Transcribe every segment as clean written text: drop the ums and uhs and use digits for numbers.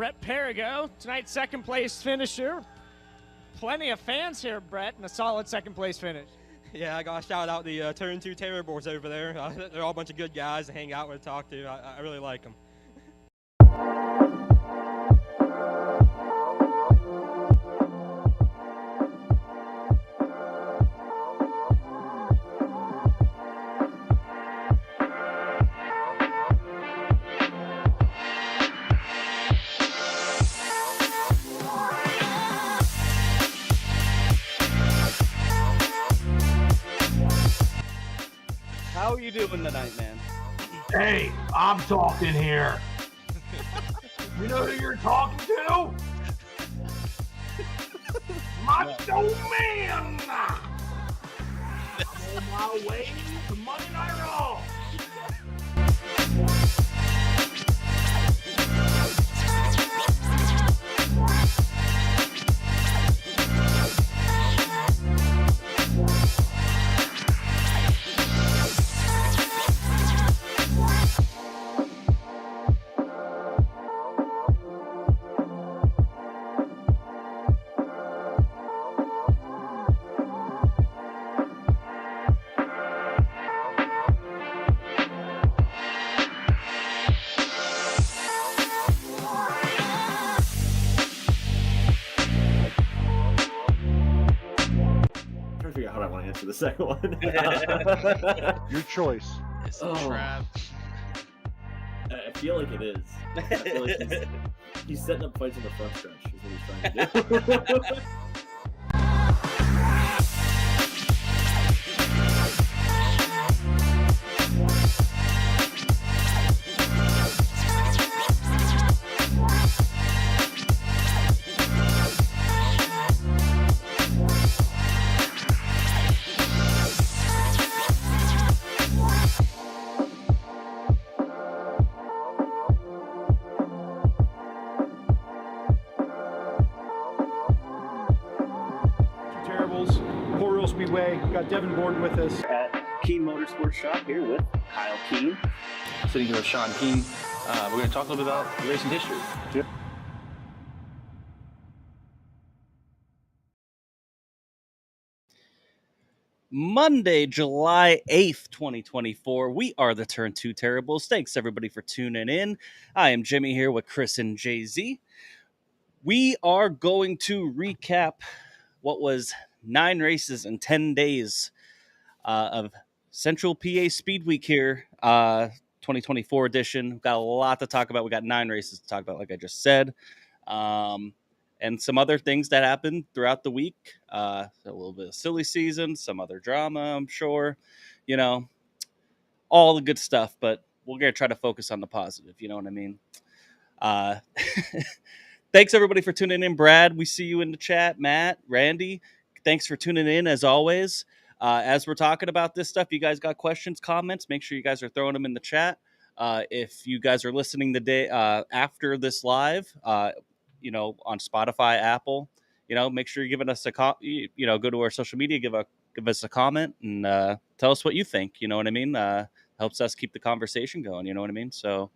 Brett Perigo, tonight's second place finisher. Plenty of fans here, Brett, and a solid second place finish. Yeah, I got to shout out the Turn 2 Terribles over there. They're all a bunch of good guys to hang out with, talk to. I really like them. How are you doing tonight, man? Hey, I'm talking here. You know who you're talking to? Macho Man! I'm on my way to Monday Night Raw. How I want to answer the second one. Your choice. It's a trap. I feel like it is. I feel like he's setting up fights in the front stretch is what he's trying to do. Speedway. We've got Devin Gordon with us. At Keen Motorsports Shop here with Kyle Keen. Sitting here with Sean Keen. We're going to talk a little bit about racing history. Yep. Monday, July 8th, 2024. We are the Turn 2 Terribles. Thanks, everybody, for tuning in. I am Jimmy here with Chris and Jay-Z. We are going to recap what was 9 races in 10 days of Central PA Speedweek here, 2024 edition. We've got a lot to talk about. We got 9 races to talk about, like I just said, and some other things that happened throughout the week. A little bit of silly season, some other drama, I'm sure. You know, all the good stuff, but we're going to try to focus on the positive. You know what I mean? Thanks, everybody, for tuning in. Brad, we see you in the chat. Matt, Randy, thanks for tuning in, as always. As we're talking about this stuff, you guys got questions, comments, make sure you guys are throwing them in the chat. If you guys are listening the day after this live, you know, on Spotify, Apple, you know, make sure you're giving us a go to our social media, give us a comment, and tell us what you think. You know what I mean? Helps us keep the conversation going. You know what I mean? So,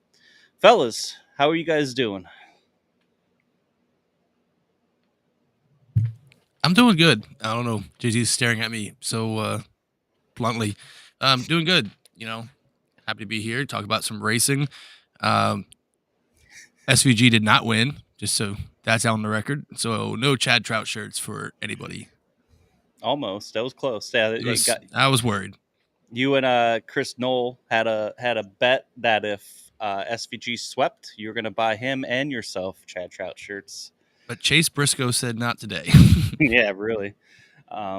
fellas, how are you guys doing? I'm doing good. I don't know. Jay-Z's staring at me so bluntly. Doing good. You know, happy to be here. Talk about some racing. SVG did not win, just so that's out on the record. So no Chad Trout shirts for anybody. Almost. That was close. Yeah, I was worried. You and Chris Knoll had a bet that if SVG swept, you were going to buy him and yourself Chad Trout shirts. But Chase Briscoe said not today. Yeah, really.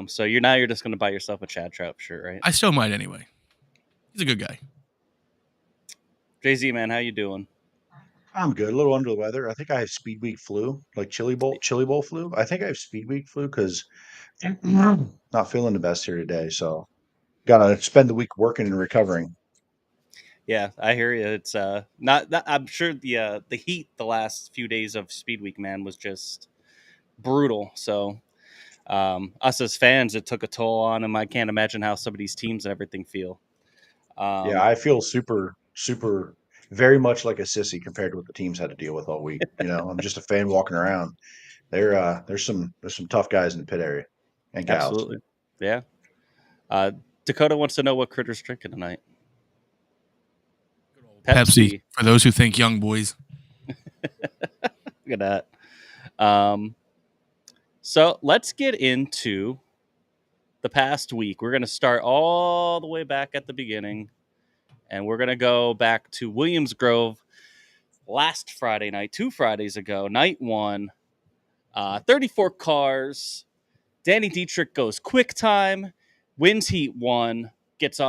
So you're just going to buy yourself a Chad Trout shirt, right? I still might anyway. He's a good guy. Jay-Z, man, how you doing? I'm good. A little under the weather. I think I have Speedweek flu, like chili bowl flu. I think I have Speedweek flu because not feeling the best here today. So gotta spend the week working and recovering. Yeah, I hear you. It's not that, I'm sure the heat the last few days of Speedweek, man, was just brutal. So us as fans, it took a toll on them. I can't imagine how some of these teams and everything feel. Yeah, I feel super very much like a sissy compared to what the teams had to deal with all week. You know, I'm just a fan walking around. There's some tough guys in the pit area and gals. Absolutely. Yeah. Dakota wants to know what Critter's drinking tonight. Pepsi. For those who think young boys. Look at that. So let's get into the past week. We're going to start all the way back at the beginning, and we're going to go back to Williams Grove last Friday night, 2 Fridays ago, night 1. 34 cars. Danny Dietrich goes quick time, wins heat 1, gets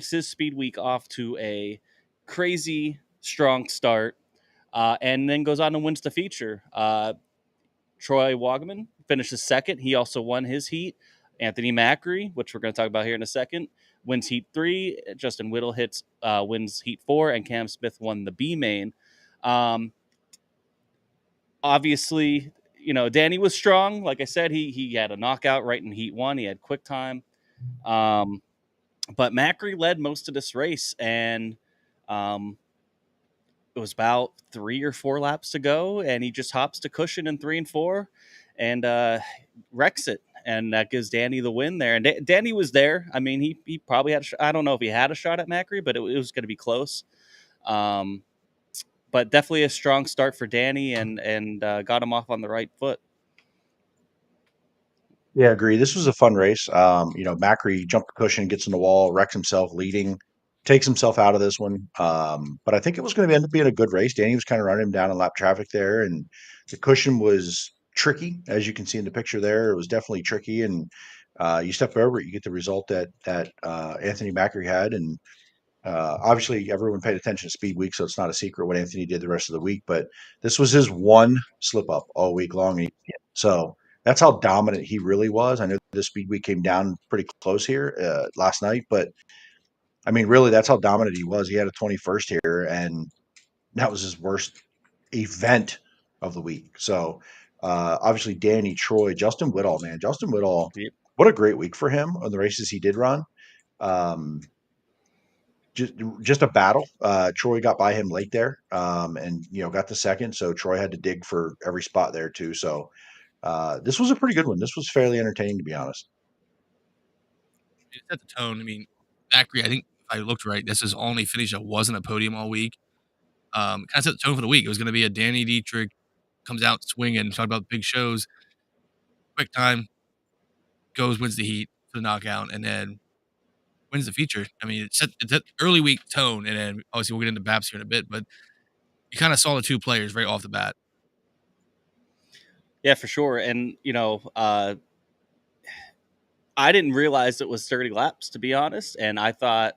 his speed week off to a crazy strong start, and then goes on and wins the feature. Troy Wagman finishes second. He also won his heat. Anthony Macri, which we're going to talk about here in a second, wins heat 3. Justin Whittle wins heat 4, and Cam Smith won the B main. Obviously, Danny was strong. Like I said, he had a knockout right in heat 1. He had quick time. But Macri led most of this race, and it was about 3 or 4 laps to go, and he just hops to cushion in 3 and 4 and wrecks it. And that gives Danny the win there. And Danny was there. I mean, he probably had I don't know if he had a shot at Macri, but it was going to be close. But definitely a strong start for Danny and got him off on the right foot. Yeah, agree. This was a fun race. Macri jumped the cushion, gets in the wall, wrecks himself leading, takes himself out of this one. But I think it was going to end up being a good race. Danny was kind of running him down in lap traffic there, and the cushion was tricky, as you can see in the picture there. It was definitely tricky, and you step over it, you get the result that Anthony Macri had, and obviously everyone paid attention to Speed Week, so it's not a secret what Anthony did the rest of the week. But this was his one slip up all week long, so that's how dominant he really was. I know the Speed Week came down pretty close here last night, but I mean, really, that's how dominant he was. He had a 21st here, and that was his worst event of the week. So obviously, Danny, Troy, Justin Whitall, man, Yep. what a great week for him on the races he did run. Just a battle. Troy got by him late there, and got the second. So Troy had to dig for every spot there too. So this was a pretty good one. This was fairly entertaining, to be honest. It set the tone. I mean, Macri, I think if I looked right, this is only finish that wasn't a podium all week. Kind of set the tone for the week. It was going to be a Danny Dietrich comes out swinging, talk about big shows, quick time, wins the heat for the knockout, and then wins the feature. I mean, it's that early week tone, and then obviously we'll get into Babs here in a bit, but you kind of saw the 2 players right off the bat. Yeah, for sure. And, I didn't realize it was 30 laps, to be honest. And I thought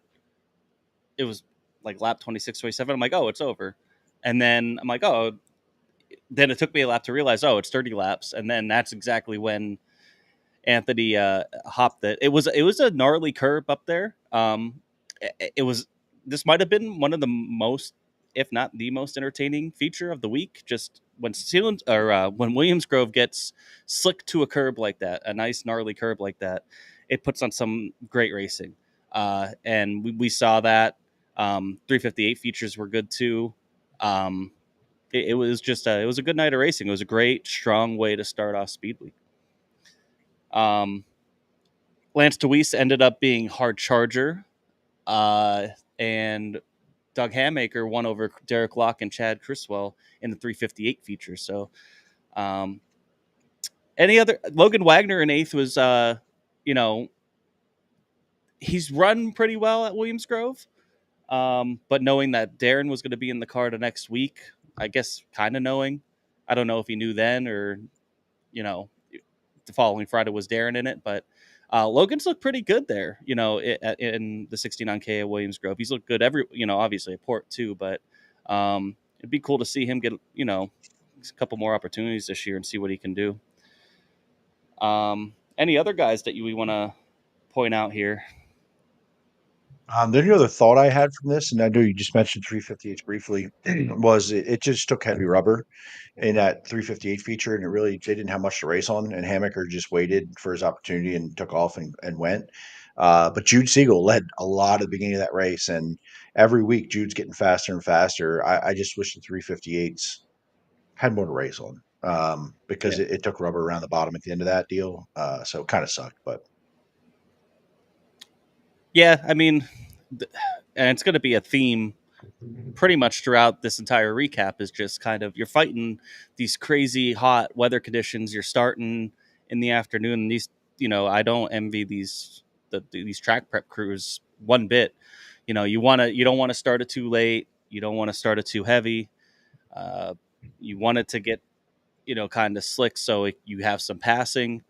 it was like lap 26, 27. I'm like, oh, it's over. And then I'm like, oh, then it took me a lap to realize, oh, it's 30 laps. And then that's exactly when Anthony hopped it. It was a gnarly curb up there. This might have been one of the most, if not the most entertaining feature of the week. Just when when Williams Grove gets slick to a curb like that, a nice gnarly curb like that, it puts on some great racing. And we saw that. 358 features were good too. It was a good night of racing. It was a great, strong way to start off Speed Week. Lance DeWeese ended up being hard charger, and Doug Hamaker won over Derek Locke and Chad Criswell in the 358 feature. So, Logan Wagner in 8th was, he's run pretty well at Williams Grove. But knowing that Darren was going to be in the car the next week, I guess kind of knowing, I don't know if he knew then or, the following Friday was Darren in it, but Logan's looked pretty good there, in the 69K at Williams Grove. He's looked good obviously at Port too, but it'd be cool to see him get, a couple more opportunities this year and see what he can do. Any other guys that we want to point out here? The only other thought I had from this, and I know you just mentioned 358 briefly, was it just took heavy rubber in that 358 feature, and they didn't have much to race on, and Hammaker just waited for his opportunity and took off and went. But Jude Siegel led a lot at the beginning of that race, and every week Jude's getting faster and faster. I just wish the 358s had more to race on, because it took rubber around the bottom at the end of that deal. So it kind of sucked, but Yeah, I mean, and it's going to be a theme pretty much throughout this entire recap, is just kind of you're fighting these crazy hot weather conditions. You're starting in the afternoon. These, I don't envy these track prep crews one bit. You don't want to start it too late. You don't want to start it too heavy. You want it to get kind of slick so you have some passing.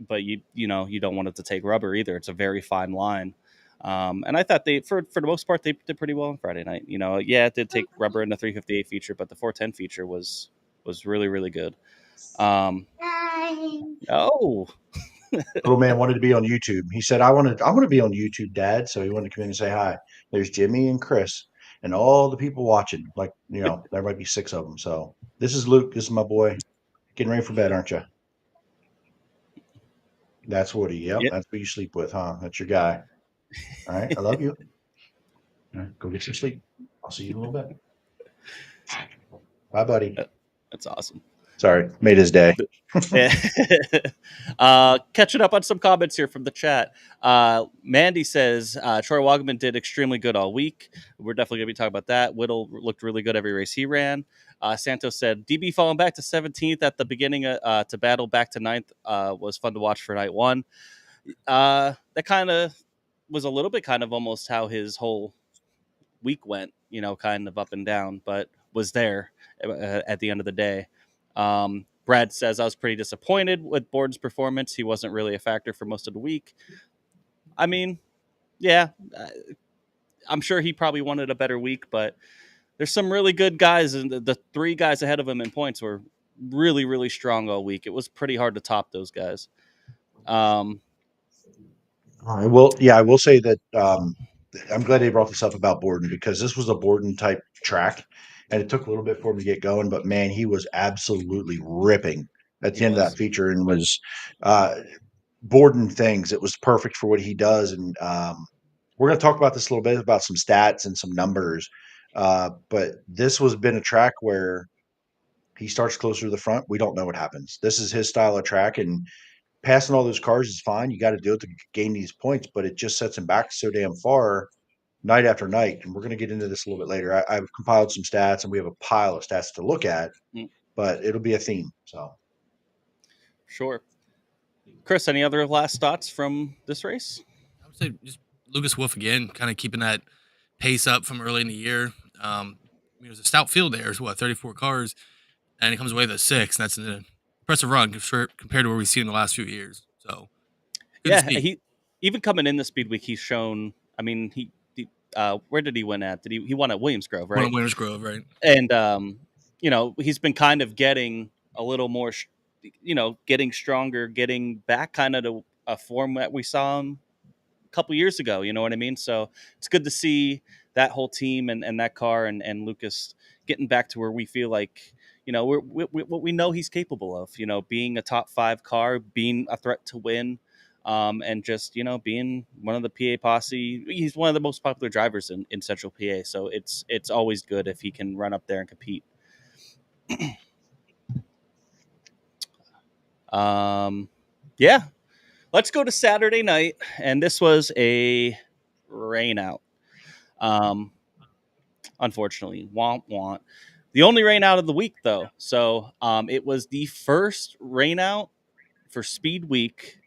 But you don't want it to take rubber either. It's a very fine line. And I thought they, for the most part, they did pretty well on Friday night. It did take rubber in the 358 feature, but the 410 feature was really, really good. Oh, little man wanted to be on YouTube. He said, I want to be on YouTube, Dad. So he wanted to come in and say hi. There's Jimmy and Chris and all the people watching. Like, there might be 6 of them. So this is Luke. This is my boy. Getting ready for bed, aren't you? That's Woody. Yep. Yep. That's who you sleep with, huh? That's your guy. All right. I love you. All right, go get some sleep. I'll see you in a little bit. Bye, buddy. That's awesome. Sorry, made his day. Catching up on some comments here from the chat. Mandy says Troy Wagaman did extremely good all week. We're definitely going to be talking about that. Whittle looked really good every race he ran. Santos said DB falling back to 17th at the beginning to battle back to 9th was fun to watch for night one. That kind of was a little bit kind of almost how his whole week went, kind of up and down, but was there at the end of the day. Brad says, I was pretty disappointed with Borden's performance. He wasn't really a factor for most of the week. I mean, yeah, I'm sure he probably wanted a better week, but there's some really good guys, and the 3 guys ahead of him in points were really, really strong all week. It was pretty hard to top those guys. I will say that I'm glad they brought this up about Borden, because this was a Borden type track, and it took a little bit for him to get going, but man, he was absolutely ripping at the end of that feature, and was Borden things. It was perfect for what he does, and we're going to talk about this a little bit about some stats and some numbers. But this was been a track where he starts closer to the front. We don't know what happens. This is his style of track, and passing all those cars is fine. You got to do it to gain these points, but it just sets him back so damn far night after night. And we're going to get into this a little bit later. I've compiled some stats, and we have a pile of stats to look at, but it'll be a theme. So, sure. Chris, any other last thoughts from this race? I would say just Lucas Wolf again, kind of keeping that pace up from early in the year. It was a stout field there. It's 34 cars, and he comes away with a 6. And that's an impressive run compared to where we've seen in the last few years. So, he even coming in the speed week, he's shown. I mean, he where did he win at? He won at Williams Grove, right? Won at Williams Grove, right? And he's been kind of getting a little more, getting stronger, getting back kind of to a form that we saw him a couple years ago. You know what I mean? So it's good to see that whole team and that car and Lucas getting back to where we feel like, what we know he's capable of, being a top 5 car, being a threat to win. And just, being one of the PA posse. He's one of the most popular drivers in Central PA. So it's always good if he can run up there and compete. Yeah. Let's go to Saturday night. And this was a rain out. Unfortunately, want. The only rain out of the week, though. So it was the first rain out for Speed Week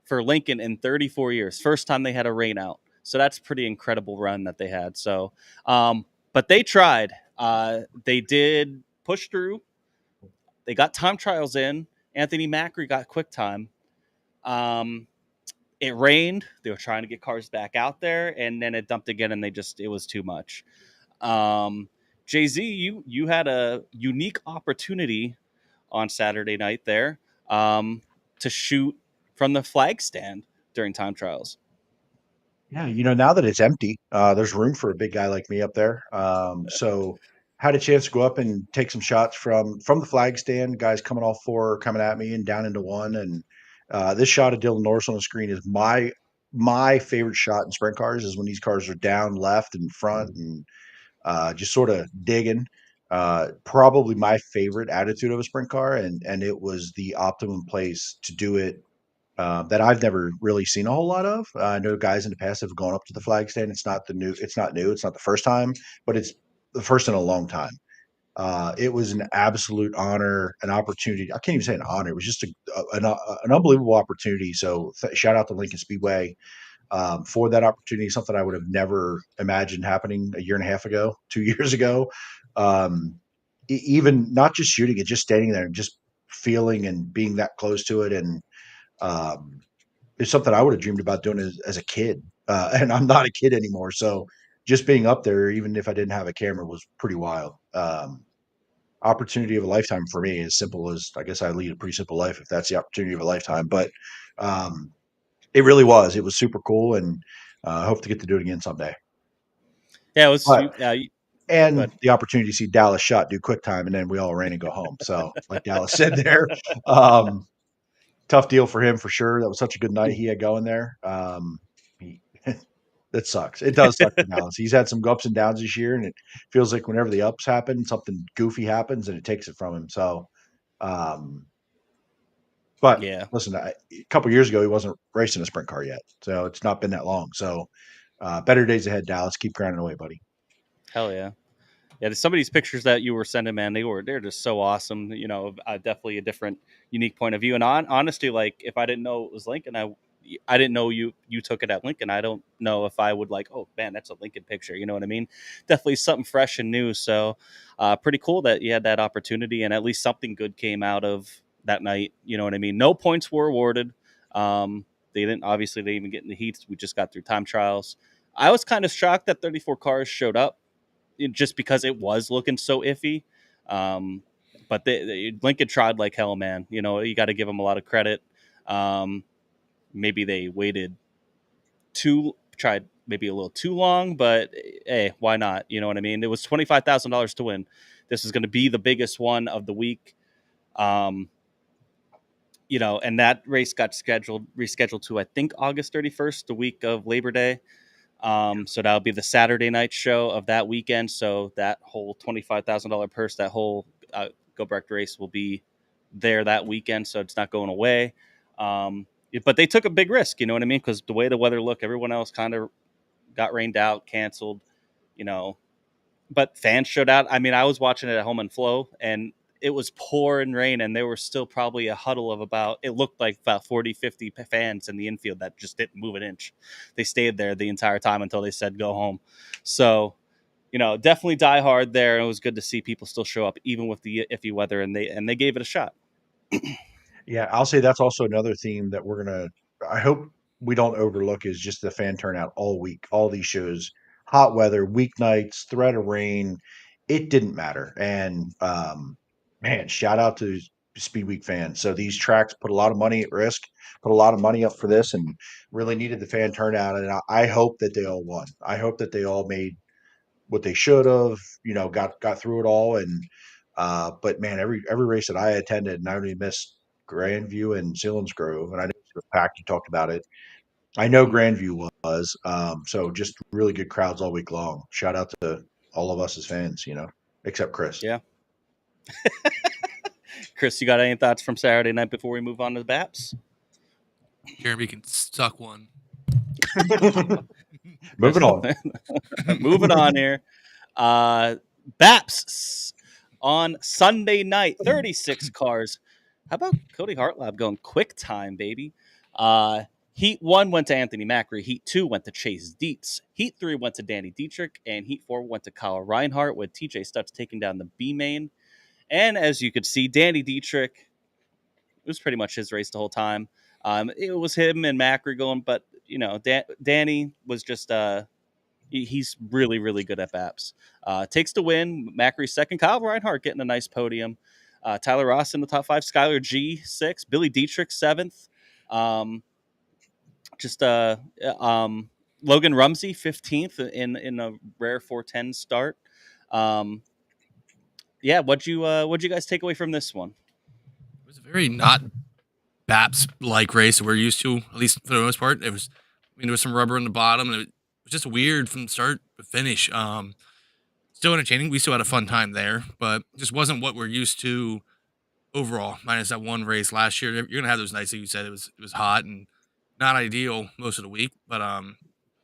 for Lincoln in 34 years. First time they had a rain out. So that's pretty incredible run that they had. So, but they tried. They did push through. They got time trials in. Anthony Macri got quick time. It rained. They were trying to get cars back out there, and then it dumped again, and it was too much. Jay-Z, you had a unique opportunity on Saturday night there to shoot from the flag stand during time trials. Yeah, now that it's empty, there's room for a big guy like me up there. So had a chance to go up and take some shots from the flag stand, guys coming all 4 coming at me and down into 1. And This shot of Dylan Norris on the screen is my favorite shot in sprint cars is when these cars are down left and front and just sort of digging. Probably my favorite attitude of a sprint car, and it was the optimum place to do it. That I've never really seen a whole lot of. I know guys in the past have gone up to the flag stand. It's not new. It's not the first time, but it's the first in a long time. It was an absolute honor, an opportunity. I can't even say an honor. It was just an unbelievable opportunity. So shout out to Lincoln Speedway for that opportunity. Something I would have never imagined happening a year and a half ago, 2 years ago. Even not just shooting it, just standing there and just feeling and being that close to it. And it's something I would have dreamed about doing as a kid. And I'm not a kid anymore. So just being up there, even if I didn't have a camera, was pretty wild. Opportunity of a lifetime for me, as simple as I guess I lead a pretty simple life if that's the opportunity of a lifetime. But it really was. It was super cool, and I hope to get to do it again someday. Yeah, it was. But and Good. the opportunity to see Dallas shot, do quick time, and then we all ran and go home. So, like Dallas said there, tough deal for him for sure. That was such a good night he had going there. That sucks. It does suck for Dallas. He's had some ups and downs this year, and it feels like whenever the ups happen, something goofy happens, and it takes it from him. So, but Yeah. listen, a couple years ago, he wasn't racing a sprint car yet, so it's not been that long. So, better days ahead, Dallas. Keep grinding away, buddy. Hell yeah. Yeah, some of these pictures that you were sending, man, they're just so awesome. You know, definitely a different, unique point of view. And honestly, like if I didn't know it was Lincoln, I didn't know you took it at Lincoln. I don't know if I would like, oh man, that's a Lincoln picture. You know what I mean? Definitely something fresh and new. So, pretty cool that you had that opportunity, and at least something good came out of that night. You know what I mean? No points were awarded. They didn't even get in the heats. We just got through time trials. I was kind of shocked that 34 cars showed up just because it was looking so iffy. But Lincoln tried like hell, man. You know, you got to give them a lot of credit. Maybe they tried maybe a little too long, but hey, why not? You know what I mean? It was $25,000 to win. This is going to be the biggest one of the week. You know, and that race got rescheduled to, I think, August 31st, the week of Labor Day. So that'll be the Saturday night show of that weekend. So that whole $25,000 purse, that whole Go Brecht race will be there that weekend. So it's not going away. But they took a big risk, you know what I mean? Because the way the weather looked, everyone else kind of got rained out, canceled, you know. But fans showed out. I mean, I was watching it at home in Flow, and it was pouring rain, and there were still probably a huddle of it looked like about 40, 50 fans in the infield that just didn't move an inch. They stayed there the entire time until they said go home. So, you know, definitely die hard there. And it was good to see people still show up, even with the iffy weather, and they gave it a shot. Yeah, I'll say that's also another theme that I hope we don't overlook is just the fan turnout all week, all these shows, hot weather, weeknights, threat of rain. It didn't matter. And man, shout out to Speedweek fans. So these tracks put a lot of money at risk, put a lot of money up for this, and really needed the fan turnout. And I hope that they all won. I hope that they all made what they should have, got through it all. And but man, every race that I attended, and I only missed Grandview and Sealands Grove, and I know it was packed. You talked about it. I know Grandview was. So just really good crowds all week long. Shout out to all of us as fans, except Chris. Yeah. Chris, you got any thoughts from Saturday night before we move on to the BAPS? Jeremy can suck one. Moving on. Moving on here. BAPS on Sunday night, 36 cars. How about Cody Hartlab going quick time, baby? Heat 1 went to Anthony Macri. Heat 2 went to Chase Dietz. Heat 3 went to Danny Dietrich. And Heat 4 went to Kyle Reinhardt, with TJ Stutz taking down the B main. And as you could see, Danny Dietrich, it was pretty much his race the whole time. It was him and Macri going, but, you know, Danny was just he's really, really good at BAPS. Takes the win. Macri's second. Kyle Reinhardt getting a nice podium. Tyler Ross in the top 5. Skylar G, 6th. Billy Dietrich, 7th. Logan Rumsey, 15th in a rare 410 start. Yeah, what'd you guys take away from this one? It was a very not BAPS like race that we're used to, at least for the most part. There was some rubber in the bottom, and it was just weird from start to finish. Still entertaining. We still had a fun time there, but just wasn't what we're used to overall. Minus that one race last year, you're gonna have those nights, like you said. It was hot and not ideal most of the week, but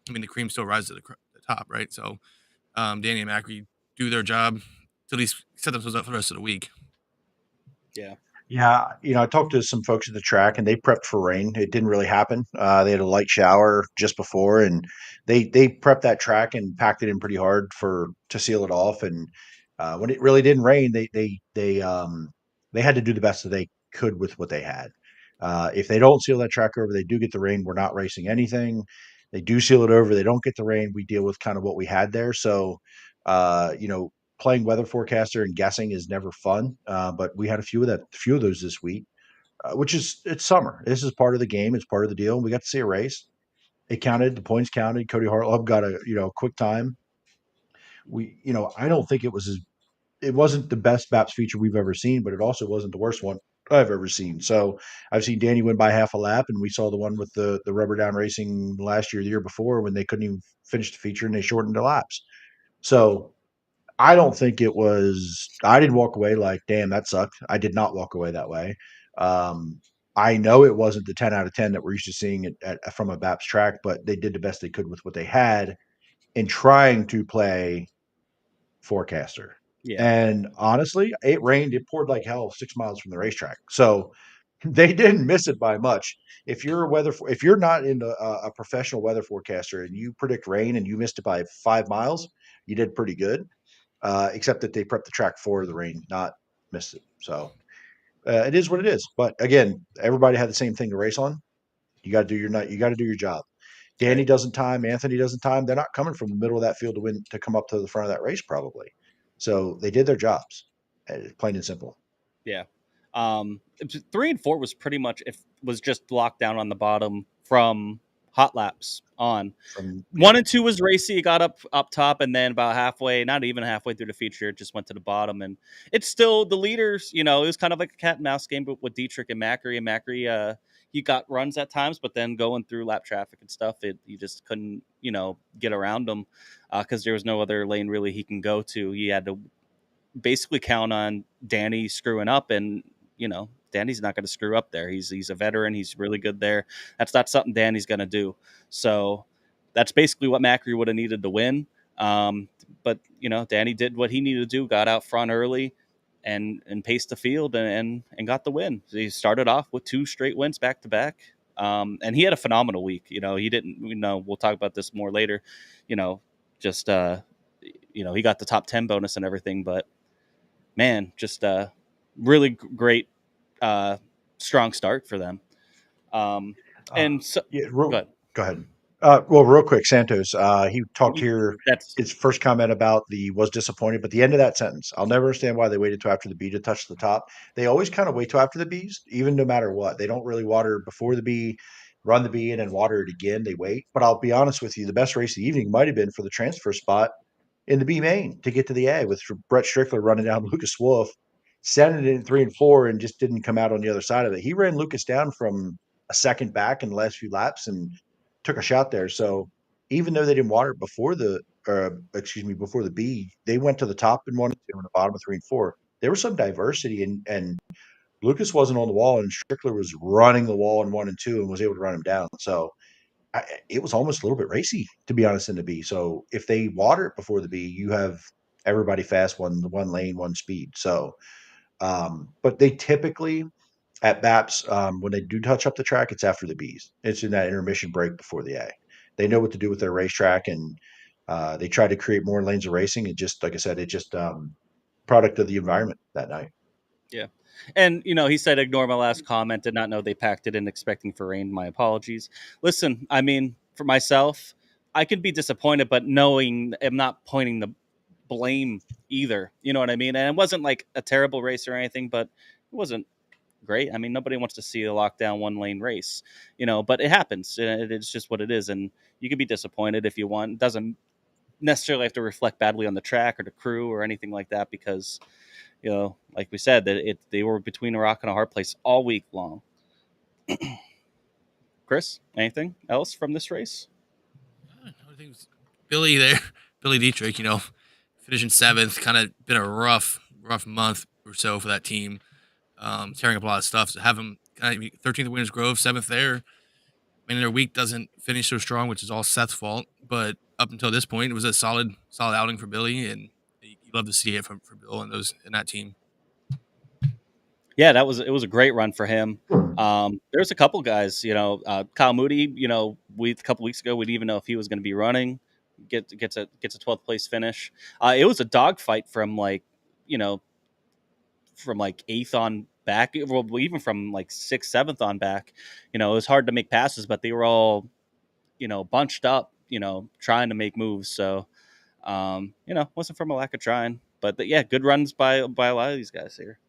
the cream still rises to the top, right? So Danny and Macri do their job to at least set themselves up for the rest of the week. Yeah. Yeah, I talked to some folks at the track, and they prepped for rain. It didn't really happen. They had a light shower just before, and they prepped that track and packed it in pretty hard to seal it off. And when it really didn't rain, they had to do the best that they could with what they had. If they don't seal that track over, they do get the rain. We're not racing anything. They do seal it over. They don't get the rain. We deal with kind of what we had there. So, uh, you know, playing weather forecaster and guessing is never fun. But we had a few of those this week, which is it's summer. This is part of the game. It's part of the deal. We got to see a race. It counted. The points counted. Cody Hartlub got a quick time. I don't think it wasn't the best BAPS feature we've ever seen, but it also wasn't the worst one I've ever seen. So I've seen Danny win by half a lap, and we saw the one with the rubber down racing last year, the year before, when they couldn't even finish the feature and they shortened the laps. So I don't think it was. I didn't walk away like, damn, that sucked. I did not walk away that way. Um, I know it wasn't the 10 out of 10 that we're used to seeing from a BAPS track, but they did the best they could with what they had in trying to play forecaster. Yeah. And honestly, it rained. It poured like hell 6 miles from the racetrack, so they didn't miss it by much. If you're not in a professional weather forecaster and you predict rain and you missed it by 5 miles, you did pretty good. Except that they prepped the track for the rain, not missed it. So it is what it is. But again, everybody had the same thing to race on. You got to do you got to do your job. Danny Right. doesn't time. Anthony doesn't time. They're not coming from the middle of that field to come up to the front of that race probably. So they did their jobs, plain and simple. Yeah. 3 and 4 was pretty much was just locked down on the bottom from hot laps on. From 1 and 2 was racy. It got up top, and then about halfway, not even halfway through the feature, it just went to the bottom. And it's still the leaders. It was kind of like a cat and mouse game, but with Dietrich and Macri. And Macri, he got runs at times, but then going through lap traffic and stuff, you just couldn't, get around them because there was no other lane really he can go to. He had to basically count on Danny screwing up, and Danny's not going to screw up there. He's a veteran. He's really good there. That's not something Danny's going to do. So that's basically what Macri would have needed to win. But Danny did what he needed to do. Got out front early, and paced the field and got the win. He started off with 2 straight wins back to back. And he had a phenomenal week. He didn't. We'll talk about this more later. Just he got the top 10 bonus and everything, but man, just a really great, strong start for them. And so, Yeah, go ahead. Well, real quick, Santos. He talked here. That's His first comment about was disappointed, but the end of that sentence, I'll never understand why they waited till after the B to touch the top. They always kind of wait till after the Bs, even no matter what. They don't really water before the B, run the B, and then water it again. They wait. But I'll be honest with you, the best race of the evening might have been for the transfer spot in the B main to get to the A with Brett Strickler running down Lucas Wolf, sending it in 3 and 4, and just didn't come out on the other side of it. He ran Lucas down from a second back in the last few laps and took a shot there. So even though they didn't water it before before the B, they went to the top in 1 and 2 and the bottom of 3 and 4. There was some diversity, and Lucas wasn't on the wall, and Strickler was running the wall in 1 and 2 and was able to run him down. So it was almost a little bit racy, to be honest, in the B. So if they water it before the B, you have everybody fast, one lane, one speed. So, but they typically at BAPS, when they do touch up the track, it's after the Bs. It's in that intermission break before the A. They know what to do with their racetrack, and they try to create more lanes of racing. And just like I said, it just product of the environment that night. Yeah. And, he said, ignore my last comment. Did not know they packed it in expecting for rain. My apologies. Listen, I mean, for myself, I could be disappointed, but knowing I'm not pointing the blame either. You know what I mean? And it wasn't like a terrible race or anything, but it wasn't great. I mean, nobody wants to see a lockdown 1-lane race, but it happens. It's just what it is. And you can be disappointed if you want. It doesn't necessarily have to reflect badly on the track or the crew or anything like that, because like we said, that they were between a rock and a hard place all week long. Chris, anything else from this race? I think Billy there, Billy Dietrich, finishing 7th, kind of been a rough month or so for that team, tearing up a lot of stuff. So have him kind of 13th at Winners Grove, 7th there. I mean, their week doesn't finish so strong, which is all Seth's fault. But up until this point, it was a solid outing for Billy, and you love to see it for Bill and that team. Yeah, it was a great run for him. There's a couple guys, Kyle Moody, a couple weeks ago we didn't even know if he was going to be running. Gets a 12th place finish. It was a dogfight from from 8th on back, well, even from 6th, 7th on back. It was hard to make passes, but they were all bunched up, trying to make moves. So wasn't from a lack of trying, but yeah, good runs by a lot of these guys here.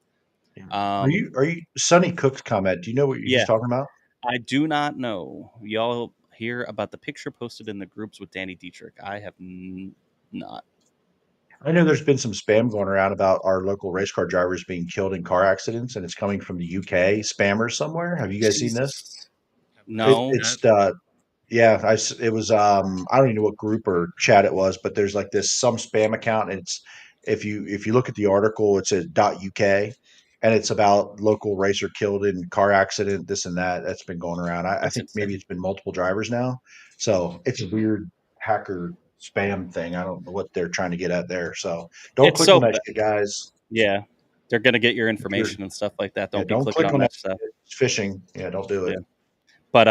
Are you Sonny Cook's comment? Do you know what you're just talking about? I do not know. Y'all hear about the picture posted in the groups with Danny Dietrich? I have not. I know there's been some spam going around about our local race car drivers being killed in car accidents, and it's coming from the UK spammers somewhere. Have you guys seen this? No. It was I don't even know what group or chat it was, but there's some spam account, and it's if you look at the article, it's a .uk, and it's about local racer killed in car accident, this and that. That's been going around. I think maybe it's been multiple drivers now, so it's a weird hacker spam thing. I don't know what they're trying to get at there. So don't click on that shit, guys. Yeah, they're gonna get your information and stuff like that. Don't be clicking on that stuff. It's phishing. Yeah, don't do it. Yeah. But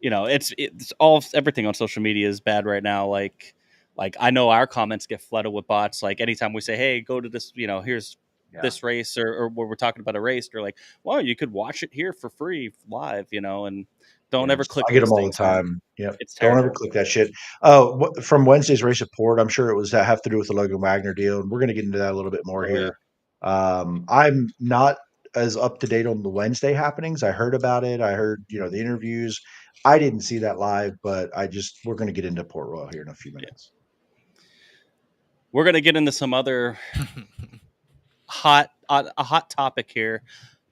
it's all everything on social media is bad right now. Like I know our comments get flooded with bots. Like anytime we say, "Hey, go to this," here's this race, or where we're talking about a race, they're like, "Well, you could watch it here for free live," and don't ever click. I get them all the time. Yeah, don't ever click that shit. From Wednesday's race report, I'm sure it was have to do with the Logan Wagner deal, and we're going to get into that a little bit more here. Yeah. I'm not as up to date on the Wednesday happenings. I heard about it. I heard the interviews. I didn't see that live, but we're going to get into Port Royal here in a few minutes. We're going to get into some other hot topic here.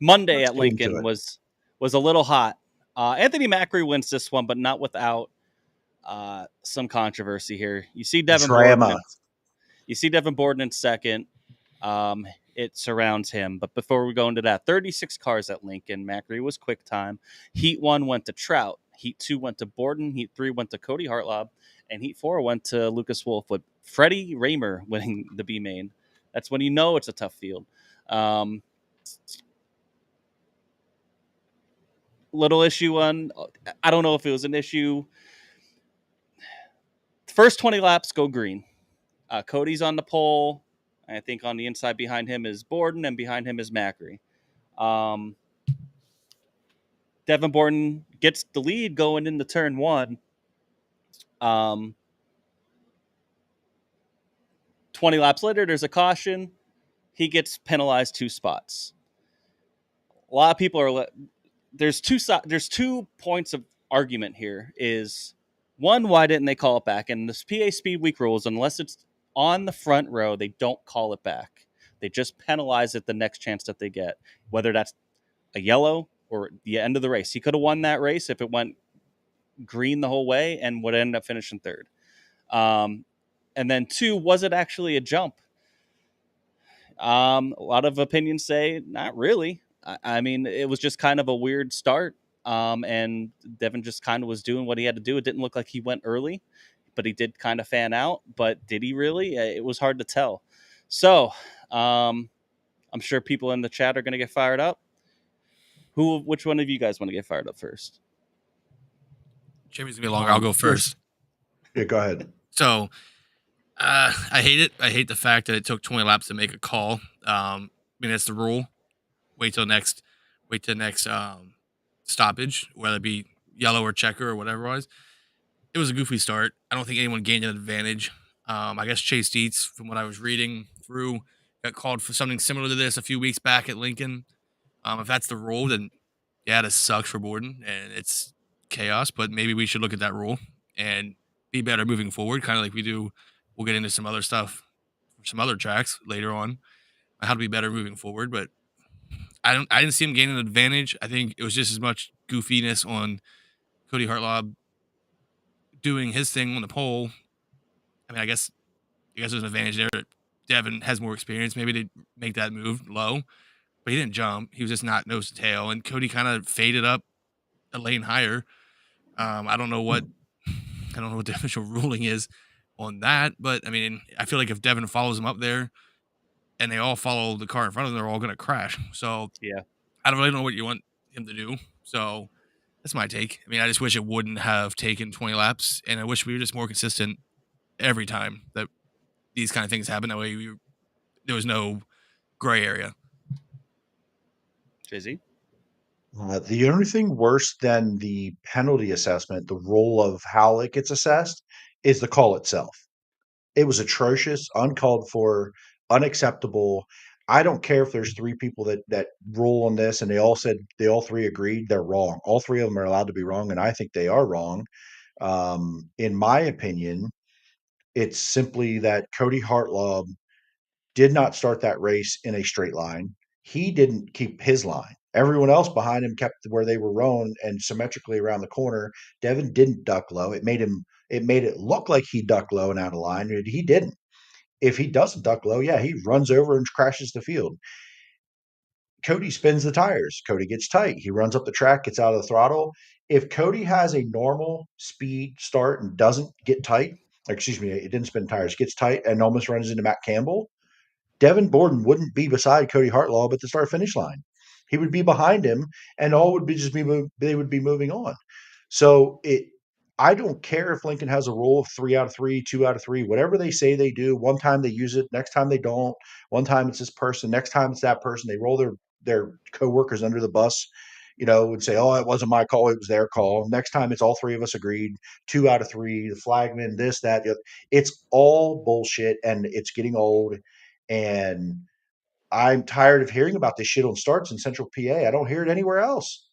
Monday at Lincoln was a little hot. Anthony Macri wins this one, but not without some controversy here. You see Devin Borden in second. It surrounds him. But before we go into that, 36 cars at Lincoln. Macri was quick time. Heat 1 went to Trout. Heat 2 went to Borden. Heat 3 went to Cody Hartlob. And Heat 4 went to Lucas Wolf, with Freddie Raymer winning the B main. That's when you know it's a tough field. Little issue on, I don't know if it was an issue. First 20 laps go green. Cody's on the pole. I think on the inside behind him is Borden, and behind him is Macri. Devin Borden gets the lead going into turn 1. 20 laps later, there's a caution. He gets penalized 2 spots. A lot of people are. There's two points of argument here. Is one, why didn't they call it back? And this PA Speedweek rules, unless it's on the front row, they don't call it back. They just penalize it the next chance that they get, whether that's a yellow or the end of the race. He could have won that race if it went green the whole way and would end up finishing third. And then 2, was it actually a jump? A lot of opinions say not really. I mean, it was just kind of a weird start. And Devin just kind of was doing what he had to do. It didn't look like he went early, but he did kind of fan out. But did he really? It was hard to tell. So I'm sure people in the chat are going to get fired up. Which one of you guys want to get fired up first? Jimmy's going to be longer. I'll go first. Yeah, go ahead. So I hate it. I hate the fact that it took 20 laps to make a call. I mean, that's the rule. Wait till next stoppage, whether it be yellow or checker or whatever it was. It was a goofy start. I don't think anyone gained an advantage. I guess Chase Dietz, from what I was reading through, got called for something similar to this a few weeks back at Lincoln. If that's the rule, then yeah, this sucks for Borden, and it's chaos. But maybe we should look at that rule and be better moving forward, kind of like we do. We'll get into some other stuff, some other tracks later on, how to be better moving forward. But I didn't see him gaining an advantage. I think it was just as much goofiness on Cody Hartlaub doing his thing on the pole. I mean, I guess there's an advantage there. Devin has more experience, maybe to make that move low, but he didn't jump. He was just not nose to tail, and Cody kind of faded up a lane higher. I don't know what the official ruling is on that, but I mean, I feel like if Devin follows him up there, and they all follow the car in front of them, they're all going to crash. So Yeah. I don't really know what you want him to do. So that's my take. I mean, I just wish it wouldn't have taken 20 laps, and I wish we were just more consistent every time that these kind of things happen. That way, there was no gray area. Jay-Z? The only thing worse than the penalty assessment, the role of how it gets assessed, is the call itself. It was atrocious, uncalled for, unacceptable. I don't care if there's three people that rule on this and they all three agreed they're wrong. All three of them are allowed to be wrong, and I think they are wrong. In my opinion, it's simply that Cody Hartlaub did not start that race in a straight line. He didn't keep his line. Everyone else behind him kept where they were rolling and symmetrically around the corner. Devin didn't duck low. It made it look like he ducked low and out of line. He didn't. If he doesn't duck low, yeah, he runs over and crashes the field. Cody spins the tires. Cody gets tight. He runs up the track, gets out of the throttle. If Cody has a normal speed start and doesn't get tight, excuse me, it didn't spin tires, gets tight and almost runs into Matt Campbell, Devin Borden wouldn't be beside Cody Hartlaub at the start finish line. He would be behind him, and all would be they would be moving on. So I don't care if Lincoln has a rule of 3 out of 3, 2 out of 3, whatever they say they do. One time they use it, next time they don't. One time it's this person, next time it's that person. They roll their coworkers under the bus, and say, "Oh, it wasn't my call; it was their call." Next time it's all three of us agreed, 2 out of 3. The flagman, this, that, the other. It's all bullshit, and it's getting old. And I'm tired of hearing about this shit on starts in Central PA. I don't hear it anywhere else.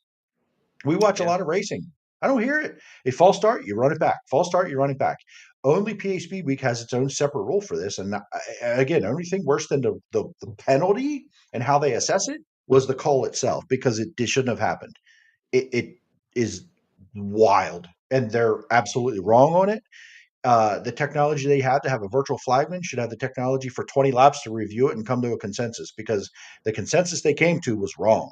We watch a lot of racing. I don't hear it. A false start, you run it back. False start, you run it back. Only PA Speedweek has its own separate rule for this. And again, only thing worse than the penalty and how they assess it was the call itself, because it shouldn't have happened. It is wild, and they're absolutely wrong on it. The technology they have to have a virtual flagman should have the technology for 20 laps to review it and come to a consensus, because the consensus they came to was wrong.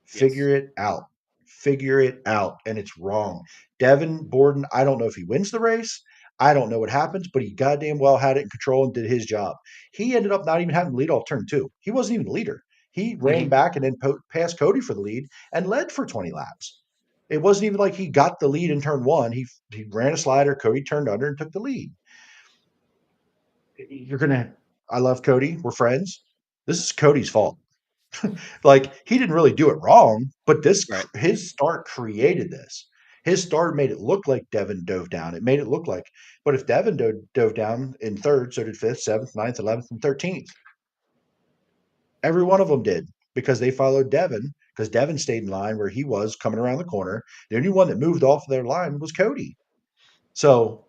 Figure it out. Figure it out. And it's wrong. Devin Borden, I don't know if he wins the race. I don't know what happens, but he goddamn well had it in control and did his job. He ended up not even having the lead off turn 2. He wasn't even the leader. He ran back and then passed Cody for the lead and led for 20 laps. It wasn't even like he got the lead in turn 1. He ran a slider. Cody turned under and took the lead. I love Cody. We're friends. This is Cody's fault. Like, he didn't really do it wrong, but his start created this. His start made it look like Devin dove down. It made it look like, but if Devin dove down in third, so did 5th, 7th, 9th, 11th, and 13th. Every one of them did, because they followed Devin, because Devin stayed in line where he was coming around the corner. The only one that moved off their line was Cody. So,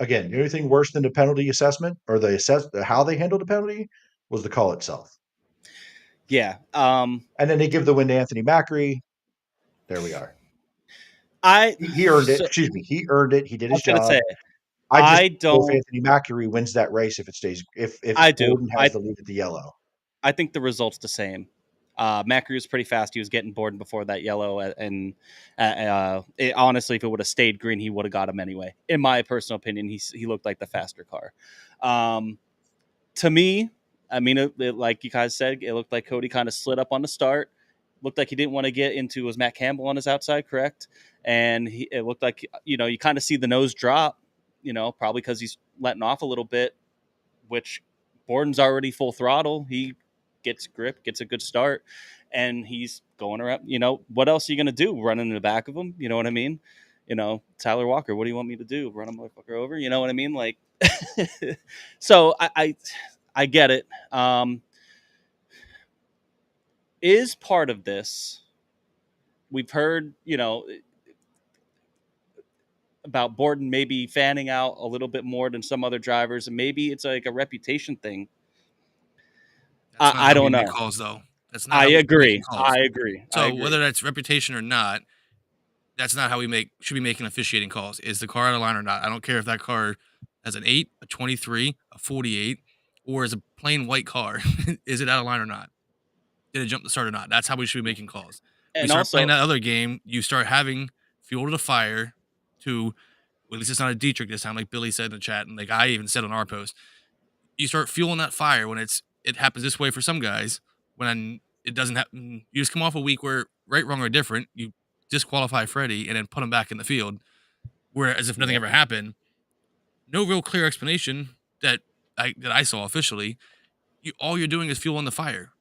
again, the only thing worse than the penalty assessment or how they handled the penalty was the call itself. Yeah. And then they give the win to Anthony Macri. There we are. He earned it. Excuse me. He earned it. He did his job. I don't know if Anthony Macri wins that race if it stays. If Borden has the lead at the yellow. I think the result's the same. Macri was pretty fast. He was getting Borden before that yellow, and honestly, if it would have stayed green, he would have got him anyway. In my personal opinion, he looked like the faster car. To me, I mean, like you guys said, it looked like Cody kind of slid up on the start. Looked like he didn't want to get into, was Matt Campbell on his outside, correct? And it looked like, you kind of see the nose drop, probably because he's letting off a little bit, which Borden's already full throttle. He gets grip, gets a good start, and he's going around. What else are you going to do? Run in the back of him? You know what I mean? Tyler Walker, what do you want me to do? Run a motherfucker over? You know what I mean? Like, so I get it. Is part of this, we've heard, about Borden maybe fanning out a little bit more than some other drivers, and maybe it's like a reputation thing. I don't know. Calls, though. That's not I how we should be agree. making calls. I agree. So whether that's reputation or not, that's not how we should be making officiating calls. Is the car out of line or not? I don't care if that car has an 8, a 23, a 48, or is a plain white car. Is it out of line or not? Did it jump the start or not? That's how we should be making calls. We And start playing also, that other game. You start having fuel to the fire to, well, at least it's not a Dietrich this time, like Billy said in the chat, and like I even said on our post. You start fueling that fire when it happens this way for some guys. When it doesn't happen, you just come off a week where right, wrong, or different. You disqualify Freddie and then put him back in the field, where as if nothing ever happened. No real clear explanation that I saw officially. All you're doing is fueling the fire.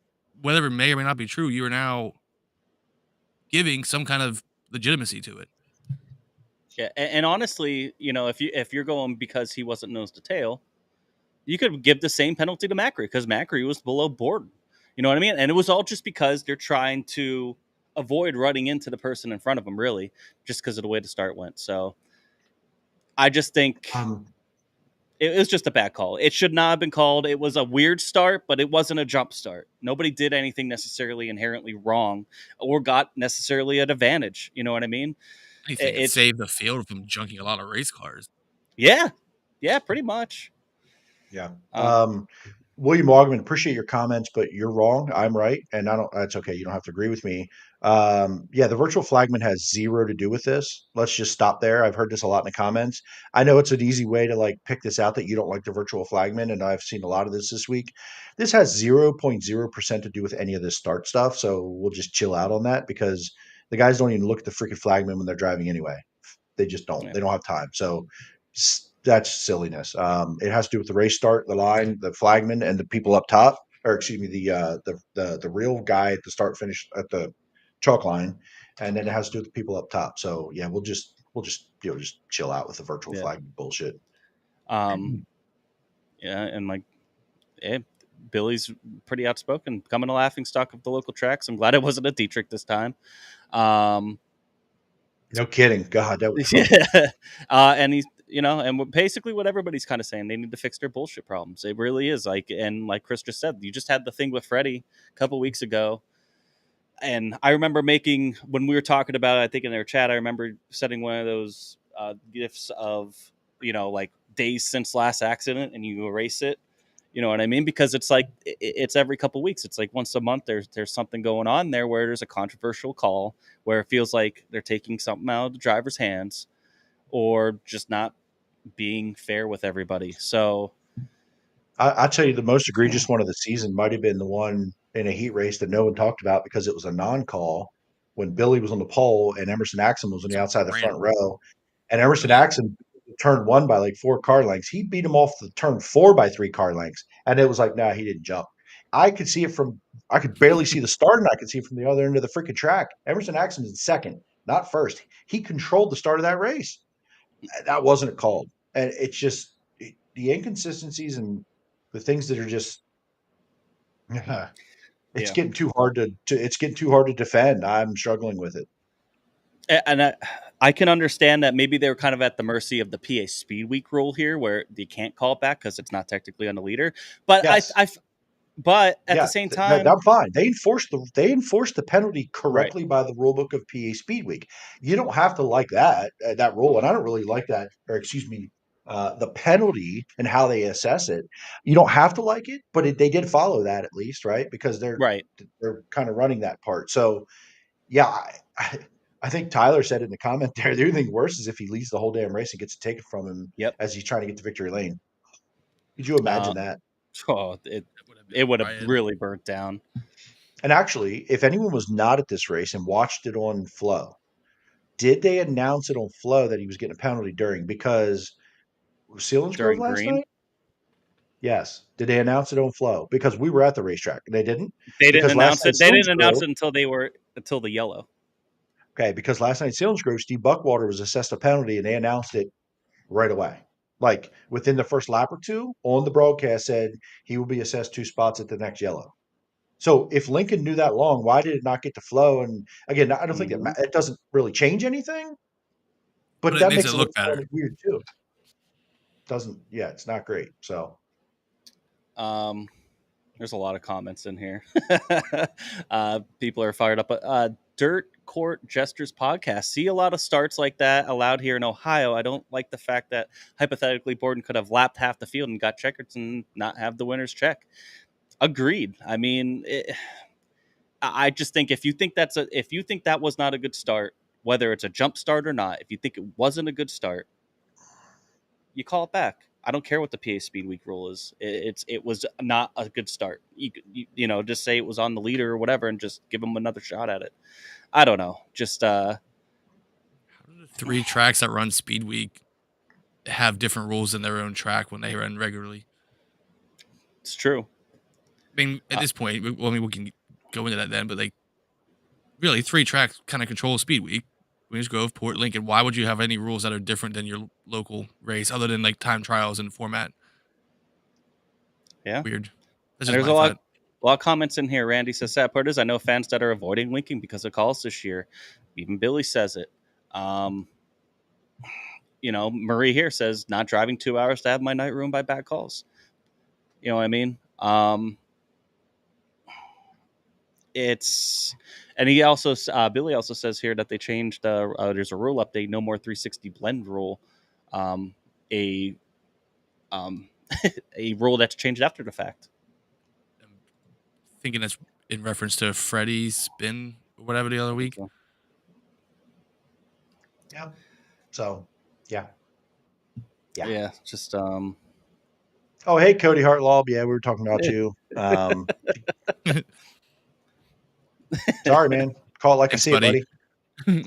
Whether it may or may not be true, you are now giving some kind of legitimacy to it. yeah, and honestly, if you're going because he wasn't nose to tail, you could give the same penalty to Macri because Macri was below board. You know what I mean? And it was all just because they're trying to avoid running into the person in front of them, really, just because of the way the start went. So I just think it was just a bad call. It should not have been called. It was a weird start, but it wasn't a jump start. Nobody did anything necessarily inherently wrong or got necessarily an advantage. You know what I mean? Anything to save the field from junking a lot of race cars. Yeah, pretty much. Yeah. William Wogman, appreciate your comments, but you're wrong. I'm right, and that's okay. You don't have to agree with me. Yeah, the virtual flagman has zero to do with this. Let's just stop there. I've heard this a lot in the comments. I know it's an easy way to like pick this out that you don't like the virtual flagman, and I've seen a lot of this week. This has 0.0% to do with any of this start stuff, so we'll just chill out on that because the guys don't even look at the freaking flagman when they're driving anyway. They just don't. Yeah. They don't have time. So that's silliness. It has to do with the race start, the line, the flagman, and the people up top, or excuse me, the real guy at the start finish at the chalk line, and then it has to do with the people up top. So yeah, we'll just just chill out with the virtual flag bullshit. Yeah, and like, Billy's pretty outspoken, becoming a laughing stock of the local tracks. I'm glad it wasn't a Dietrich this time. No kidding. God, that was and he's and basically what everybody's kind of saying, they need to fix their bullshit problems. It really is like Chris just said, you just had the thing with Freddie a couple weeks ago. And I remember when we were talking about it, I think in their chat, I remember setting one of those gifs of, like days since last accident, and you erase it. You know what I mean? Because it's like, it's every couple weeks. It's like once a month, there's something going on there where there's a controversial call where it feels like they're taking something out of the driver's hands or just not being fair with everybody. So I'll tell you, the most egregious one of the season might have been the one in a heat race that no one talked about because it was a non-call when Billy was on the pole and Emerson Axon was on the outside of the front row. And Emerson Axon turned 1 by like 4 car lengths. He beat him off the turn 4 by 3 car lengths. And it was like, nah, he didn't jump. I could barely see the start, and I could see it from the other end of the freaking track. Emerson Axon is second, not first. He controlled the start of that race. That wasn't called. And it's just the inconsistencies and the things that are just it's getting too hard to defend. I'm struggling with it. And I can understand that maybe they're kind of at the mercy of the PA Speedweek rule here, where they can't call it back because it's not technically on the leader. But yes. But at the same time, I'm fine. They enforced the penalty correctly by the rule book of PA Speedweek. You don't have to like that rule, and I don't really like that. Or excuse me, the penalty and how they assess it. You don't have to like it, but they did follow that at least, right? Because they're kind of running that part. So yeah, I think Tyler said in the comment there, the only thing worse is if he leads the whole damn race and gets it taken from him as he's trying to get to victory lane. Could you imagine that? Oh, it would have really burnt down. And actually, if anyone was not at this race and watched it on Flow, did they announce it on Flow that he was getting a penalty during? Because Selinsgrove last night? Yes. Did they announce it on Flow? Because we were at the racetrack. They didn't? They didn't announce it. They didn't announce it until the yellow. Okay, because last night Selinsgrove, Steve Buckwater was assessed a penalty, and they announced it right away. Like within the first lap or two, on the broadcast said he will be assessed 2 spots at the next yellow. So if Lincoln knew that long, why did it not get to Flow? And again, I don't think it doesn't really change anything, but that makes it look better. Weird too. Doesn't, it's not great. So, There's a lot of comments in here. People are fired up. Dirt Court Jesters podcast. See a lot of starts like that allowed here in Ohio. I don't like the fact that hypothetically Borden could have lapped half the field and got checkers and not have the winner's check. Agreed. I mean, I just think if you think that was not a good start, whether it's a jump start or not, if you think it wasn't a good start, you call it back. I don't care what the PA Speedweek rule is. It was not a good start. You know, just say it was on the leader or whatever, and just give them another shot at it. I don't know. Just 3 tracks that run Speedweek have different rules in their own track when they run regularly. It's true. I mean, at this point, we can go into that then, but like, really, 3 tracks kind of control Speedweek. Williams Grove, Port Lincoln. Why would you have any rules that are different than your local race, other than like time trials and format? Yeah, weird. There's a lot of comments in here. Randy says, "Sad part is I know fans that are avoiding linking because of calls this year. Even Billy says it. You know, Marie here says not driving 2 hours to have my night ruined by bad calls. You know what I mean? And he also Billy also says here that they changed there's a rule update, no more 360 blend rule, a rule that's changed after the fact. I'm thinking that's in reference to Freddie's spin or whatever the other week. Yeah. So yeah. Just oh, hey, Cody Hartlaw. Yeah, we were talking about you. Sorry, man. Call it like Thanks, I see buddy. it, buddy.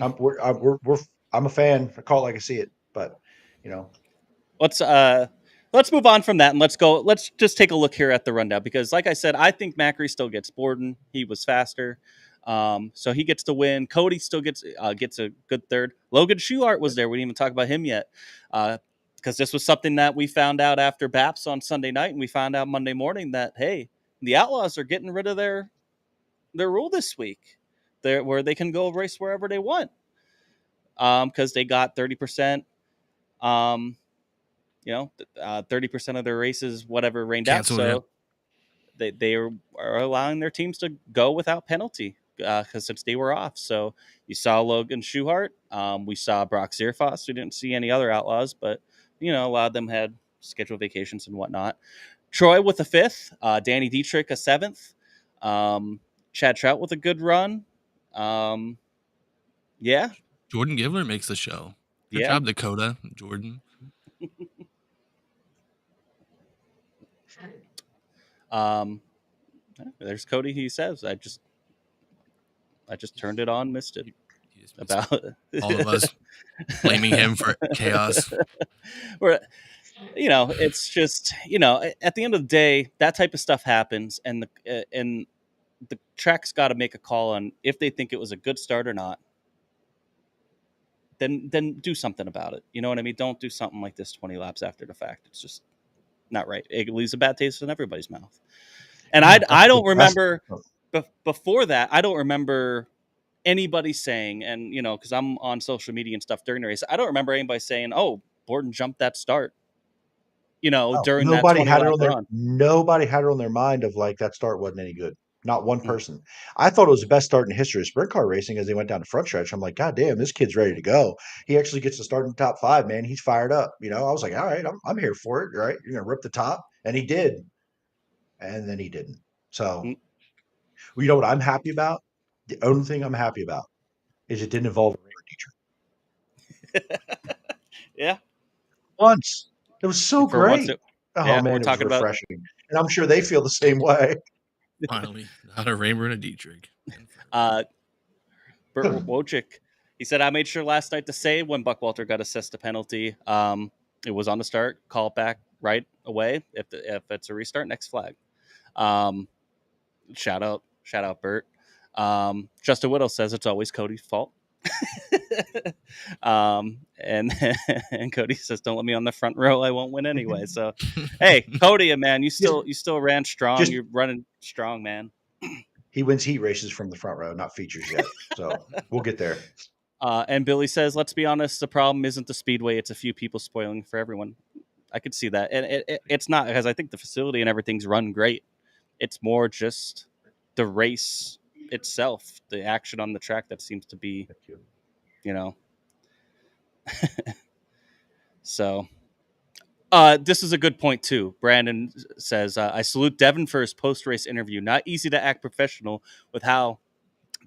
I'm a fan. I call it like I see it. But you know, let's move on from that and let's just take a look here at the rundown, because like I said, I think Macri still gets Borden. He was faster. So he gets to win. Cody still gets a good third. Logan Schuhart was there. We didn't even talk about him yet. Because this was something that we found out after BAPS on Sunday night, and we found out Monday morning that, hey, the Outlaws are getting rid of their rule this week, where they can go race wherever they want, because they got 30%, 30% of their races, whatever, rained Canceled, out. So they are allowing their teams to go without penalty, because since they were off. So you saw Logan Schuhart. We saw Brock Zierfoss. We didn't see any other Outlaws, but a lot of them had scheduled vacations and whatnot. Troy with a 5th, Danny Dietrich a 7th, Chad Trout with a good run. Jordan Givler makes the show. Good job, Dakota. Jordan. There's Cody. He says, I just turned it on, missed it. About all of us blaming him for chaos. It's just, at the end of the day, that type of stuff happens, and the track's got to make a call on if they think it was a good start or not. Then do something about it. You know what I mean? Don't do something like this 20 laps after the fact. It's just not right. It leaves a bad taste in everybody's mouth. And I don't remember before that. I don't remember anybody saying, and because I'm on social media and stuff during the race, I don't remember anybody saying, "Oh, Borden jumped that start." During nobody that had it on run. Nobody had it on their mind of like that start wasn't any good. Not one person. I thought it was the best start in history of sprint car racing as they went down the front stretch. I'm like, God damn, this kid's ready to go. He actually gets to start in the top 5, man. He's fired up. I was like, all right, I'm here for it. Right? You're gonna rip the top, and he did, and then he didn't. So, you know what I'm happy about? The only thing I'm happy about is it didn't involve a teacher. Yeah. Once. It was so great. Man, it was refreshing. And I'm sure they feel the same way. Finally, not a Raymer and a Dietrich. Bert Wojcik, he said, I made sure last night to say when Buckwalter got assessed a penalty, it was on the start, call it back right away. If it's a restart, next flag. Shout out Bert. Justin Whittle says it's always Cody's fault. And Cody says, don't let me on the front row, I won't win anyway. So hey, Cody, man, you still ran strong. You're running strong, man. He wins heat races from the front row, not features yet. So we'll get there. And Billy says, let's be honest, the problem isn't the speedway, it's a few people spoiling for everyone. I could see that. And it's not, because I think the facility and everything's run great. It's more just the race itself, the action on the track that seems to be, you know. So this is a good point too. Brandon says, I salute Devin for his post-race interview. Not easy to act professional with how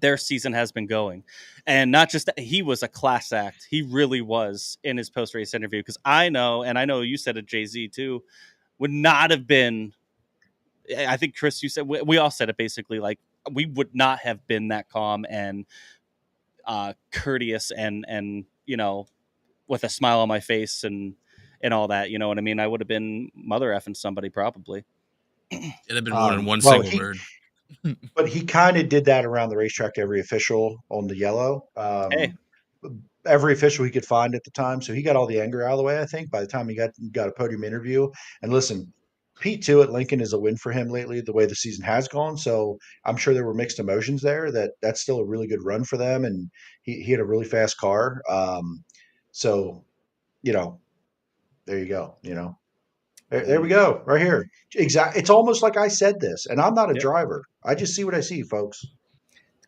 their season has been going. And not just that, he was a class act. He really was in his post-race interview, because I know, and I know you said it, Jay-Z too, would not have been, I think Chris, you said, we all said it basically, like, we would not have been that calm and courteous and with a smile on my face and all that, you know what I mean? I would have been mother effing somebody probably. It'd have been more than one well, single word. But he kind of did that around the racetrack to every official on the yellow. Hey. Every official he could find at the time. So he got all the anger out of the way, I think, by the time he got a podium interview. And listen, P2 at Lincoln is a win for him lately, the way the season has gone. So I'm sure there were mixed emotions there. That's still a really good run for them. And he had a really fast car. So, there you go. There we go, right here. Exactly. It's almost like I said this, and I'm not a driver. I just see what I see, folks.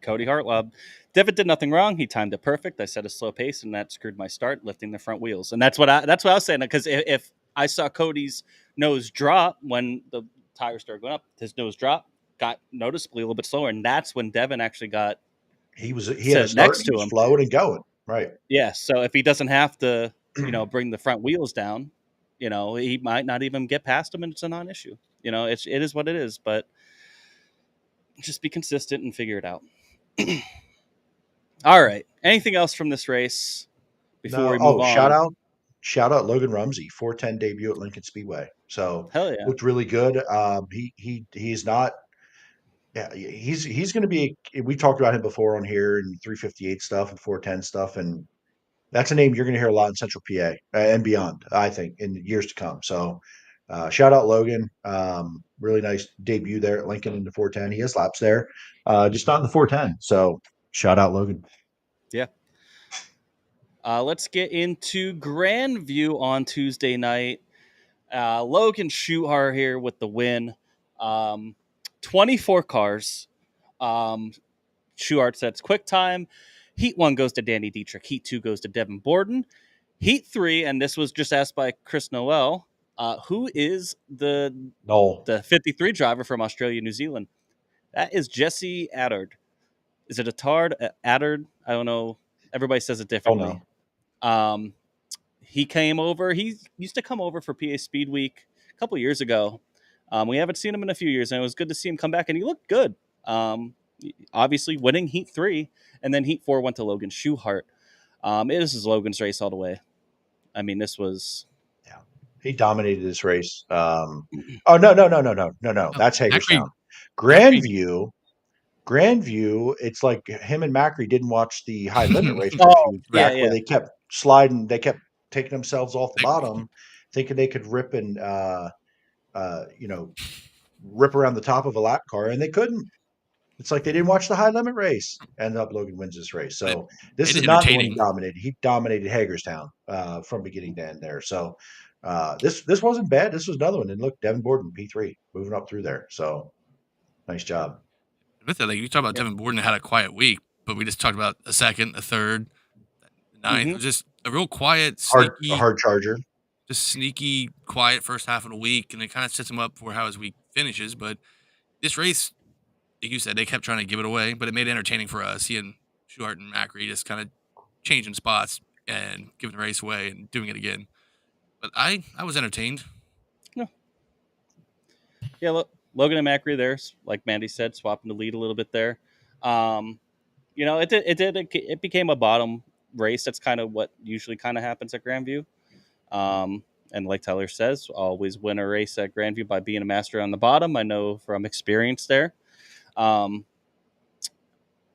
Cody Hartwell. Devitt did nothing wrong. He timed it perfect. I set a slow pace, and that screwed my start, lifting the front wheels. And that's what I was saying. Because if I saw Cody's nose drop when the tires started going up, his nose drop got noticeably a little bit slower, and that's when Devin actually got. He had a start, next to him, flowing and going right. Yeah. So if he doesn't have to, bring the front wheels down, he might not even get past him, and it's a non-issue. It is what it is. But just be consistent and figure it out. All right. Anything else from this race before we move on? Shout out Logan Rumsey, 410 debut at Lincoln Speedway. So hell yeah, looked really good. He's not. Yeah, he's going to be. We talked about him before on here and 358 stuff and 410 stuff, and that's a name you're going to hear a lot in Central PA and beyond, I think, in years to come. So shout out Logan. Really nice debut there at Lincoln in the 410. He has laps there, just not in the 410. So shout out Logan. Yeah. Let's get into Grandview on Tuesday night. Logan Schuhart here with the win. 24 cars. Schuhart sets quick time. Heat 1 goes to Danny Dietrich. Heat 2 goes to Devin Borden. Heat 3, and this was just asked by Chris Noel, who is the 53 driver from Australia, New Zealand? That is Jesse Attard. Is it Attard? Attard? I don't know. Everybody says it differently. He came over. He used to come over for PA Speedweek a couple years ago. We haven't seen him in a few years, and it was good to see him come back, and he looked good. Obviously winning Heat 3, and then Heat 4 went to Logan Schuhart. This is Logan's race all the way. I mean, this was... Yeah. He dominated this race. No. That's Hagerstown. Grandview, it's like him and Macri didn't watch the high limit race for a few weeks back, where they kept sliding, they kept taking themselves off the bottom, thinking they could rip and rip around the top of a lap car, and they couldn't. It's like they didn't watch the high limit race. Ended up Logan wins this race. So this is not the one he dominated. He dominated Hagerstown from beginning to end there. So this wasn't bad. This was another one. And look, Devin Borden, P3, moving up through there. So nice job. With that, like you talk about Devin Borden had a quiet week, but we just talked about a second, a third, a ninth. It was just a real quiet, sneaky, hard charger. Just sneaky, quiet first half of the week, and it kind of sets him up for how his week finishes. But this race, like you said, they kept trying to give it away, but it made it entertaining for us. He and Schuhart and Macri just kind of changing spots and giving the race away and doing it again. But I was entertained. Yeah, look, Logan and Macri there, like Mandy said, swapping the lead a little bit there. It became a bottom race. That's kind of what usually kind of happens at Grandview. And like Tyler says, always win a race at Grandview by being a master on the bottom. I know from experience there. It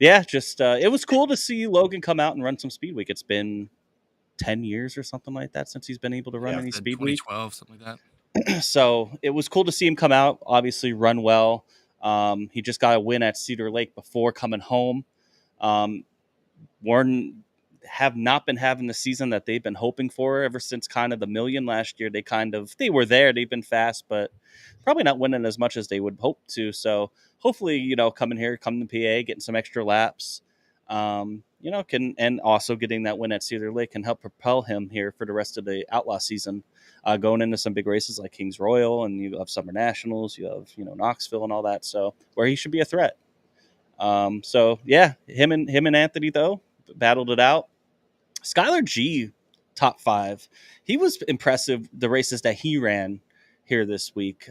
was cool to see Logan come out and run some Speedweek. It's been 10 years or something like that since he's been able to run any Speedweek. 2012, something like that. So it was cool to see him come out, obviously run well. He just got a win at Cedar Lake before coming home. Warren have not been having the season that they've been hoping for ever since kind of the million last year. They were there, they've been fast, but probably not winning as much as they would hope to. So hopefully, coming here, coming to PA, getting some extra laps, and also getting that win at Cedar Lake can help propel him here for the rest of the Outlaw season, going into some big races like Kings Royal, and you have Summer Nationals, you have Knoxville and all that. So where he should be a threat. So yeah, him and Anthony though battled it out. Skylar G, top 5. He was impressive the races that he ran here this week.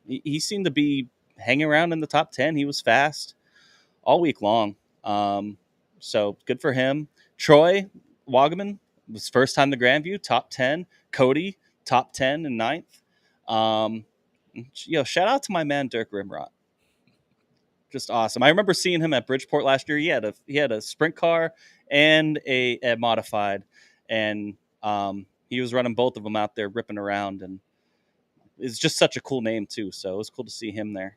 He seemed to be hanging around in the top 10. He was fast all week long. So good for him. Troy Wagaman was first time to Grandview, top 10. Cody, top 10 and 9th. Shout out to my man Dirk Rimrot. Just awesome. I remember seeing him at Bridgeport last year. He had a sprint car and a modified, and he was running both of them out there, ripping around, and it's just such a cool name too. So it was cool to see him there.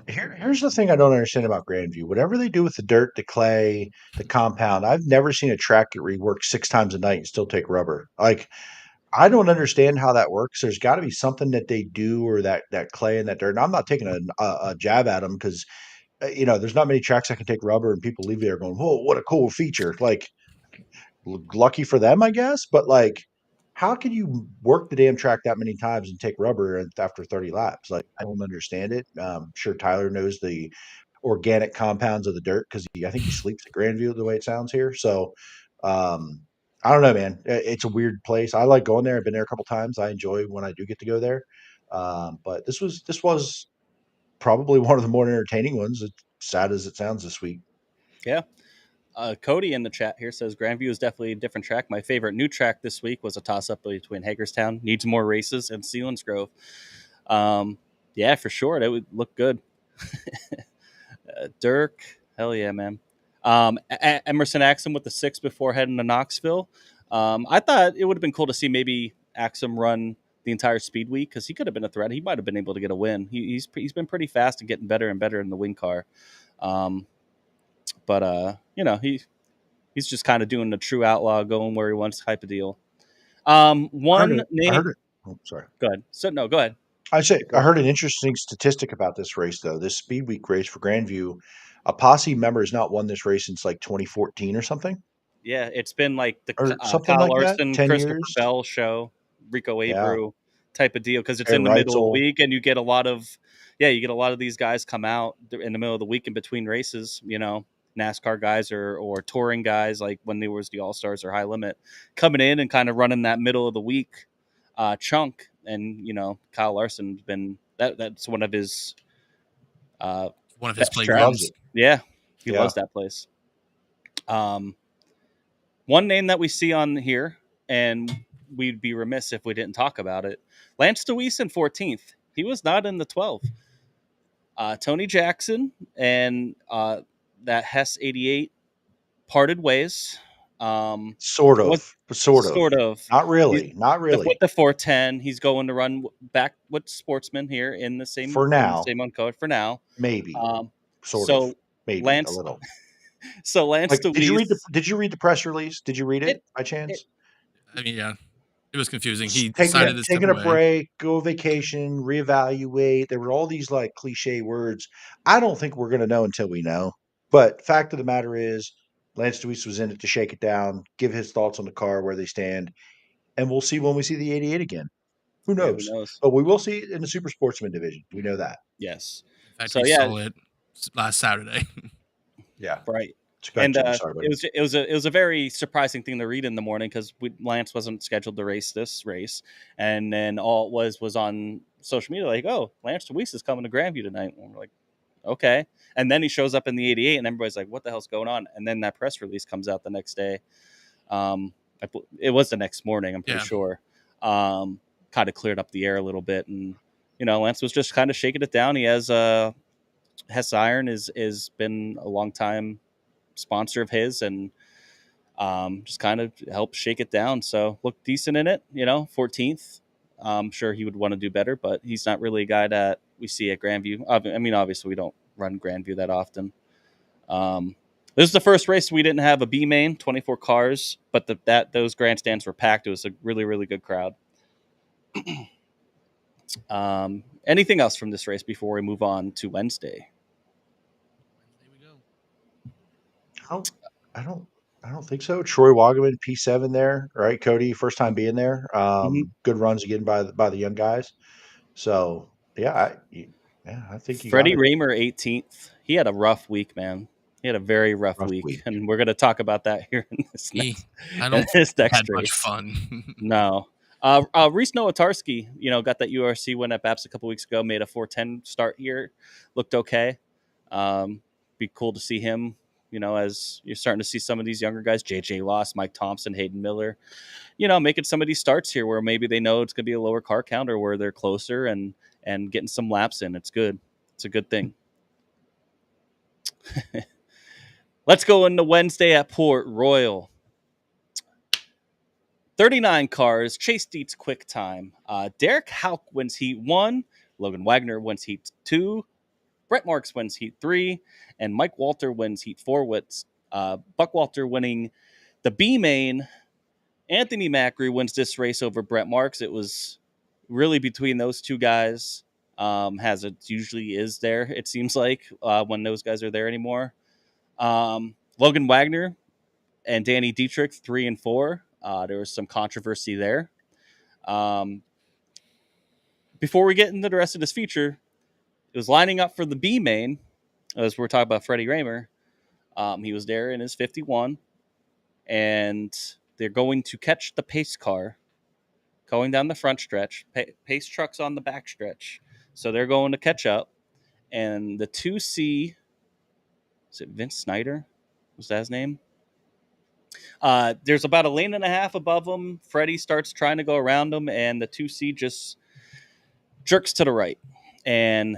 Here's the thing I don't understand about Grandview. Whatever they do with the dirt, the clay, the compound, I've never seen a track get reworked 6 times a night and still take rubber. Like, I don't understand how that works. There's got to be something that they do, or that clay and that dirt. And I'm not taking a jab at them, because there's not many tracks that can take rubber, and people leave there going, "Whoa, what a cool feature!" Like, lucky for them, I guess. But like, how can you work the damn track that many times and take rubber after 30 laps? Like, I don't understand it. Sure, Tyler knows the organic compounds of the dirt, because I think he sleeps at Grandview the way it sounds here. So, I don't know, man. It's a weird place. I like going there. I've been there a couple times. I enjoy when I do get to go there. But this was probably one of the more entertaining ones, as sad as it sounds this week. Yeah. Cody in the chat here says Grandview is definitely a different track. My favorite new track this week was a toss-up between Hagerstown, needs more races, and Selinsgrove. Yeah, for sure. That would look good. Dirk, hell yeah, man. Emerson Axum with the 6 before heading to Knoxville. I thought it would have been cool to see maybe Axum run the entire speed week, because he could have been a threat. He might have been able to get a win. He's been pretty fast and getting better and better in the wing car. But he's just kind of doing the true outlaw, going where he wants type of deal. I heard it. Oh, sorry. Go ahead. Go ahead. I heard an interesting statistic about this race, though. This Speed Week race for Grandview, a posse member has not won this race since like 2014 or something. Yeah, it's been like the something Kyle like Larson, that. 10 Christopher years. Bell show, Rico Abreu type of deal, because it's Aaron in the middle of Reitzel. the week, and you get a lot of these guys come out in the middle of the week in between races. NASCAR guys or touring guys, like when there was the All Stars or High Limit, coming in and kind of running that middle of the week chunk. And Kyle Larson's been that's one of his playgrounds. Yeah, he loves that place. One name that we see on here, and we'd be remiss if we didn't talk about it, Lance DeWeese in 14th. He was not in the 12. Tony Jackson and that Hess 88 parted ways. Sort of. Not really. With the 410, he's going to run back with Sportsman here in the same for now. Same code for now. Maybe. Maybe Lance, a little. So Lance DeWeese. Did you read the press release? Did you read it by chance? Yeah. It was confusing. He decided to taking a break, go vacation, reevaluate. There were all these like cliche words. I don't think we're going to know until we know. But fact of the matter is, Lance DeWeese was in it to shake it down, give his thoughts on the car, where they stand, and we'll see when we see the 88 again. Who knows? Yeah, who knows? But we will see it in the Super Sportsman division. We know that. Yes. In fact, we saw it last Saturday. Yeah. Right. And it was a very surprising thing to read in the morning, because Lance wasn't scheduled to race this race, and then all it was on social media like, "Oh, Lance DeWeese is coming to Grandview tonight." And we're like, "Okay." And then he shows up in the 88, and everybody's like, "What the hell's going on?" And then that press release comes out the next day. It was the next morning, I'm pretty sure. Kind of cleared up the air a little bit, and Lance was just kind of shaking it down. He has Hess Iron is been a long time sponsor of his, and just kind of helped shake it down. So looked decent in it, 14th. I'm sure he would want to do better, but he's not really a guy that we see at Grandview. I mean, obviously we don't run Grandview that often. This is the first race we didn't have a B main, 24 cars, but those grandstands were packed. It was a really, really good crowd. Anything else from this race before we move on to Wednesday? I don't think so. Troy Wagaman, P7 there, right? Cody, first time being there. Good runs again by the young guys. So yeah, I think you got Freddie it. Raymer, 18th. He had a rough week, man. He had a very rough week, and we're going to talk about that here in this next, I don't this next had race. much fun. No. Reese Nowatarski, got that URC win at BAPS a couple weeks ago, made a 4:10 start here, looked okay. Be cool to see him, as you're starting to see some of these younger guys, JJ Loss, Mike Thompson, Hayden Miller, making some of these starts here where maybe they know it's going to be a lower car count or where they're closer and getting some laps in. It's good. It's a good thing. Let's go into Wednesday at Port Royal. 39 cars. Chase Dietz quick time. Derek Hauk wins Heat 1. Logan Wagner wins Heat 2. Brett Marks wins Heat 3. And Mike Walter wins Heat 4 with Buck Walter winning the B main. Anthony Macri wins this race over Brett Marks. It was really between those two guys, as it usually is there, it seems like, when those guys are there anymore. Logan Wagner and Danny Dietrich, 3 and 4. There was some controversy there. Before we get into the rest of this feature, it was lining up for the B main, as we're talking about Freddie Raymer. He was there in his 51, and they're going to catch the pace car going down the front stretch. Pace truck's on the back stretch. So they're going to catch up. And the 2C, is it Vince Snyder? Was that his name? There's about a lane and a half above him. Freddie starts trying to go around him, and the 2C just jerks to the right. And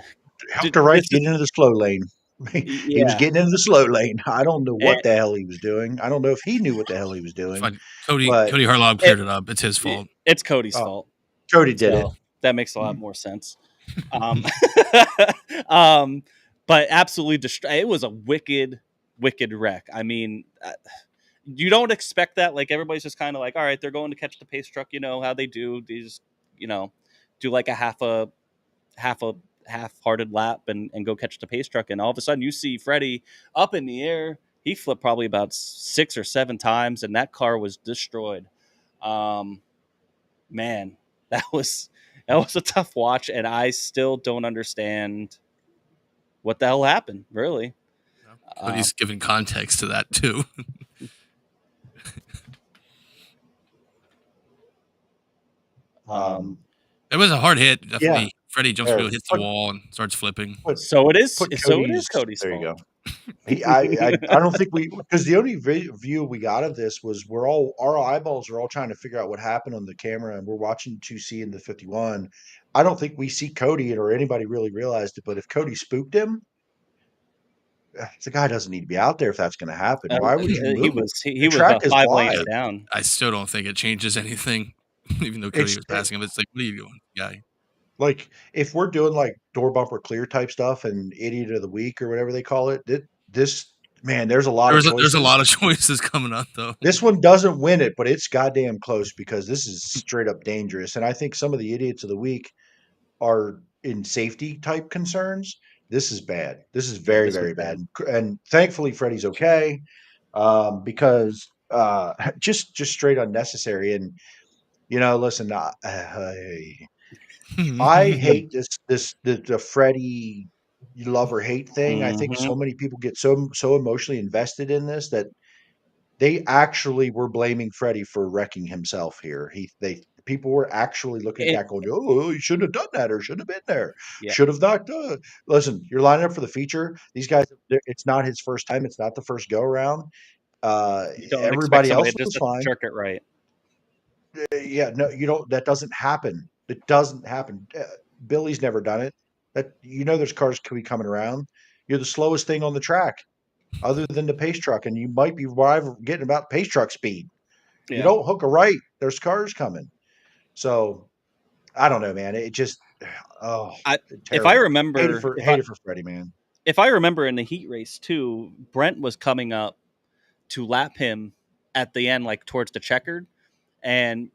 get into the slow lane. He was getting into the slow lane. I don't know what the hell he was doing. I don't know if he knew what the hell he was doing. Cody Harlob cleared it up. It's his fault. It's Cody's fault. Cody did it. That makes a lot more sense. But absolutely it was a wicked wreck. I mean, you don't expect that. Like, everybody's just kind of like, all right, they're going to catch the pace truck. You know how they do. They just, do like a half-hearted lap and go catch the pace truck. And all of a sudden you see Freddie up in the air. He flipped probably about 6 or 7 times, and that car was destroyed. Man, that was a tough watch, and I still don't understand what the hell happened, really. But he's giving context to that too. It was a hard hit. Definitely. Yeah. Freddie jumps through, hits the wall, and starts flipping. So it is Cody's there fault. You go. I don't think because the only view we got of this was our eyeballs are all trying to figure out what happened on the camera, and we're watching 2C in the 51. I don't think we see Cody or anybody really realized it, but if Cody spooked him, the guy doesn't need to be out there if that's going to happen. Why would you move? He was 5 lanes down. I still don't think it changes anything, even though Cody was passing him. It's like, what are you doing, guy? Like, if we're doing like door bumper clear type stuff and idiot of the week or whatever they call it, there's a lot of choices. There's a lot of choices coming up, though. This one doesn't win it, but it's goddamn close because this is straight up dangerous. And I think some of the idiots of the week are in safety type concerns. This is bad. This is very, very bad. And thankfully, Freddie's okay, because just straight unnecessary. And listen, I hate the Freddie love or hate thing. I think so many people get so emotionally invested in this that they actually were blaming Freddie for wrecking himself here. People were actually looking back going, "Oh, you shouldn't have done that, or shouldn't have been there. Should have not done." Listen, you're lining up for the feacher. These guys, it's not his first time. It's not the first go around. Everybody else was fine. Jerk it right. Yeah, no, you don't. That doesn't happen. It doesn't happen. Billy's never done it. There's cars could be coming around. You're the slowest thing on the track, other than the pace truck, and you might be getting about pace truck speed. Yeah. You don't hook a right. There's cars coming. So I don't know, man. It just if I remember, hate it for Freddie, man. if I remember in the heat race too, Brent was coming up to lap him at the end, like towards the checkered. And,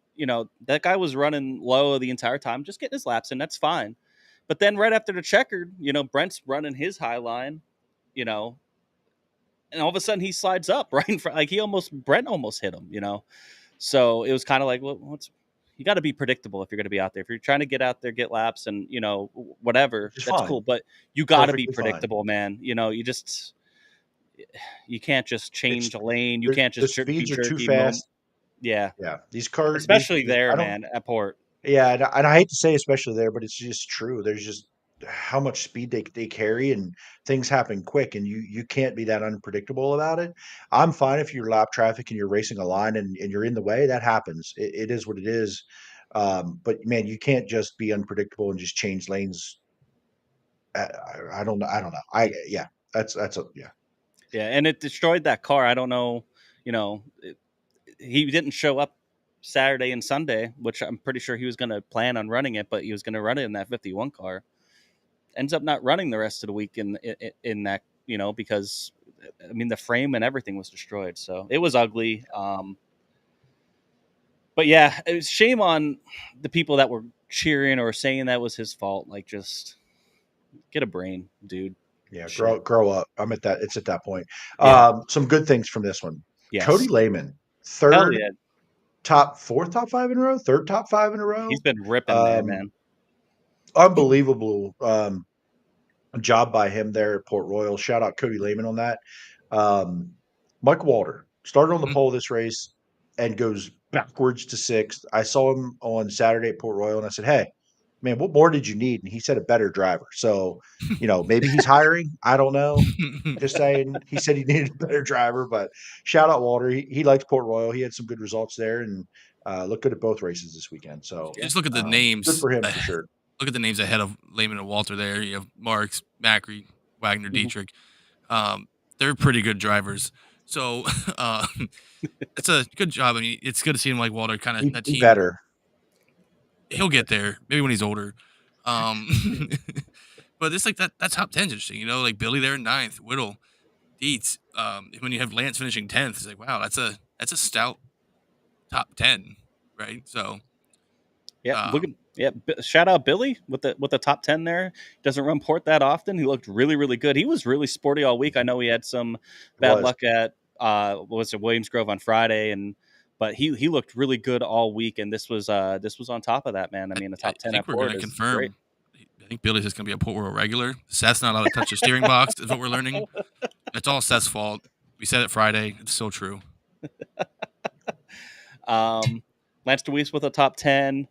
that guy was running low the entire time, just getting his laps in. That's fine. But then right after the checkered, Brent's running his high line, and all of a sudden he slides up right in front. Like Brent almost hit him, So it was kind of like, well, you got to be predictable if you're going to be out there. If you're trying to get out there, get laps and, whatever, Which is that's fine. cool. But you got to be Perfectly fine. predictable, man. You can't just change a lane. You can't The just speeds be are too jerky. fast. Yeah. Yeah, these cars, Especially these there, I don't. man, at Port. Yeah, and I hate to say especially there, but it's just true. There's just how much speed they carry, and things happen quick, and you can't be that unpredictable about it. I'm fine if you're lap traffic and you're racing a line and you're in the way. That happens. It is what it is. But man, you can't just be unpredictable and just change lanes. I don't know. I don't know. Yeah, that's yeah. Yeah, and it destroyed that car. I don't know, he didn't show up Saturday and Sunday, which I'm pretty sure he was going to plan on running it, but he was going to run it in that 51 car. Ends up not running the rest of the week in that, because the frame and everything was destroyed. So it was ugly. But yeah, it was shame on the people that were cheering or saying that was his fault. Like, just get a brain, dude. Yeah, Shit. grow up. I'm at that. It's at that point. Yeah. Some good things from this one. Yes. Cody Lehman, Hell third, yeah. fourth top five in a row, third top five in a row. He's been ripping there, man. Unbelievable job by him there at Port Royal. Shout out Cody Lehman on that. Mike Walter started on the pole this race and goes backwards to sixth. I saw him on Saturday at Port Royal, and I said, "Hey, man, what more did you need?" And he said, "A better driver." So, maybe he's hiring. I don't know. Just saying. He said he needed a better driver, but shout out Walter. He likes Port Royal. He had some good results there and looked good at both races this weekend. So just look at the names. Good for him for sure. Look at the names ahead of Lehman and Walter there. You have Marks, Macri, Wagner, Dietrich. They're pretty good drivers. So it's a good job. I mean, it's good to see him like Walter kind of that team. Better. He'll get there, maybe when he's older. But it's like that top 10's interesting, like Billy there in 9th, Whittle, Dietz. When you have Lance finishing 10th, it's like, wow, that's a stout top 10, right? So yeah, shout out Billy with the top 10 there. Doesn't run Port that often. He looked really, really good. He was really sporty all week. I know he had some bad luck at was it Williams Grove on Friday, but he looked really good all week, and this was on top of that, man. I mean, the top 10 I think at we're Port going to is confirm. great. I think Billy's just going to be a Port Royal regular. Seth's not allowed to touch the steering box, is what we're learning. It's all Seth's fault. We said it Friday. It's still true. Lance DeWeese with a top 10.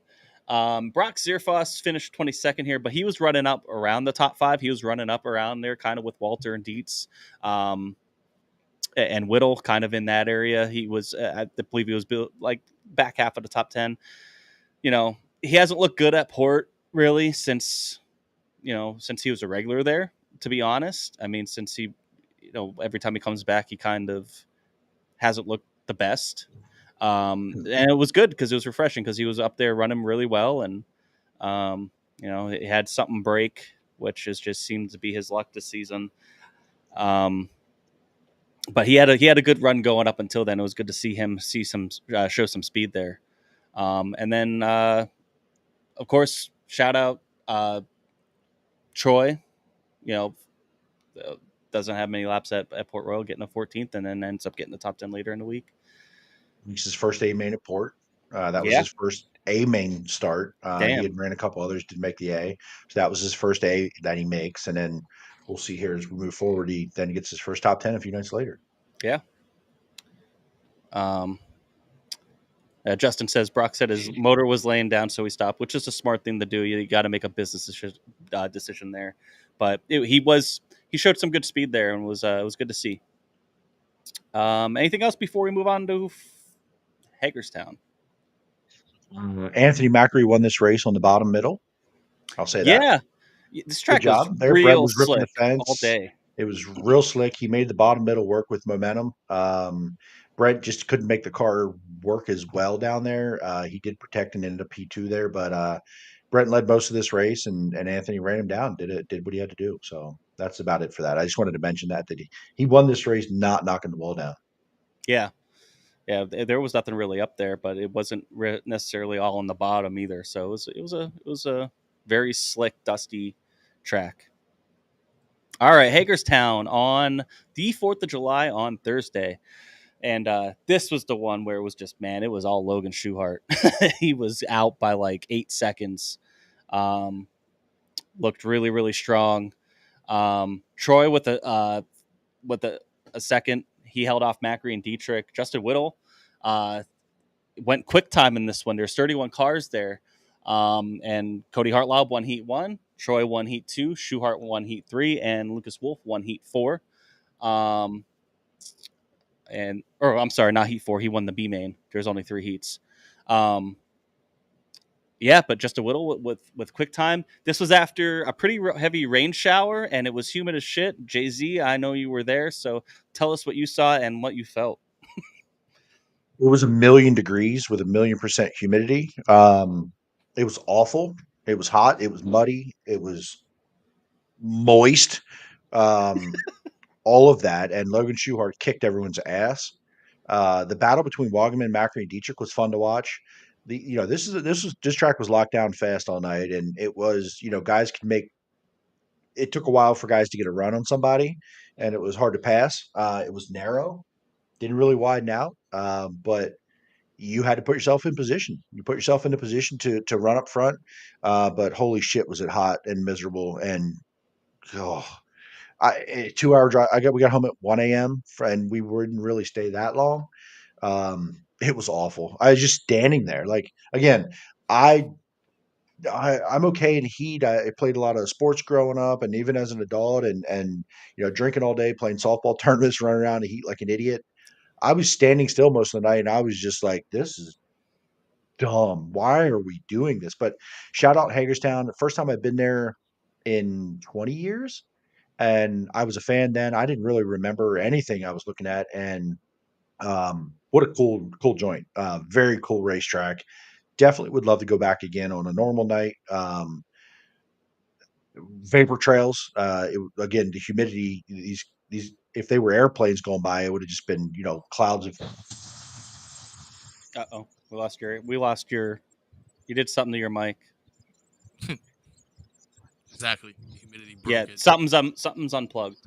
Brock Zierfoss finished 22nd here, but he was running up around the top 5. He was running up around there kind of with Walter and Dietz. And Whittle kind of in that area. He was, I believe he was like back half of the top 10. He hasn't looked good at Port really since he was a regular there, to be honest. I mean, since he, every time he comes back, he kind of hasn't looked the best. And it was good because it was refreshing because he was up there running really well. And, he had something break, which just seemed to be his luck this season. But he had a good run going up until then. It was good to see him show some speed there. And then, of course, shout out Troy. Doesn't have many laps at Port Royal, getting a 14th, and then ends up getting the top 10 later in the week. He's his first A main at Port. That was his first A main start. He had ran a couple others, didn't make the A. So that was his first A that he makes. And then we'll see here as we move forward. He then gets his first top 10 a few nights later. Yeah. Justin says Brock said his motor was laying down, so he stopped, which is a smart thing to do. You got to make a business decision there. But he showed some good speed there, and it was good to see. Anything else before we move on to Hagerstown? Anthony Macri won this race on the bottom middle. I'll say that. Yeah, this track good job. was there. real Brett was ripping slick the fence all day. It was real slick. He made the bottom middle work with momentum. Brett just couldn't make the car work as well down there. He did protect and ended up P2 there, but Brett led most of this race, and Anthony ran him down. Did what he had to do. So That's about it for that. I just wanted to mention that he won this race not knocking the ball down. Yeah. Yeah, there was nothing really up there, but it wasn't necessarily all on the bottom either. So it was a very slick, dusty track. All right, Hagerstown on the 4th of July on Thursday. And this was the one where it was just, man, it was all Logan Schuchart. He was out by like 8 seconds. Looked really, really strong. Troy with a second. He held off Macri and Dietrich. Justin Whittle went quick time in this one. There's 31 cars there. And Cody Hartlaub won Heat 1. Troy won Heat 2. Schuchart won Heat 3. And Lucas Wolf won Heat 4. I'm sorry, not Heat 4. He won the B main. There's only 3 heats. Yeah, but just a whittle with quick time. This was after a pretty heavy rain shower, and it was humid as shit. Jay-Z, I know you were there, so tell us what you saw and what you felt. It was 1,000,000 degrees with 1,000,000% humidity. It was awful. It was hot. It was muddy. It was moist. All of that, and Logan Schuchart kicked everyone's ass. The battle between Wagaman, Macri, and Dietrich was fun to watch. This track was locked down fast all night, and it was, guys could make. It took a while for guys to get a run on somebody, and it was hard to pass. It was narrow, didn't really widen out, but you had to put yourself in position. You put yourself in a position to run up front. But holy shit, was it hot and miserable, and oh, 2 hour drive. We got home at 1 a.m. and we wouldn't really stay that long. It was awful. I was just standing there. Like, again, I'm okay in heat. I played a lot of sports growing up, and even as an adult, and drinking all day, playing softball tournaments, running around in heat like an idiot. I was standing still most of the night, and I was just like, this is dumb. Why are we doing this? But shout out Hagerstown. The first time I've been there in 20 years. And I was a fan then. I didn't really remember anything I was looking at. And what a cool joint. Very cool racetrack. Definitely would love to go back again on a normal night. Vapor trails. Again, the humidity. These if they were airplanes going by, it would have just been clouds of. Uh-oh. We lost your. You did something to your mic. Exactly. Humidity broke Yeah, it. something's unplugged.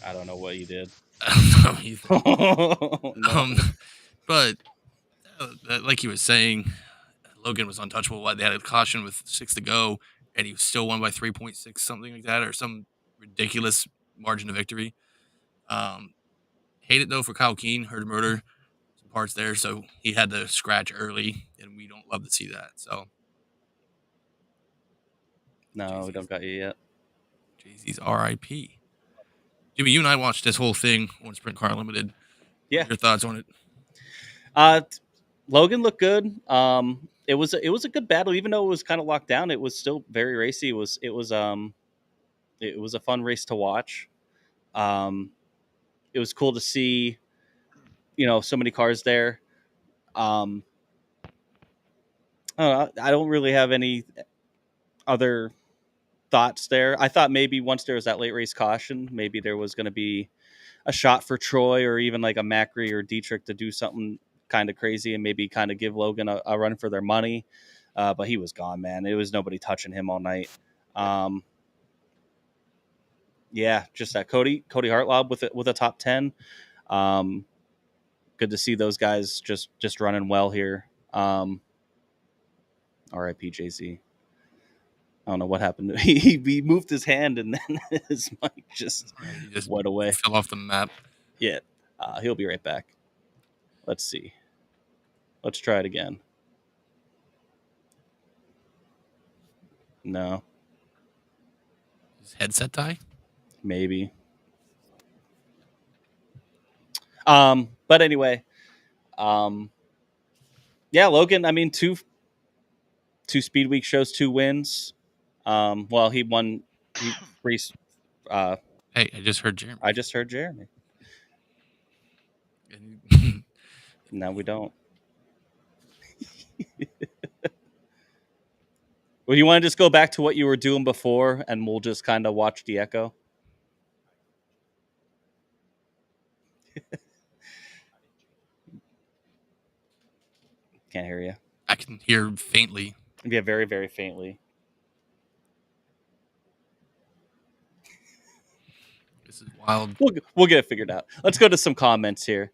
I don't know what you did. I don't know either. No. But like he was saying, Logan was untouchable. They had a caution with 6 to go, and he still won by 3.6, something like that, or some ridiculous margin of victory. Hate it though for Kyle Keene, heard murder some parts there, so he had to scratch early, and we don't love to see that. So No, we don't got you yet. Jay-Z's R.I.P. Jimmy, you and I watched this whole thing on Sprint Car Unlimited. Yeah. What are your thoughts on it? Logan looked good. It was a good battle, even though it was kind of locked down. It was still very racy. It was a fun race to watch. It was cool to see, so many cars there. I don't really have any other thoughts there. I thought maybe once there was that late race caution, maybe there was going to be a shot for Troy or even like a Macri or Dietrich to do something kind of crazy and maybe kind of give Logan a run for their money. But he was gone, man. It was nobody touching him all night. Yeah, just that Cody Hartlaub with a top 10. Good to see those guys just running well here. R.I.P. Jay-Z. I don't know what happened. He moved his hand and then his mic just went away. Fell off the map. Yeah, he'll be right back. Let's see. Let's try it again. No. His headset die? Maybe. But anyway, yeah, Logan. I mean, two Speedweek shows, 2 wins. Well, he won. Hey, I just heard Jeremy. I just heard Jeremy. No, we don't. Well, you want to just go back to what you were doing before, and we'll just kind of watch the echo? Can't hear you. I can hear faintly. Yeah, very, very faintly. This is wild. We'll get it figured out. Let's go to some comments here.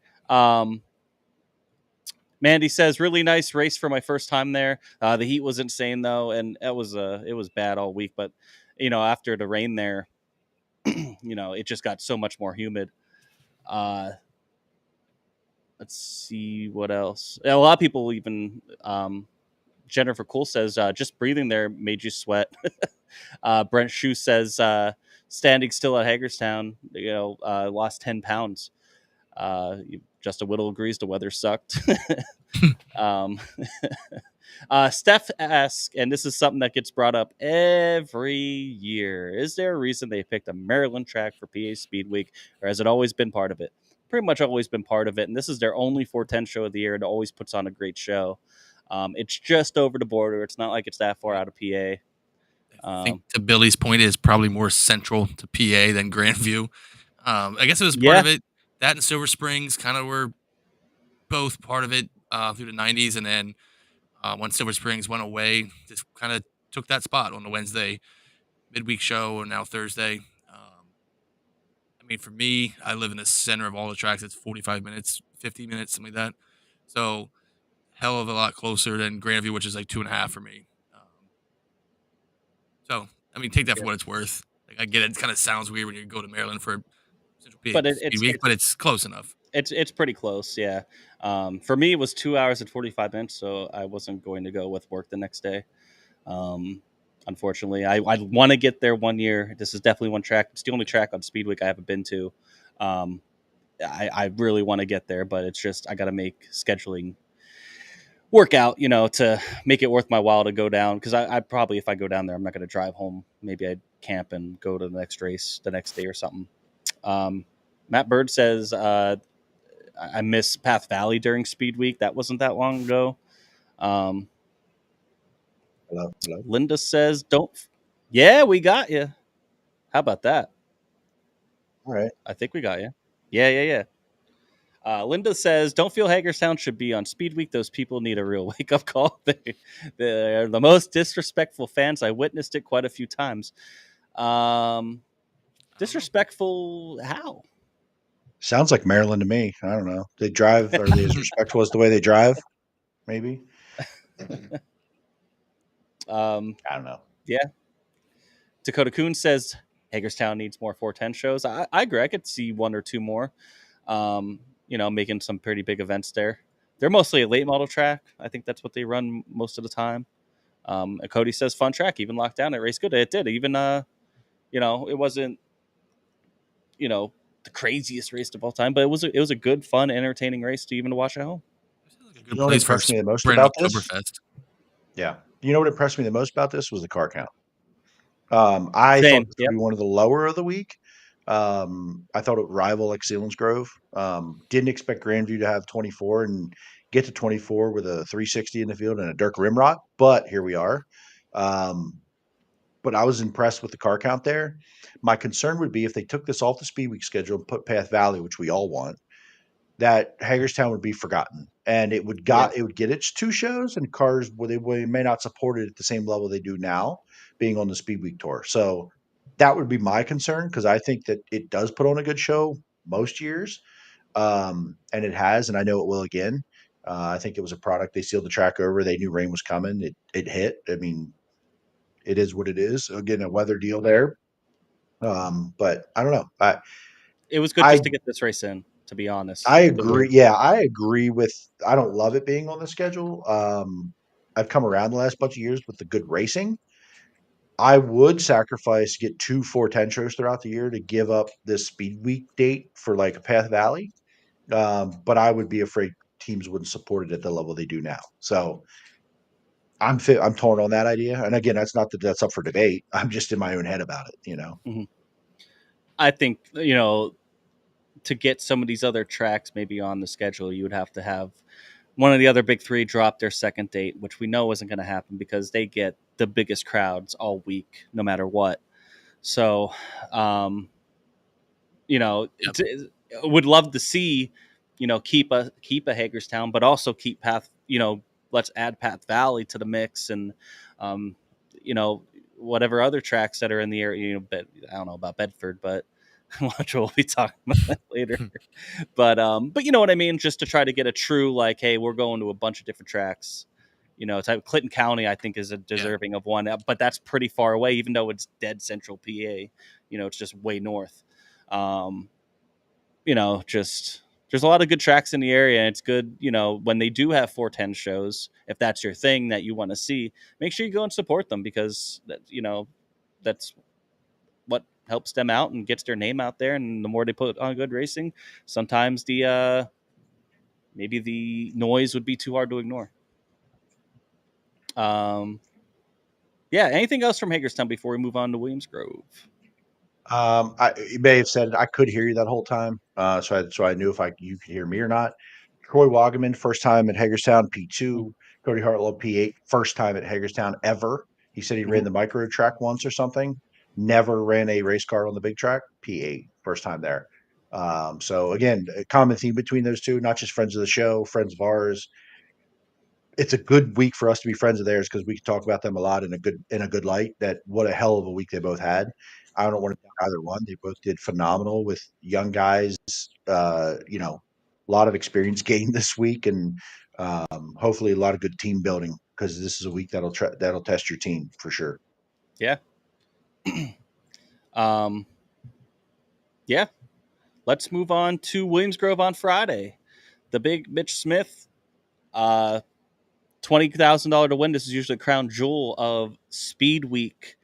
Mandy says, really nice race for my first time there. The heat was insane though, and it was bad all week. But after the rain there, it just got so much more humid. Let's see what else. A lot of people even. Jennifer Cole says, just breathing there made you sweat. Brent Shue says, standing still at Hagerstown, lost 10 pounds. Justin Whittle agrees the weather sucked. Steph asks, and this is something that gets brought up every year, is there a reason they picked a Maryland track for PA Speedweek, or has it always been part of it? Pretty much always been part of it, and this is their only 410 show of the year. It always puts on a great show. It's just over the border. It's not like it's that far out of PA. I think to Billy's point, is probably more central to PA than Grandview. I guess it was part of it. That and Silver Springs kind of were both part of it through the 90s. And then when Silver Springs went away, just kind of took that spot on the Wednesday midweek show, or now Thursday. I mean, for me, I live in the center of all the tracks. It's 45 minutes, 50 minutes, something like that. So hell of a lot closer than Grandview, which is like 2.5 for me. So, I mean, take that for what it's worth. Like, I get it. It kind of sounds weird when you go to Maryland for Central PA Speedweek, but it's close enough. It's pretty close, yeah. For me, it was 2 hours and 45 minutes, so I wasn't going to go with work the next day. Unfortunately, I want to get there one year. This is definitely one track. It's the only track on Speedweek I haven't been to. I really want to get there, but it's just I got to make scheduling work out, to make it worth my while to go down. Because I probably, if I go down there, I'm not going to drive home. Maybe I'd camp and go to the next race the next day or something. Matt Bird says, I miss Path Valley during Speed Week. That wasn't that long ago. Hello. Linda says, yeah, we got you. How about that? All right. I think we got you. Yeah. Linda says, don't feel Hagerstown should be on Speed Week. Those people need a real wake-up call. They're the most disrespectful fans. I witnessed it quite a few times. Disrespectful how? Sounds like Maryland to me. I don't know. They drive, are they as respectful as the way they drive? Maybe. I don't know. Yeah. Dakota Kuhn says Hagerstown needs more 410 shows. I agree. I could see one or two more. Making some pretty big events there. They're mostly a late model track. I think that's what they run most of the time. And Cody says fun track, even locked down. It raced good. It did. Even it wasn't the craziest race of all time, but it was a good, fun, entertaining race to even watch at home. You know what impressed me the most about this? Yeah. You know what impressed me the most about this was the car count. I thought it would be one of the lower of the week. I thought it would rival like Selinsgrove. Didn't expect Grandview to have 24 and get to 24 with a 360 in the field and a Dirk Rimrod, but here we are. But I was impressed with the car count there. My concern would be if they took this off the Speed Week schedule and put Path Valley, which we all want, that Hagerstown would be forgotten, and it would get its two shows, and cars they may not support it at the same level they do now, being on the Speed Week tour. So that would be my concern, because I think that it does put on a good show most years, and it has, and I know it will again. I think it was a product. They sealed the track over. They knew rain was coming. It hit. I mean, it is what it is. Again, a weather deal there. But I don't know. It was good just to get this race in, to be honest. I agree. Yeah, I agree with. I don't love it being on the schedule. I've come around the last bunch of years with the good racing. I would sacrifice get 2 410 shows throughout the year to give up this Speed Week date for like a Path Valley. But I would be afraid teams wouldn't support it at the level they do now. So I'm torn on that idea. And again, that's not that's up for debate. I'm just in my own head about it. Mm-hmm. I think to get some of these other tracks maybe on the schedule, you would have to have one of the other big three dropped their second date, which we know isn't going to happen because they get the biggest crowds all week, no matter what. So, Yep. would love to see, keep a Hagerstown, but also keep Path. Let's add Path Valley to the mix, and um, whatever other tracks that are in the area. I don't know about Bedford, but which we'll be talking about that later. But you know what I mean. Just to try to get a true hey, we're going to a bunch of different tracks. Type Clinton County, I think, is a deserving of one, but that's pretty far away, even though it's dead central PA. It's just way north. Just there's a lot of good tracks in the area, and it's good, when they do have 410 shows, if that's your thing that you want to see, make sure you go and support them because that's what helps them out and gets their name out there. And the more they put on good racing, sometimes maybe the noise would be too hard to ignore. Yeah. Anything else from Hagerstown before we move on to Williams Grove? You may have said it. I could hear you that whole time, so I knew if you could hear me or not. Troy Wagaman, first time at Hagerstown, P2. Cody Hartlow, P8, first time at Hagerstown ever. He said he ran the micro track once or something. Never ran a race car on the big track. P8, first time there. So again, a common theme between those two, not just friends of the show, friends of ours. It's a good week for us to be friends of theirs because we can talk about them a lot in a good light. That what a hell of a week they both had. I don't want to down either one. They both did phenomenal with young guys. A lot of experience gained this week, and hopefully a lot of good team building because this is a week that'll test your team for sure. Yeah. Yeah. Let's move on to Williams Grove on Friday. The big Mitch Smith, $20,000 to win. This is usually a crown jewel of Speed Week.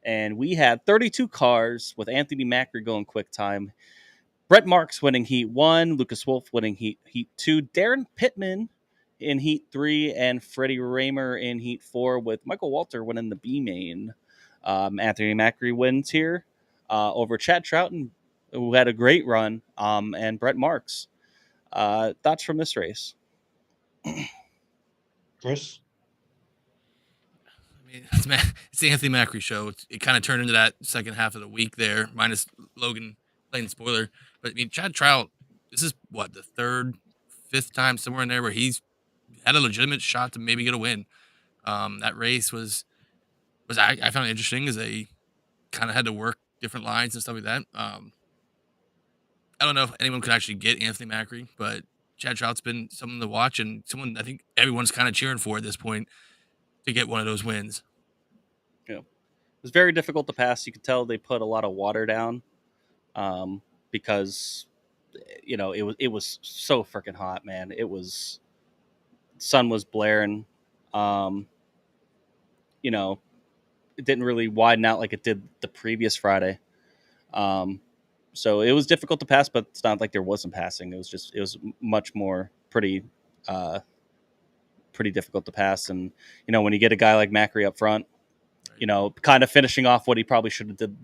And we had 32 cars with Anthony Macri going quick time. Brett Marks winning Heat 1, Lucas Wolf winning Heat 2, Darren Pittman in Heat 3, and Freddie Raymer in Heat 4 with Michael Walter winning the B main. Anthony Macri wins here over Chad Troughton, who had a great run, and Brett Marks. Thoughts from this race? Chris? I mean, it's the Anthony Macri show. It kind of turned into that second half of the week there, minus Logan playing the spoiler. But I mean, Chad Trout, this is what, the third, fifth time somewhere in there where he's had a legitimate shot to maybe get a win. That race was I found it interesting as they kind of had to work different lines and stuff like that. I don't know if anyone could actually get Anthony Macri, but Chad Trout's been someone to watch and someone I think everyone's kind of cheering for at this point to get one of those wins. Yeah. It was very difficult to pass. You could tell they put a lot of water down because it was so freaking hot, man. Sun was blaring. It didn't really widen out like it did the previous Friday. So it was difficult to pass, but it's not like there wasn't passing. It was much more pretty difficult to pass. And, when you get a guy like Macri up front, kind of finishing off what he probably should have did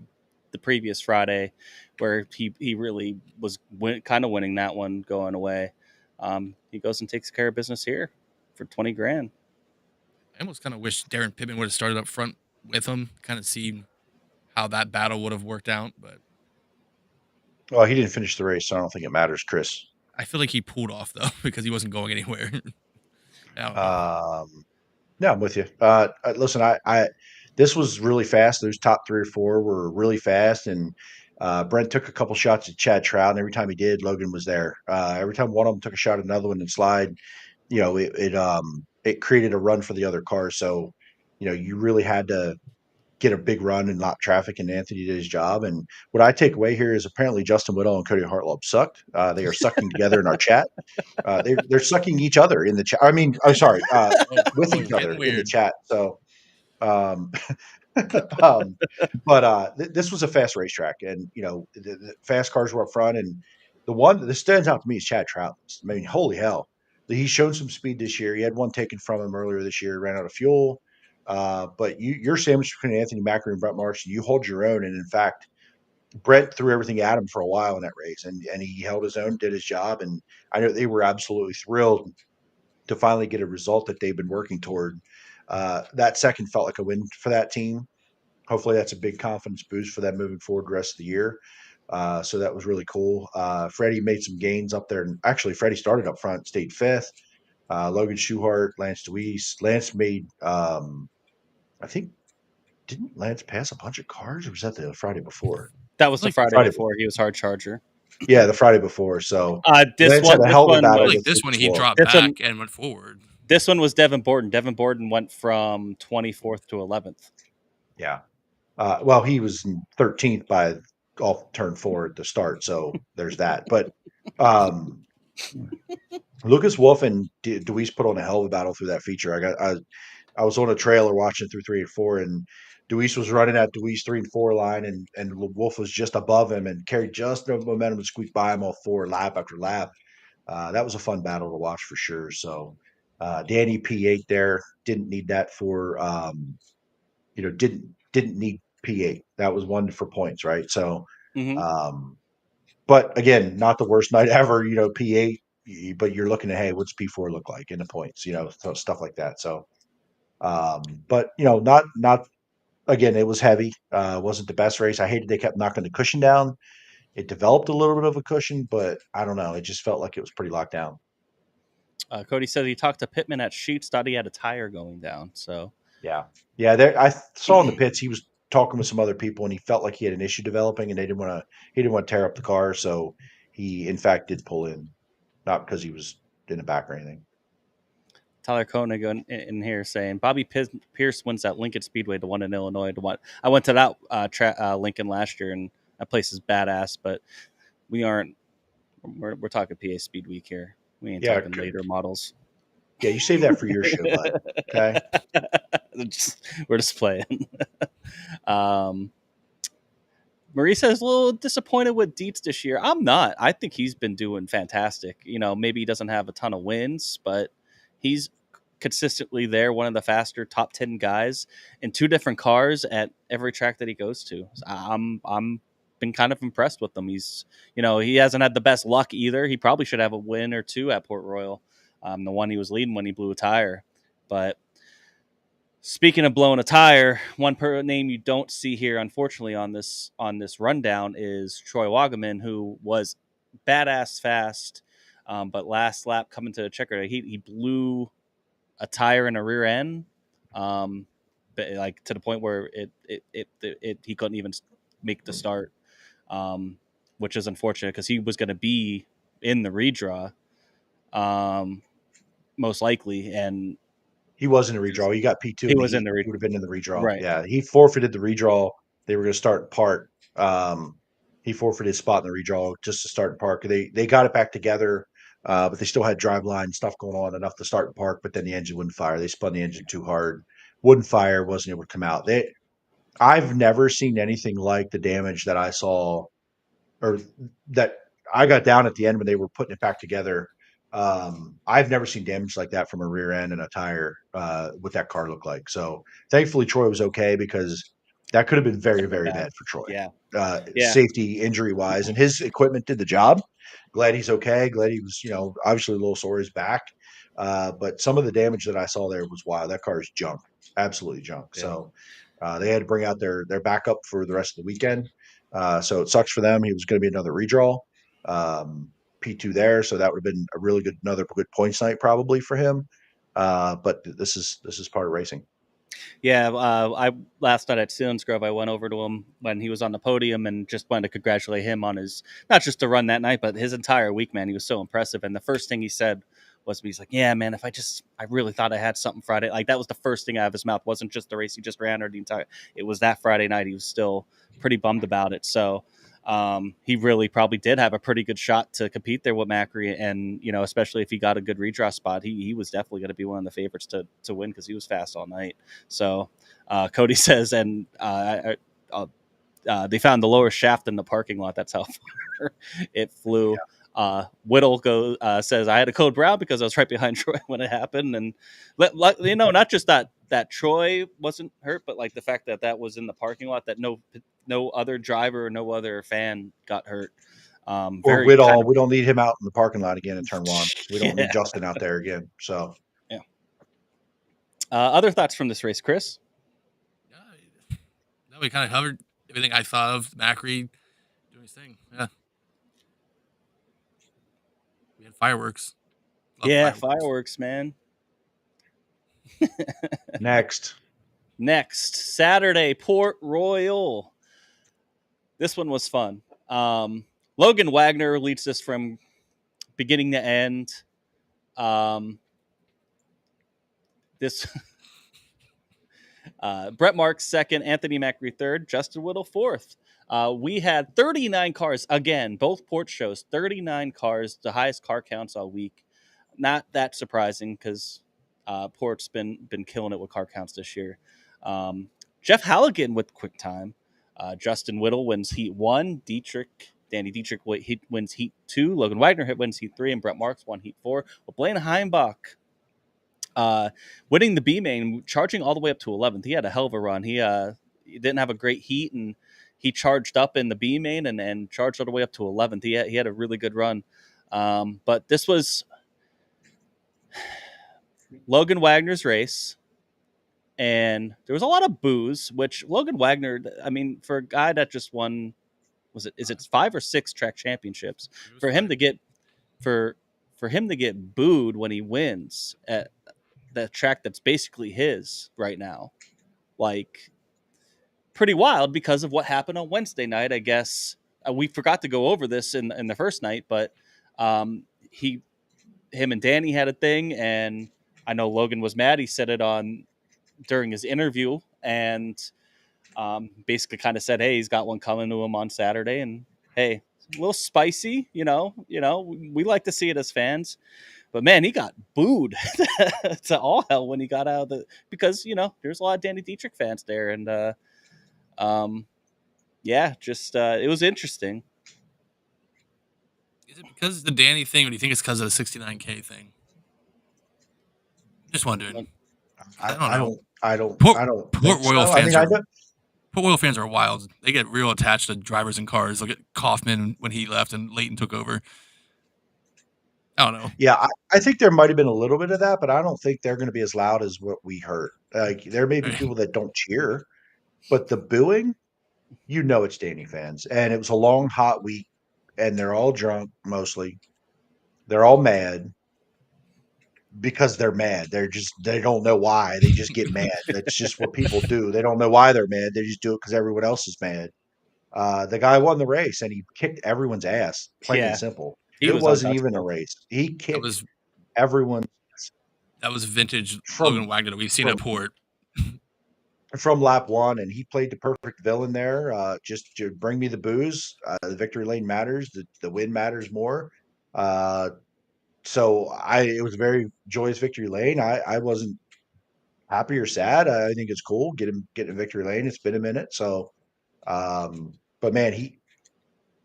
the previous Friday, where he really was kind of winning that one going away. He goes and takes care of business here for $20,000. I almost kind of wish Darren Pittman would have started up front with him, kind of see how that battle would have worked out. But Well, he didn't finish the race, so I don't think it matters, Chris. I feel like he pulled off though because he wasn't going anywhere. Yeah, I'm with you. Listen, this was really fast. Those top 3 or 4 were really fast, and Brent took a couple shots at Chad Trout, and every time he did, Logan was there. Every time one of them took a shot at another one and slide, it created a run for the other car. So, you really had to get a big run and not traffic, and Anthony did his job. And what I take away here is apparently Justin Whittle and Cody Hartlow sucked. They are sucking together in our chat. They're sucking each other in the chat. I mean, I'm sorry, with each other in the chat. So, this was a fast racetrack, and the fast cars were up front, and the one that stands out to me is Chad Trout. I mean, holy hell, he's shown some speed this year. He had one taken from him earlier this year, ran out of fuel. But you're sandwiched between Anthony Macri and Brett Marks. You hold your own, and in fact, Brett threw everything at him for a while in that race, and he held his own, did his job, and I know they were absolutely thrilled to finally get a result that they've been working toward. That second felt like a win for that team. Hopefully that's a big confidence boost for them moving forward the rest of the year. So that was really cool. Freddie made some gains up there. And actually, Freddie started up front, stayed fifth. Logan Schuhart, Lance Deweese. Lance made, I think, didn't Lance pass a bunch of cars, or was that the Friday before? That was the Like Friday Friday. before. He was hard charger. Yeah, the Friday before. So This Lance had one, a hell of a was, battle like with this one, Lucas he Wolf. dropped This back one- and went forward. this one was Devin Borden. Devin Borden went from 24th to 11th. Yeah. Well, he was in 13th by off turn 4 at the start, so there's that. But Lucas Wolf and Deweese put on a hell of a battle through that feature. I was on a trailer watching through 3 and 4, and Deweese was running at Deweese 3 and 4 line, and Wolf was just above him and carried just enough momentum to squeak by him all 4 lap after lap. That was a fun battle to watch for sure. So Danny P8 there didn't need that for didn't need P8. That was one for points, right? So but again, not the worst night ever, P8, but you're looking at, hey, what's P4 look like in the points, so stuff like that. So but not again, it was heavy. Wasn't the best race. I hated they kept knocking the cushion down. It developed a little bit of a cushion, but I don't know. It just felt like it was pretty locked down. Cody said he talked to Pittman at Sheets, thought he had a tire going down. So Yeah. There I saw in the pits he was talking with some other people and he felt like he had an issue developing and he didn't want to tear up the car, so he in fact did pull in, not because he was in the back or anything. Tyler Koenig in here saying Bobby Pierce wins at Lincoln Speedway, the one in Illinois. I went to that Lincoln last year, and that place is badass. But we're talking PA Speedweek here. We ain't talking later models. Yeah, you save that for your show, bud. Okay. We're just playing. Marie says a little disappointed with Dietz this year. I'm not. I think he's been doing fantastic. Maybe he doesn't have a ton of wins, but he's consistently there, one of the faster top 10 guys in 2 different cars at every track that he goes to. I'm been kind of impressed with him. He's, he hasn't had the best luck either. He probably should have a win or 2 at Port Royal. The one he was leading when he blew a tire. But speaking of blowing a tire, one name you don't see here, unfortunately, on this rundown is Troy Wagaman, who was badass fast, but last lap coming to the checker, he blew a tire in a rear end, but like to the point where he couldn't even make the start, which is unfortunate because he was going to be in the redraw, most likely, and he was in the redraw. He got P2. He was in the redraw. He would have been in the redraw. Right. Yeah, he forfeited the redraw. They were going to start part. He forfeited his spot in the redraw just to start in park. They got it back together, but they still had driveline stuff going on enough to start in park. But then the engine wouldn't fire. They spun the engine too hard. Wouldn't fire. Wasn't able to come out. I've never seen anything like the damage that I saw, or that I got down at the end when they were putting it back together. I've never seen damage like that from a rear end and a tire, what that car looked like. So thankfully Troy was okay, because that could have been very, very bad for Troy. Yeah. Safety injury wise, and his equipment did the job. Glad he's okay. Glad he was, obviously a little sore his back. But some of the damage that I saw there was wild. That car is junk, absolutely junk. Yeah. So they had to bring out their backup for the rest of the weekend. So it sucks for them. He was going to be another redraw. P2 there, so that would have been another good points night probably for him. But this is part of racing. Yeah, I last night at Selinsgrove, I went over to him when he was on the podium and just wanted to congratulate him on his, not just the run that night, but his entire week, man. He was so impressive. And the first thing he said was, he's like, yeah, man, I really thought I had something Friday. Like, that was the first thing out of his mouth. It wasn't just the race he just ran or the entire, it was that Friday night. He was still pretty bummed about it. So he really probably did have a pretty good shot to compete there with Macri, and especially if he got a good redraw spot, he was definitely going to be one of the favorites to win, because he was fast all night. So Cody says, and they found the lower shaft in the parking lot. That's how far it flew. Yeah. Whittle says, I had a code brown because I was right behind Troy when it happened, and not just that Troy wasn't hurt, but like the fact that was in the parking lot, that no other driver or no other fan got hurt. Or Very Whitall, kind of, we don't need him out in the parking lot again in turn one. We don't yeah. need Justin out there again. So Yeah. Other thoughts from this race, Chris? Yeah, no, we kind of covered everything I thought of. Macri doing his thing. Yeah. We had fireworks. Love Yeah, fireworks. man. next, Next, Saturday, Port Royal. This one was fun. Logan Wagner leads this from beginning to end. This Brett Marks second, Anthony Macri third, Justin Whittle fourth. We had 39 cars again, both port shows. 39 cars, the highest car counts all week. Not that surprising because Port's been killing it with car counts this year. Jeff Halligan with quick time. Justin Whittle wins heat 1. Danny Dietrich wins heat 2. Logan Wagner wins heat 3, and Brett Marks won heat 4. With Blaine Heimbach winning the B main, charging all the way up to 11th. He had a hell of a run. He didn't have a great heat, and he charged up in the B main and charged all the way up to 11th. He had a really good run. But this was Logan Wagner's race, and there was a lot of boos, which Logan Wagner, I mean, for a guy that just won, is it 5 or 6 track championships, for him to get booed when he wins at the track that's basically his right now, like, pretty wild because of what happened on Wednesday night. I guess we forgot to go over this in the first night, but him and Danny had a thing, and I know Logan was mad. He said it on during his interview, and basically kind of said, "Hey, he's got one coming to him on Saturday, and hey, a little spicy, you know. We like to see it as fans." But man, he got booed to all hell when he got out of because there's a lot of Danny Dietrich fans there, and it was interesting. Is it because of the Danny thing, or do you think it's because of the 69K thing? Just wondering. I don't know. Port Royal fans Port Royal fans are wild. They get real attached to drivers and cars. Look at Kaufman when he left and Leighton took over. I don't know. Yeah, I think there might have been a little bit of that, but I don't think they're going to be as loud as what we heard. Like, there may be people that don't cheer, but the booing, it's Danny fans. And it was a long, hot week, and they're all drunk mostly. They're all mad because they're mad. They don't know why. They just get mad. That's just what people do. They don't know why they're mad. They just do it because everyone else is mad. The guy won the race, and he kicked everyone's ass, plain and simple. It wasn't even a race. He kicked everyone. That was vintage Logan Wagner that we've seen at Port. From lap 1, and he played the perfect villain there. Just to bring me the booze. The victory lane matters. The win matters more. So it was a very joyous victory lane. I wasn't happy or sad. I think it's cool. Getting a victory lane. It's been a minute. So, but man, he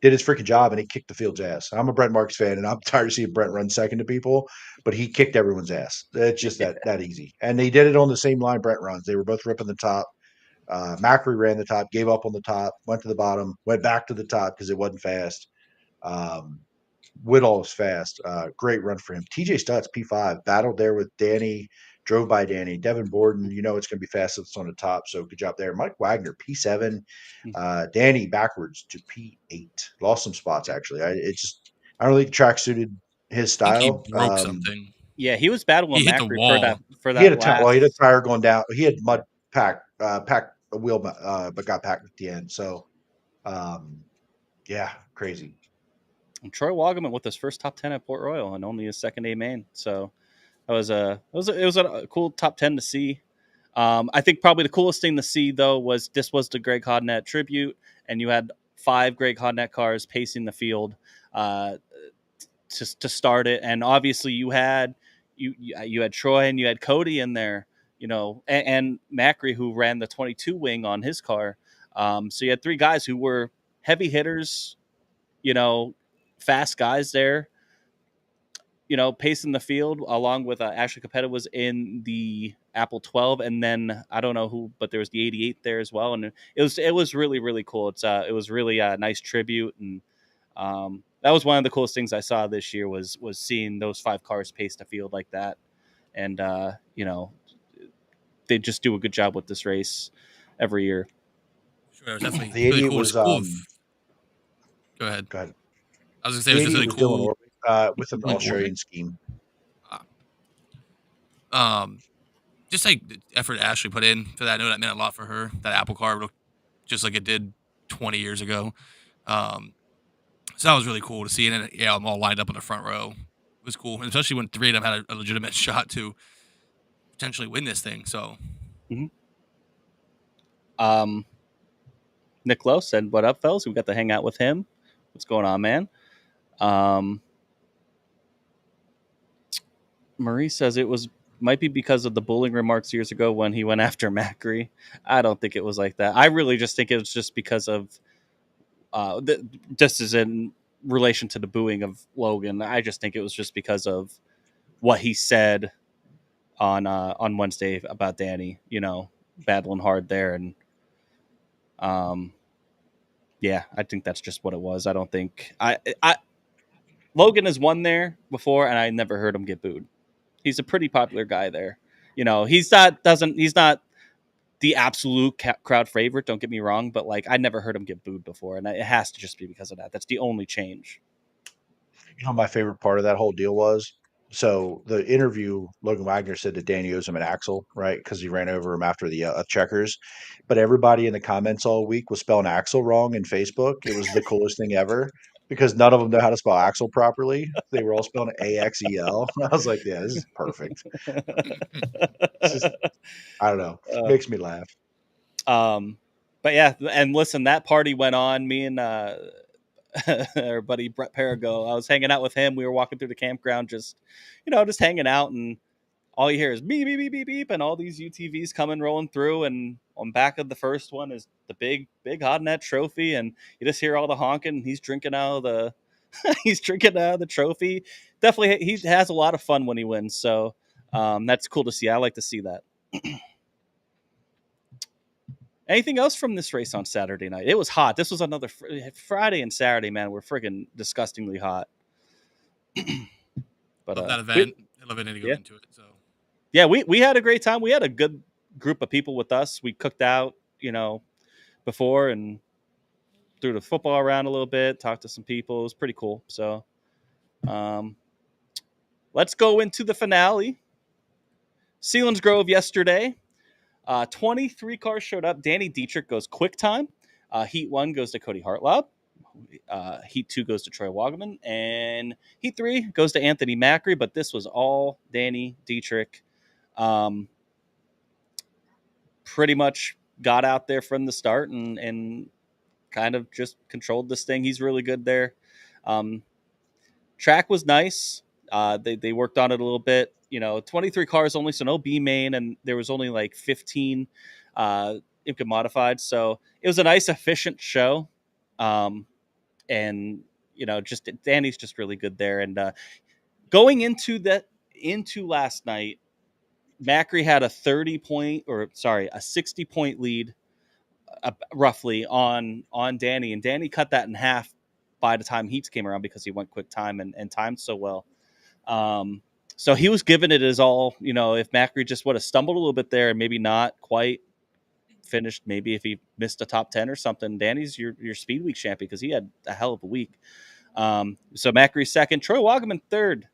did his freaking job, and he kicked the field's ass. I'm a Brent Marks fan, and I'm tired of seeing Brent run second to people, but he kicked everyone's ass. It's just that easy. And they did it on the same line Brent runs. They were both ripping the top. Macri ran the top, gave up on the top, went to the bottom, went back to the top because it wasn't fast. Whitall was fast. Great run for him. TJ Stutz, P5, battled there with Danny, drove by Danny. Devin Borden, it's going to be fast if it's on the top, so good job there. Mike Wagner, P7. Danny backwards to P8. Lost some spots, actually. I don't think the track suited his style. I think he broke something. Yeah, he was battling Macri the wall. For that he had a tire going down. He had mud packed a wheel, but got packed at the end. So, yeah, crazy. And Troy Wagaman with his first top 10 at Port Royal and only his second A main. So it was a cool top 10 to see. I think probably the coolest thing to see though was the Greg Hodnett tribute, and you had 5 Greg Hodnett cars pacing the field to start it, and obviously you had Troy and you had Cody in there, and Macri, who ran the 22 wing on his car. So you had 3 guys who were heavy hitters, fast guys there, pacing the field, along with Ashley Capetta was in the Apple 12, and then I don't know who, but there was the 88 there as well, and it was really, really cool. It was really a nice tribute, and that was one of the coolest things I saw this year was seeing those 5 cars pace the field like that, and they just do a good job with this race every year. Sure, it was definitely The really idiot cool. It was was cool. Go ahead. go ahead. I was gonna say it The was just idiot really was Dylan cool. Orbick, with an Dylan Australian Orbick? scheme. Just like the effort Ashley put in for that. I know that meant a lot for her. That Apple car looked just like it did 20 years ago. So that was really cool to see. And yeah, I'm all lined up in the front row. It was cool, and especially when 3 of them had a legitimate shot to potentially win this thing. So Nick Lowe said, "What up, fellas? We got to hang out with him. What's going on, man?" Marie says it might be because of the bullying remarks years ago when he went after Macri. I don't think it was like that. I really just think it was just because of just as in relation to the booing of Logan. I just think it was just because of what he said on Wednesday about Danny. Battling hard there, and yeah, I think that's just what it was. I don't think Logan has won there before, and I never heard him get booed. He's a pretty popular guy there. He's not the absolute crowd favorite. Don't get me wrong, but like I never heard him get booed before, and it has to just be because of that. That's the only change. My favorite part of that whole deal was, so the interview, Logan Wagner said that Danny owes him an axle, right? Because he ran over him after the checkers. But everybody in the comments all week was spelling axle wrong in Facebook. It was the coolest thing ever because none of them know how to spell axle properly. They were all spelling AXEL. I was like, yeah, this is perfect. It's just, I don't know, makes me laugh. But yeah, and listen, that party went on. Me and our buddy Brett Perigo, I was hanging out with him. We were walking through the campground, just hanging out, and all you hear is beep beep beep beep beep, and all these UTVs coming rolling through. And on back of the first one is the big hot net trophy, and you just hear all the honking. And he's drinking out of the he's drinking out of the trophy. Definitely, he has a lot of fun when he wins. So that's cool to see. I like to see that. Anything else from this race on Saturday night? It was hot. This was another Friday and Saturday, man. We're friggin' disgustingly hot. But love that event. I love it to go into it. So yeah, we had a great time. We had a good group of people with us. We cooked out, before and threw the football around a little bit, talked to some people. It was pretty cool. So let's go into the finale. Selinsgrove yesterday. 23 cars showed up. Danny Dietrich goes quick time. Heat 1 goes to Cody Hartlaub. Heat 2 goes to Troy Wagaman. And Heat 3 goes to Anthony Macri. But this was all Danny Dietrich. Pretty much got out there from the start and kind of just controlled this thing. He's really good there. Track was nice. They worked on it a little bit. 23 cars only, so no B main, and there was only like 15 IMCA modified. So it was a nice, efficient show. And just Danny's just really good there. And going into last night, Macri had a 60-point lead, roughly on Danny, and Danny cut that in half by the time Heats came around because he went quick time and timed so well. So he was giving it his all. If Macri just would have stumbled a little bit there and maybe not quite finished, maybe if he missed a top 10 or something, Danny's your Speedweek champion because he had a hell of a week. So Macri second, Troy Wagaman third.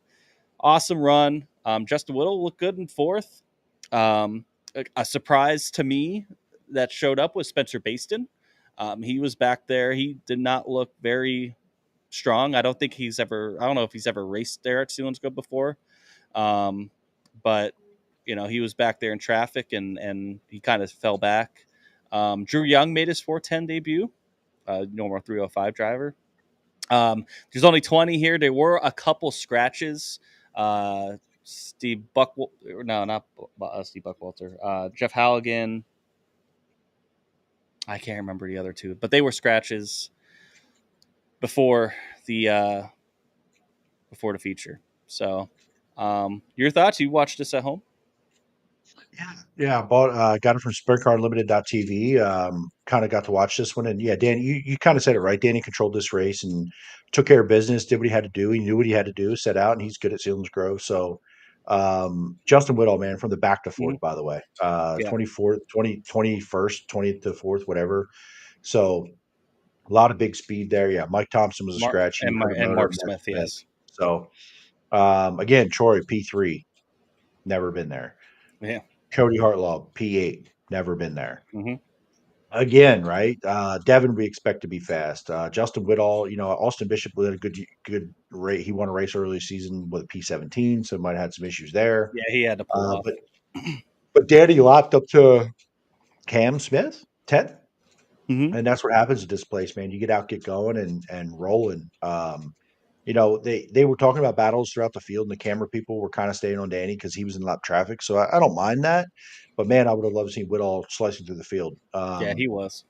Awesome run. Justin Whittle looked good in fourth. A surprise to me that showed up was Spencer Baston. He was back there. He did not look very strong. I don't know if he's ever raced there at Selinsgrove before. But he was back there in traffic and he kind of fell back. Drew Young made his 410 debut, normal 305 driver. There's only 20 here. There were a couple scratches. Steve Buckwalter, no, not Steve Buckwalter. Jeff Halligan. I can't remember the other two, but they were scratches before the feature. So, your thoughts? You watched this at home? Yeah, got it from SprintCarUnlimited.tv. Kind of got to watch this one, and yeah, Dan, you kind of said it right. Danny controlled this race and took care of business, did what he had to do. He knew what he had to do, set out, and he's good at Selinsgrove. So, Justin Whitall, man, from the back to fourth, Mhm. by the way, Yeah. 24th, 21st, 20th to fourth, whatever. So, a lot of big speed there. Yeah, Mike Thompson was a Mark scratch. He and hurt a motor. Mark Mark Smith, Smith. yes. So, again, Troy P3, never been there. Yeah. Cody Hartlaw P8, never been there. Mhm. Again, right? Devin, we expect to be fast. Justin Whitall, Austin Bishop had a good rate. He won a race early season with a P17, so might have had some issues there. Yeah, he had to pull off. But Danny lapped up to Cam Smith, 10th, Mhm. and that's what happens at this place, man. You get out, get going, and rolling. They were talking about battles throughout the field, and the camera people were kind of staying on Danny because he was in lap traffic. So I don't mind that, but man, I would have loved to see Whitall slicing through the field. Yeah, he was.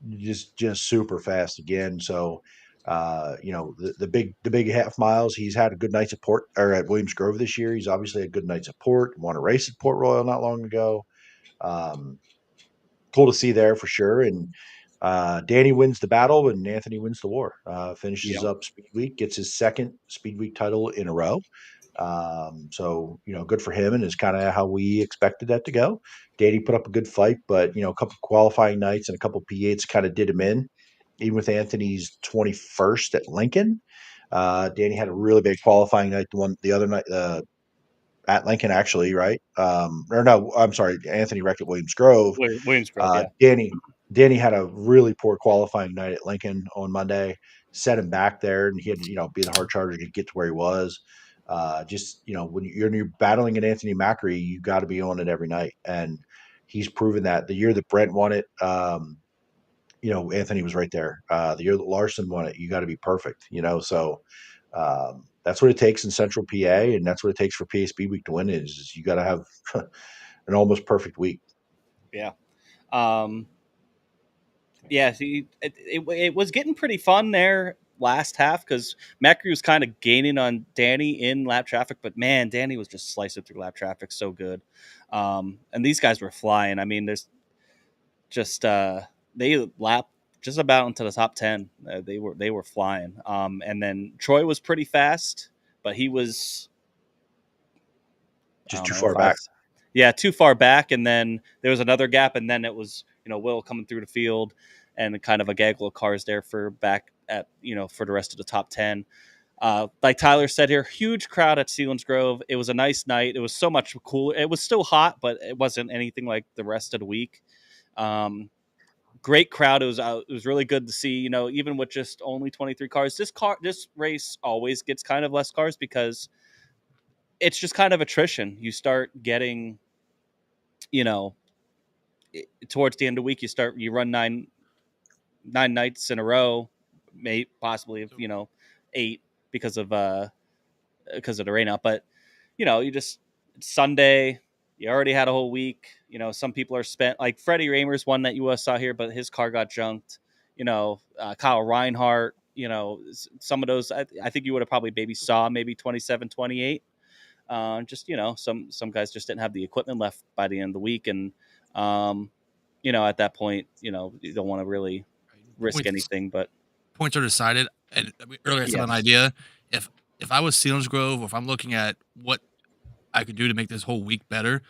Just super fast again. So, the big half miles. He's had a good night's at Port or at Williams Grove this year. He's obviously a good night's at Port. Won a race at Port Royal not long ago. Um, cool to see there for sure. And Danny wins the battle, and Anthony wins the war. Finishes Yeah. up Speed Week, gets his second Speed Week title in a row. So good for him, and is kind of how we expected that to go. Danny put up a good fight, but a couple qualifying nights and a couple P8s kind of did him in. Even with Anthony's 21st at Lincoln, Danny had a really big qualifying night. The other night at Lincoln, actually, right? Or no, I'm sorry, Anthony wrecked at Williams Grove. Williams Grove, yeah. Danny had a really poor qualifying night at Lincoln on Monday, set him back there, and he had to be the hard charger to get to where he was. When you're battling at Anthony Macri, you got to be on it every night, and he's proven that. The year that Brent won it, Anthony was right there. The year that Larson won it, you got to be perfect. So that's what it takes in Central PA, and that's what it takes for PA Speedweek to win. Is you got to have an almost perfect week. Yeah. Yeah, see, it was getting pretty fun there last half because Macri was kind of gaining on Danny in lap traffic, but man, Danny was just slicing through lap traffic so good. And these guys were flying. I mean, there's just they lapped just about into the top 10. They were flying. And then Troy was pretty fast, but he was Just too far back. Yeah, too far back, and then there was another gap, and then it was Will coming through the field, and kind of a gaggle of cars there for back at for the rest of the top 10. Like Tyler said here, huge crowd at Selinsgrove. It was a nice night. It was so much cooler. It was still hot, but it wasn't anything like the rest of the week. Great crowd. It was really good to see. Even with just only 23 cars, this race always gets kind of less cars because it's just kind of attrition. You start getting towards the end of the week, you run nine nights in a row, possibly 8 because of the rain out. But you just Sunday, you already had a whole week. Some people are spent, like Freddie Ramers, one that you saw here, but his car got junked. Kyle Reinhardt. Some of those, I think you would have probably saw maybe 27, 28. Just some guys just didn't have the equipment left by the end of the week, and at that point, you don't want to really risk anything. But points are decided. And earlier I said an Yes. idea. If I was Selinsgrove, or if I'm looking at what I could do to make this whole week better,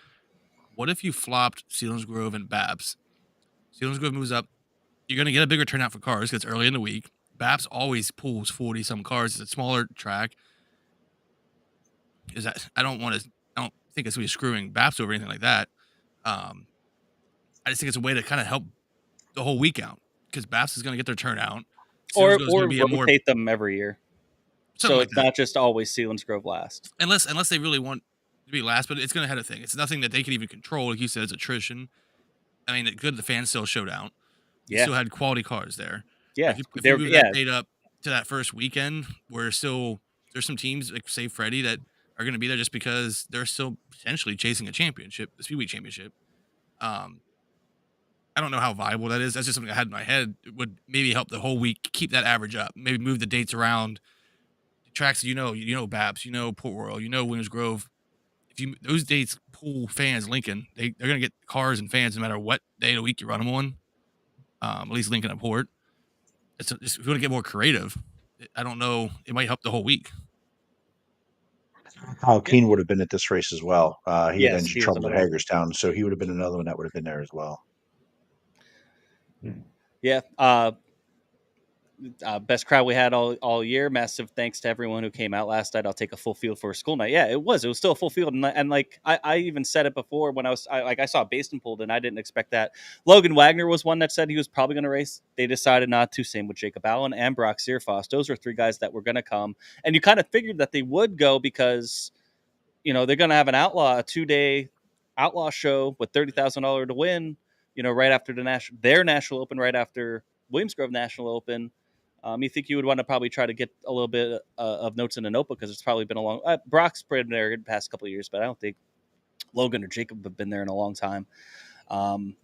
what if you flopped Selinsgrove and Babs? Selinsgrove moves up. You're going to get a bigger turnout for cars because it's early in the week. Babs always pulls 40 some cars. It's a smaller track. I don't think it's going to be screwing Babs over or anything like that. I just think it's a way to kind of help the whole week out because Babs is going to get their turnout. or Selinsgrove's gonna be rotate them every year, so it's not just always Selinsgrove last. Unless they really want to be last, but it's going to have a thing. It's nothing that they can even control. Like you said, it's attrition. I mean, the fans still showed out. You still had quality cars there. Yeah, if you move that date up to that first weekend, where there's some teams like say Freddie that are going to be there just because they're still potentially chasing a championship, the Speedweek championship. I don't know how viable that is. That's just something I had in my head. It would maybe help the whole week keep that average up. Maybe move the dates around. Tracks Babs, Port Royal, Williams Grove. those dates pull fans. Lincoln, they're going to get cars and fans no matter what day of the week you run them on. At least Lincoln and Port. If you want to get more creative, I don't know. It might help the whole week. Kyle Keene would have been at this race as well. He had Yes, engine he was trouble at another one. Hagerstown, so he would have been another one that would have been there as well. Yeah. Best crowd we had all year. Massive thanks to everyone who came out last night. I'll take a full field for a school night. Yeah, it was still a full field, and like I even said it before when I saw Baston pulled in. I didn't expect that. Logan Wagner was one that said he was probably going to race. They decided not to. Same with Jacob Allen and Brock Searfoss. Those are three guys that were going to come, and you kind of figured that they would go because they're going to have a 2-day outlaw show with $30,000 to win. Right after their national open, right after Williams Grove National Open. You think you would want to probably try to get a little bit of notes in a notebook because it's probably been a long. Brock's been there in the past couple of years, but I don't think Logan or Jacob have been there in a long time.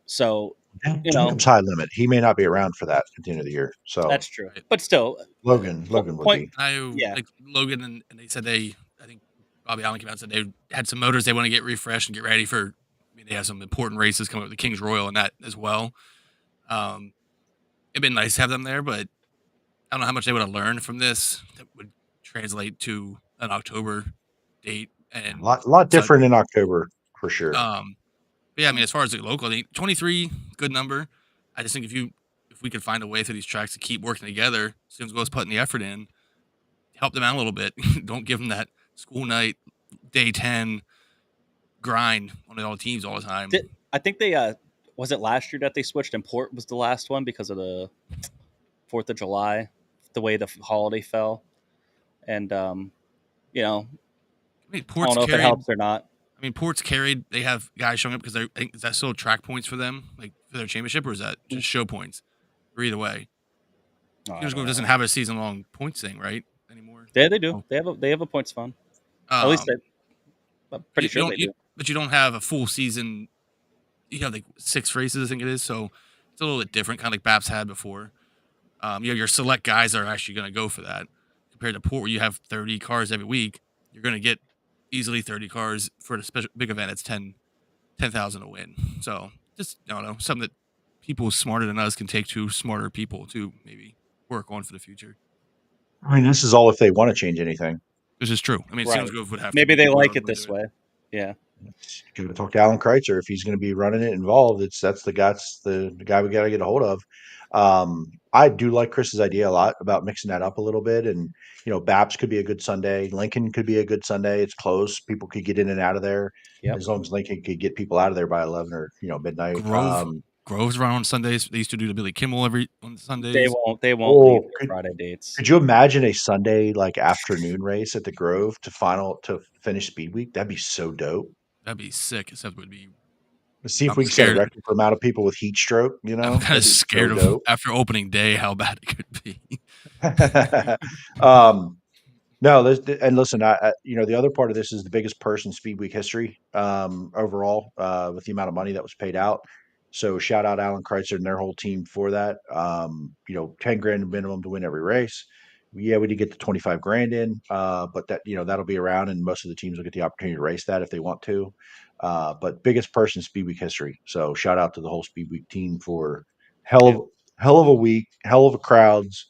So Jacob's high limit. He may not be around for that at the end of the year. So that's true, but still, Logan would be. Like Logan and they said I think Bobby Allen came out and said they had some motors they want to get refreshed and get ready for. I mean, they have some important races coming up with the Kings Royal and that as well. It'd been nice to have them there, but I don't know how much they would have learned from this that would translate to an October date. And a lot different in October for sure. But yeah, I mean, as far as the local, 23, good number. I just think if we could find a way through these tracks to keep working together, as soon as goes putting the effort in, help them out a little bit. Don't give them that school night, day 10 grind on all teams all the time. I think they was it last year that they switched and Port was the last one because of the 4th of July, the way the holiday fell. And, I mean, Port's I don't know if it helps or not. I mean, Port's carried. They have guys showing up because is that still track points for them, like for their championship, or is that just show points? Or either way, Williams Grove doesn't have a season-long points thing, right, anymore. Yeah, they do. They have a points fund. At least I'm pretty sure they do. But you don't have a full season. You have like 6 races, I think it is. So it's a little bit different, kind of like BAPS had before. Your select guys are actually going to go for that compared to Port, where you have 30 cars every week. You're going to get easily 30 cars for a special big event. It's 10,000 to win. So just I don't know, something that people smarter than us can take to smarter people to maybe work on for the future. I mean, this is all if they want to change anything. This is true. I mean, Right. Williams Grove would have. Maybe they like it this way. Yeah. Going to talk to Alan Kreitzer if he's going to be running it involved. That's the guy we got to get a hold of. I do like Chris's idea a lot about mixing that up a little bit, and BAPS could be a good Sunday. Lincoln could be a good Sunday. It's close; people could get in and out of there as long as Lincoln could get people out of there by 11 or midnight. Grove's run on Sundays. They used to do the Billy Kimmel on Sundays. They won't leave the Friday dates. Could you imagine a Sunday afternoon race at the Grove to finish Speed Week? That'd be so dope. That'd be sick. Except it would be. Let's see if we can set a record for amount of people with heat stroke. I'm kind of scared of after opening day how bad it could be. No, and listen, the other part of this is the biggest purse in Speed Week history overall with the amount of money that was paid out. So shout out Alan Kreitzer and their whole team for that. 10 grand minimum to win every race. Yeah, we did get the 25 grand in, but that that'll be around, and most of the teams will get the opportunity to race that if they want to. But biggest purse in Speed Week history. So shout out to the whole Speed Week team for hell of a week, hell of a crowds.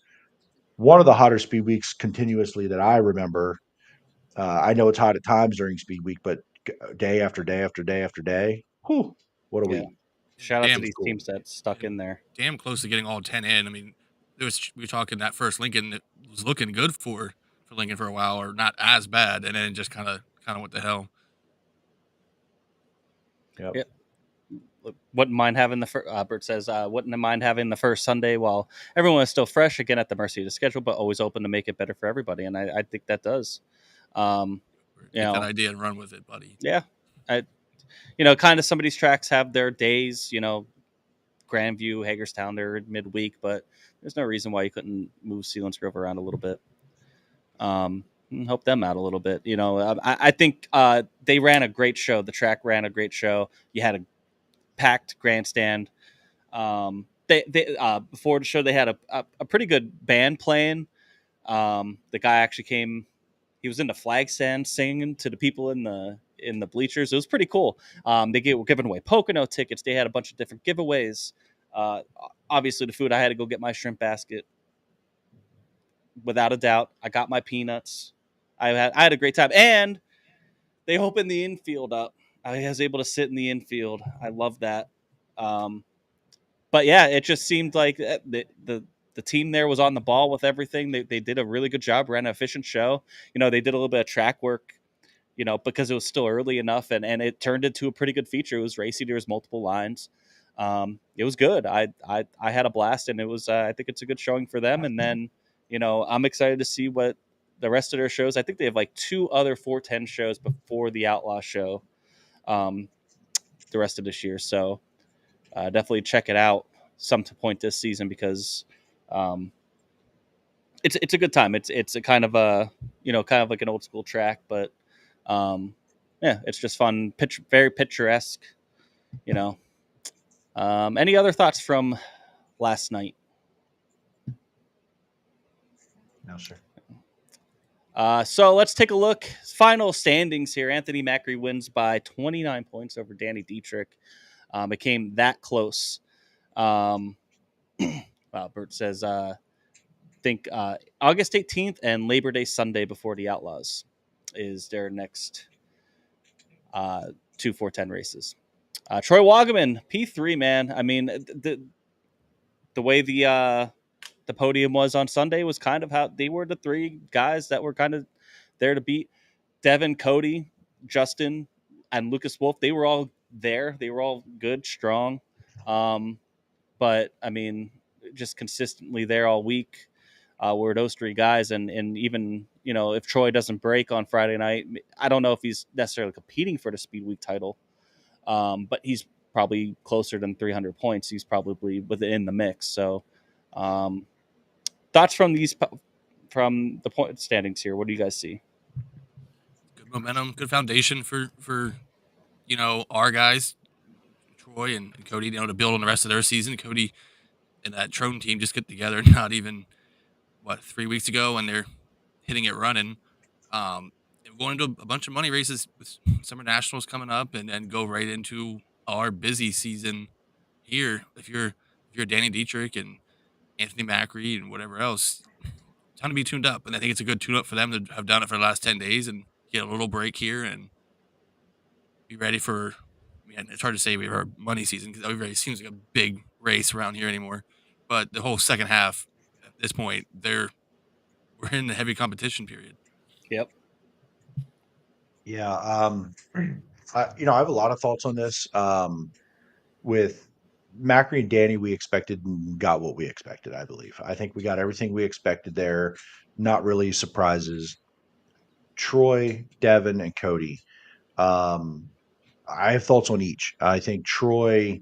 One of the hotter Speed Weeks continuously that I remember. I know it's hot at times during Speed Week, but day after day after day after day, whew, what a week. Shout out to these teams that stuck in there. Damn close to getting all 10 in. I mean, we were talking that first Lincoln, it was looking good for Lincoln for a while, or not as bad, and then just kind of what the hell. Yep. Wouldn't mind having Bert says, wouldn't mind having the first Sunday while everyone is still fresh, again at the mercy of the schedule, but always open to make it better for everybody. And I think that does. Take that idea and run with it, buddy. Yeah. Kind of some of these tracks have their days, Grandview, Hagerstown, they're midweek, but there's no reason why you couldn't move Sealands Grove around a little bit. Help them out a little bit. I think they ran a great show. The track ran a great show. You had a packed grandstand. They before the show they had a pretty good band playing. The guy actually came. He was in the flag stand singing to the people in in the bleachers. It was pretty cool. They were giving away Pocono tickets. They had a bunch of different giveaways. Obviously, the food, I had to go get my shrimp basket. Without a doubt, I got my peanuts. I had a great time, and they opened the infield up. I was able to sit in the infield. I love that. But yeah, it just seemed like the team there was on the ball with everything. They did a really good job, ran an efficient show. They did a little bit of track work, because it was still early enough, and it turned into a pretty good feature. It was racy. There was multiple lines. It was good. I had a blast, and it was. I think it's a good showing for them. And then, I'm excited to see what the rest of their shows. I think they have like 2 other 410 shows before the Outlaw show, the rest of this year. So definitely check it out some point this season, because it's a good time. It's a kind of a kind of like an old school track, but yeah, it's just fun. Very picturesque. Any other thoughts from last night? No, sir. So let's take a look. Final standings here. Anthony Macri wins by 29 points over Danny Dietrich. It came that close. Bert says, think August 18th and Labor Day Sunday before the Outlaws is their next 2 410 races. Troy Wagaman, P3, man. I mean, the way the podium was on Sunday was kind of how they were the 3 guys that were kind of there to beat. Devin, Cody, Justin, and Lucas Wolf. They were all there. They were all good, strong. But I mean, just consistently there all week were those 3 guys. And even, if Troy doesn't break on Friday night, I don't know if he's necessarily competing for the Speedweek title. But he's probably closer than 300 points. He's probably within the mix. So, thoughts from the point standings here. What do you guys see? Good momentum, good foundation for our guys, Troy and Cody, to build on the rest of their season. Cody and that Trone team just get together not even 3 weeks ago, and they're hitting it running. We're going into a bunch of money races with Summer Nationals coming up, and then go right into our busy season here. If you're Danny Dietrich and Anthony Macri and whatever else, time to be tuned up. And I think it's a good tune up for them to have done it for the last 10 days and get a little break here and be ready for. I mean, it's hard to say we have our money season because everybody seems like a big race around here anymore. But the whole second half, at this point, we're in the heavy competition period. Yep. Yeah. I have a lot of thoughts on this. With Macri and Danny, we expected and got what we expected, I believe. I think we got everything we expected there. Not really surprises. Troy, Devin, and Cody. I have thoughts on each. I think Troy,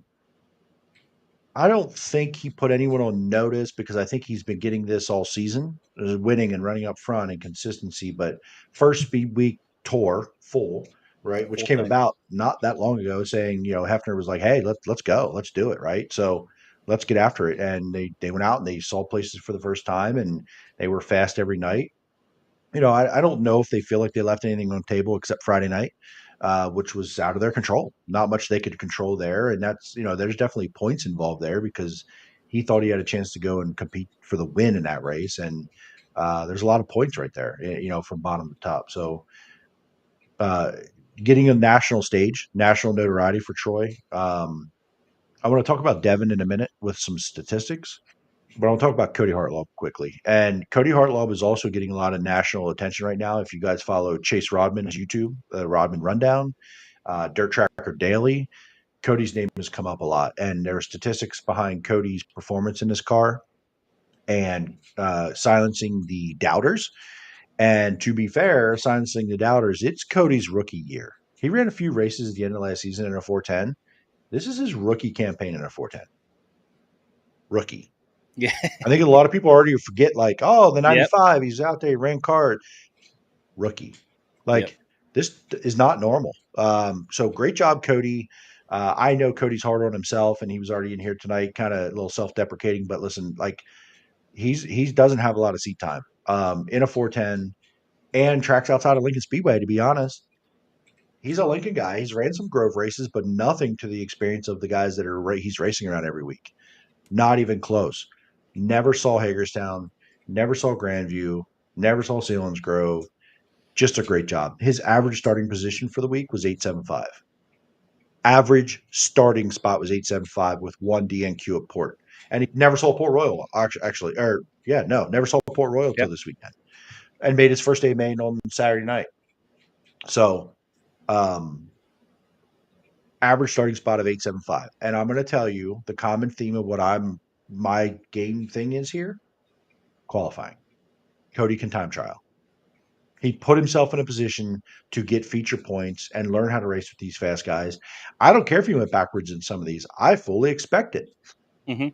I don't think he put anyone on notice because I think he's been getting this all season, winning and running up front and consistency. But first Speed Week tour full, right, which Full came thing. about not that long ago, saying Hefner was like, "Hey, let's go, let's do it," right? So let's get after it. And they went out and they saw places for the first time, and they were fast every night. I don't know if they feel like they left anything on the table except Friday night, which was out of their control. Not much they could control there. And that's, there's definitely points involved there because he thought he had a chance to go and compete for the win in that race. And there's a lot of points right there, from bottom to top. So getting a national stage, national notoriety for Troy. I want to talk about Devin in a minute with some statistics. But I'll talk about Cody Hartlaub quickly. And Cody Hartlaub is also getting a lot of national attention right now. If you guys follow Chase Rodman's YouTube, Rodman Rundown, Dirt Tracker Daily, Cody's name has come up a lot. And there are statistics behind Cody's performance in this car and silencing the doubters. And to be fair, silencing the doubters, it's Cody's rookie year. He ran a few races at the end of last season in a 410. This is his rookie campaign in a 410. Rookie. Yeah. I think a lot of people already forget, the 95, he's out there, he ran card. Rookie. This is not normal. So great job, Cody. I know Cody's hard on himself, and he was already in here tonight, kind of a little self-deprecating, but listen, he doesn't have a lot of seat time in a 410 and tracks outside of Lincoln Speedway, to be honest. He's a Lincoln guy. He's ran some Grove races, but nothing to the experience of the guys that he's racing around every week. Not even close. Never saw Hagerstown. Never saw Grandview. Never saw Selinsgrove. Just a great job. His average starting position for the week was 875. Average starting spot was 875 with one DNQ at Port. And he never saw Port Royal, actually. Never saw Port Royal till this weekend. And made his first day main on Saturday night. So, average starting spot of 875. And I'm going to tell you the common theme of what my game thing is here: qualifying. Cody can time trial. He put himself in a position to get feature points and learn how to race with these fast guys. I don't care if he went backwards in some of these. I fully expect it. Mm-hmm.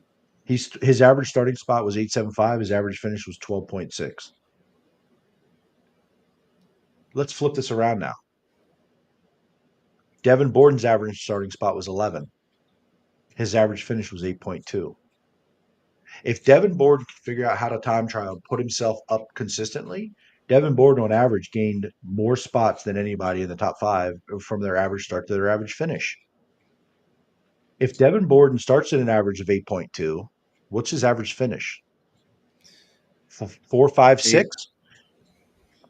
His average starting spot was 875. His average finish was 12.6. Let's flip this around now. Devin Borden's average starting spot was 11. His average finish was 8.2. If Devin Borden can figure out how to time trial and put himself up consistently, Devin Borden on average gained more spots than anybody in the top 5 from their average start to their average finish. If Devin Borden starts at an average of 8.2, what's his average finish? 4, 5, 6?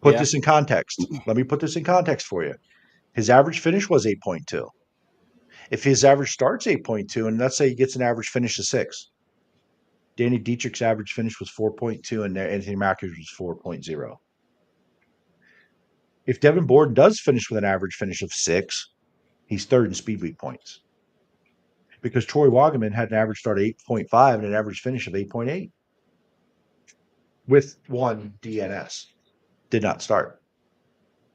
Put this in context. Let me put this in context for you. His average finish was 8.2. If his average starts 8.2, and let's say he gets an average finish of 6, Danny Dietrich's average finish was 4.2, and Anthony Macki's was 4.0. If Devin Borden does finish with an average finish of 6, he's third in Speedweek points. Because Troy Wagaman had an average start of 8.5 and an average finish of 8.8 with one DNS. Did not start.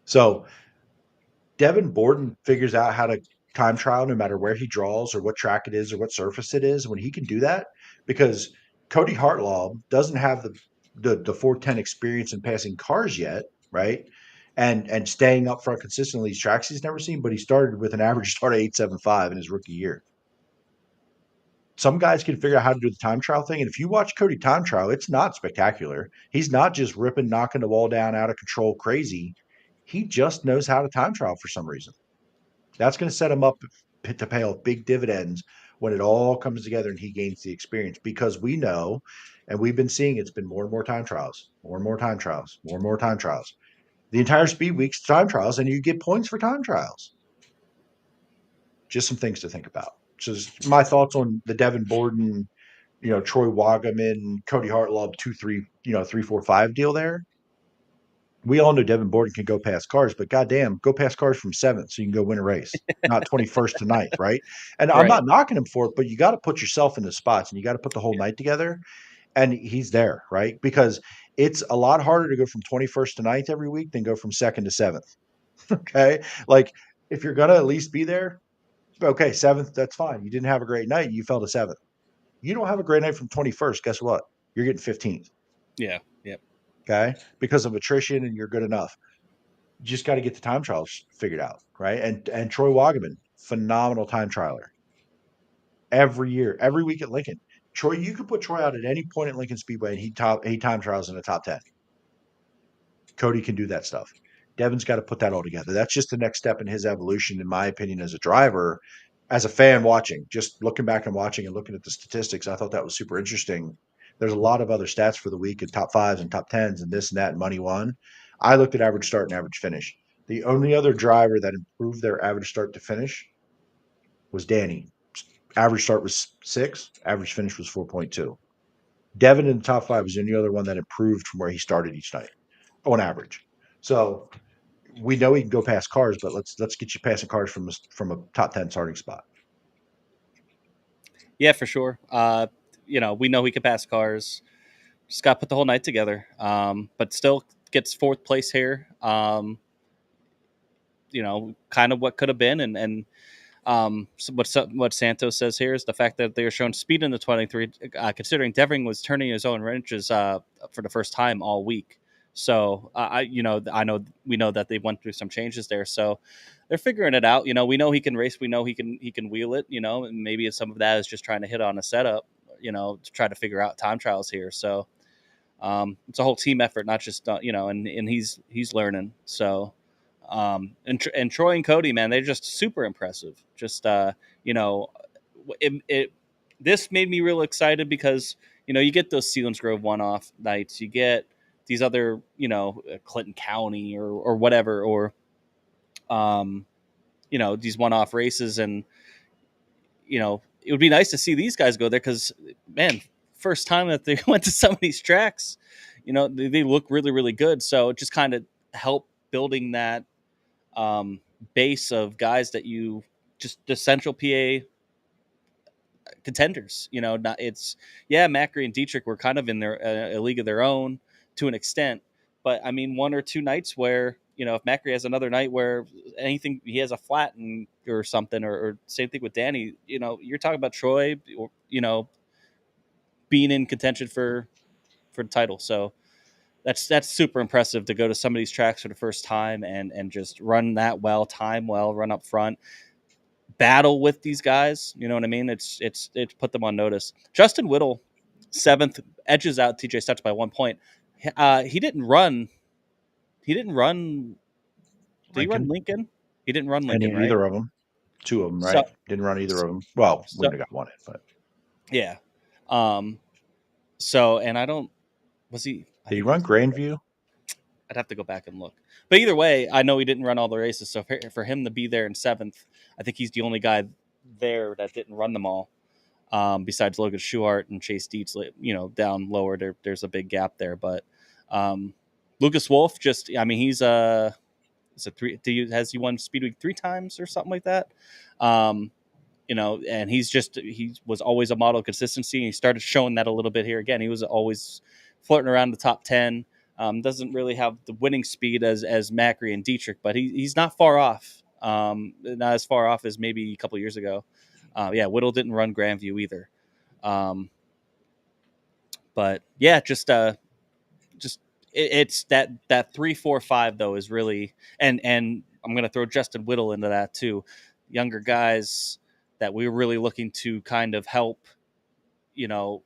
So Devin Borden figures out how to time trial no matter where he draws or what track it is or what surface it is when he can do that, because Cody Hartlaw doesn't have the 410 experience in passing cars yet, right? And staying up front consistently these tracks he's never seen, but he started with an average start of 875 in his rookie year. Some guys can figure out how to do the time trial thing. And if you watch Cody time trial, it's not spectacular. He's not just ripping, knocking the wall down, out of control, crazy. He just knows how to time trial for some reason. That's going to set him up to pay off big dividends when it all comes together and he gains the experience, because we know, and we've been seeing, it's been more and more time trials, more and more time trials, more and more time trials. The entire speed week's time trials, and you get points for time trials. Just some things to think about. So my thoughts on the Devin Borden, Troy Wagaman, Cody Hartlaw 2, 3, 3, 4, 5 deal there. We all know Devin Borden can go past cars, but goddamn, go past cars from 7th so you can go win a race, not 21st to 9th, right? And I'm not knocking him for it, but you got to put yourself in the spots and you got to put the whole night together. And he's there, right? Because it's a lot harder to go from 21st to 9th every week than go from 2nd to 7th. Okay. Like, if you're going to at least be there, okay, 7th, that's fine. You didn't have a great night. You fell to 7th. You don't have a great night from 21st. Guess what? You're getting 15th. Yeah. Yep. Okay. Because of attrition, and you're good enough. You just got to get the time trials figured out. Right. And Troy Wagaman, phenomenal time trialer. Every year, every week at Lincoln. Troy, you could put Troy out at any point at Lincoln Speedway and he time trials in the top 10. Cody can do that stuff. Devin's got to put that all together. That's just the next step in his evolution, in my opinion, as a driver. As a fan watching, just looking back and watching and looking at the statistics, I thought that was super interesting. There's a lot of other stats for the week, and top 5s and top 10s and this and that and money won. I looked at average start and average finish. The only other driver that improved their average start to finish was Danny. Average start was 6, average finish was 4.2. Devin in the top 5 was the only other one that improved from where he started each night on average. So we know he can go past cars, but let's get you passing cars from a top 10 starting spot. Yeah, for sure. We know he can pass cars. Just got to put the whole night together. But still gets 4th place here. Kind of what could have been, and so what Santos says here is the fact that they are showing speed in the 23, considering Devering was turning his own wrenches for the first time all week. So we know that they went through some changes there. So they're figuring it out. We know he can race. We know he can wheel it. And maybe some of that is just trying to hit on a setup. To try to figure out time trials here. So it's a whole team effort, not just and he's learning. So And Troy and Cody, man, they're just super impressive. Just this made me real excited because you get those Selinsgrove one-off nights, you get these other Clinton County or whatever, or these one-off races, and it would be nice to see these guys go there because, man, first time that they went to some of these tracks, they look really, really good. So it just kind of helped building that base of guys that you just the central PA contenders. Not Macri and Dietrich were kind of in their a league of their own to an extent, but I mean, one or two nights where if Macri has another night where he has a flat or something, or same thing with Danny. You're talking about Troy, being in contention for the title. So that's super impressive to go to some of these tracks for the first time and just run that well, time well, run up front, battle with these guys. You know what I mean? It's put them on notice. Justin Whittle, 7th, edges out TJ Stutz by 1 point. He didn't run. Did he run Lincoln? He didn't run Lincoln, right? Either of them. 2 of them, right? Didn't run either of them. Well, wouldn't have got one in, but yeah. So, and I don't. Was he? Did he run Grandview? I'd have to go back and look. But either way, I know he didn't run all the races. So for him to be there in 7th, I think he's the only guy there that didn't run them all. Besides Logan Schuhart and Chase Dietz, down lower, there's a big gap there. But Lucas Wolf, he's has he won Speedweek 3 times or something like that? And he was always a model of consistency. And he started showing that a little bit here again. He was always flirting around the top 10. Doesn't really have the winning speed as Macri and Dietrich, but he's not far off. Not as far off as maybe a couple years ago. Whittle didn't run Grandview either. But yeah, it's that 3, 4, 5 though is really, and I'm going to throw Justin Whittle into that too. Younger guys that we were really looking to kind of help,